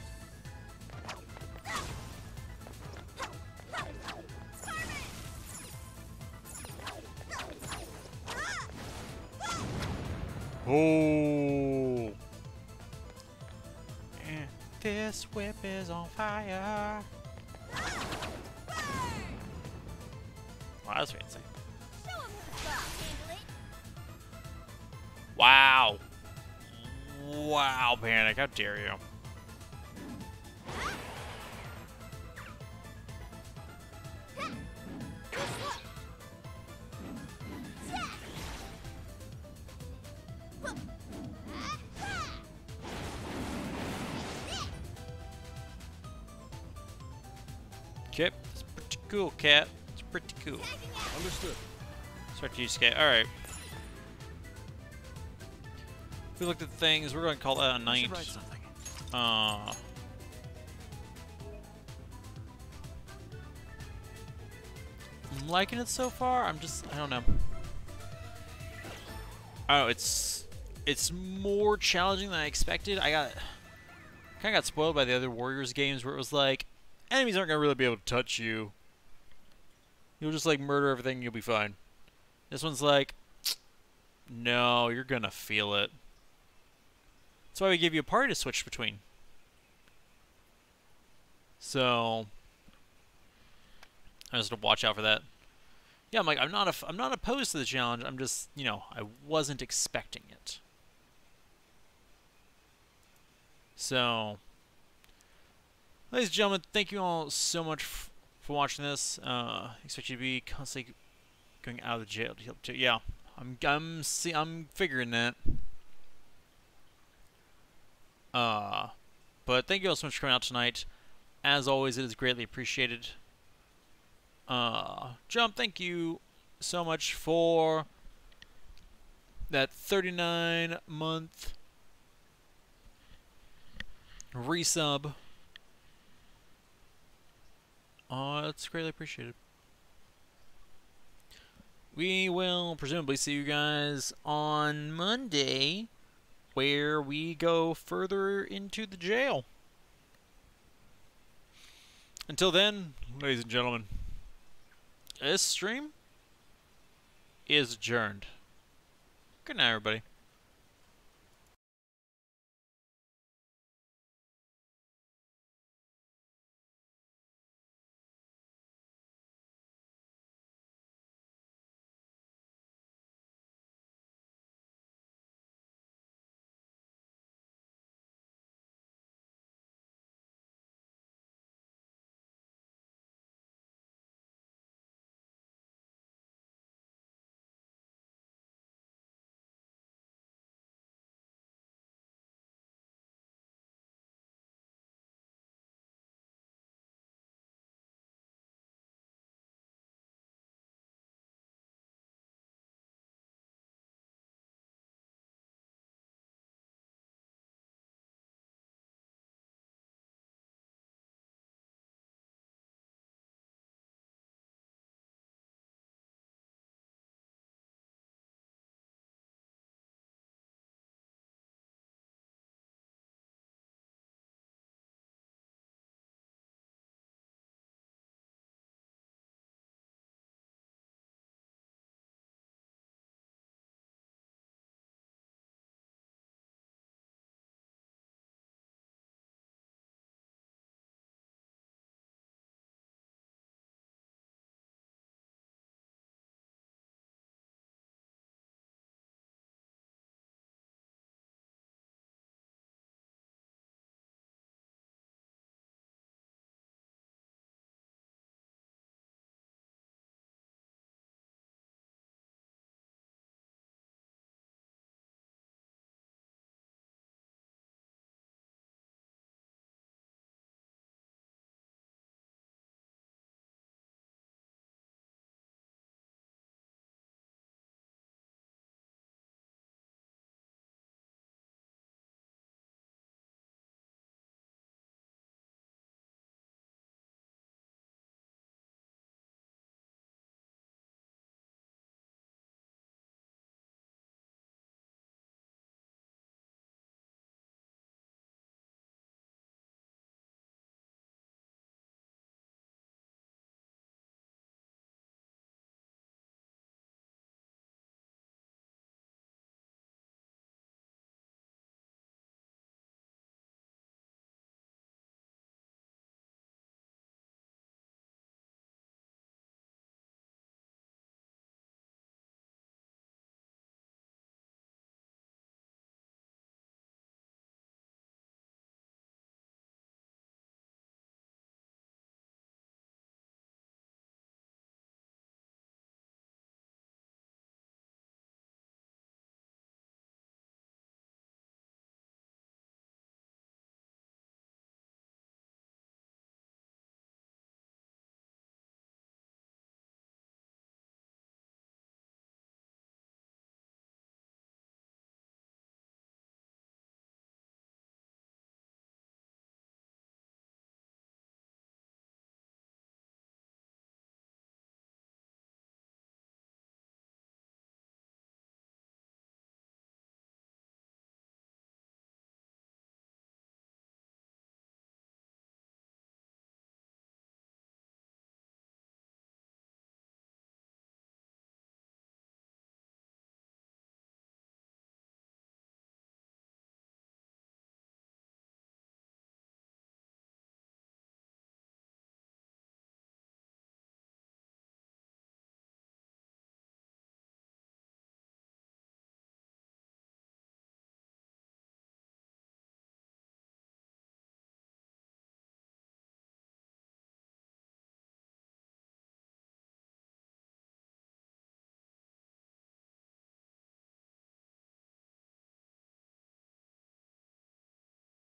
Oh. And this whip is on fire. Wow, that's fancy. Wow. Wow, Panic, how dare you. Okay, it's pretty cool, cat. It's pretty cool. Understood. Start to use skate. Alright. If we looked at things, we're going to call that a night. I'm liking it so far. I don't know. Oh, it's more challenging than I expected. I kind of got spoiled by the other Warriors games where it was like, enemies aren't gonna really be able to touch you. You'll just like murder everything and you'll be fine. This one's like, no, you're gonna feel it. That's why we give you a party to switch between. So I just have to watch out for that. Yeah, I'm like, I'm not opposed to the challenge. I'm just, you know, I wasn't expecting it. So, ladies and gentlemen, thank you all so much for watching this. Expect you to be constantly going out of the jail to help too. Yeah, I'm figuring that. But thank you all so much for coming out tonight. As always, it is greatly appreciated. Jump, thank you so much for that 39-month resub. That's greatly appreciated. We will presumably see you guys on Monday, where we go further into the jail. Until then, ladies and gentlemen, this stream is adjourned. Good night, everybody.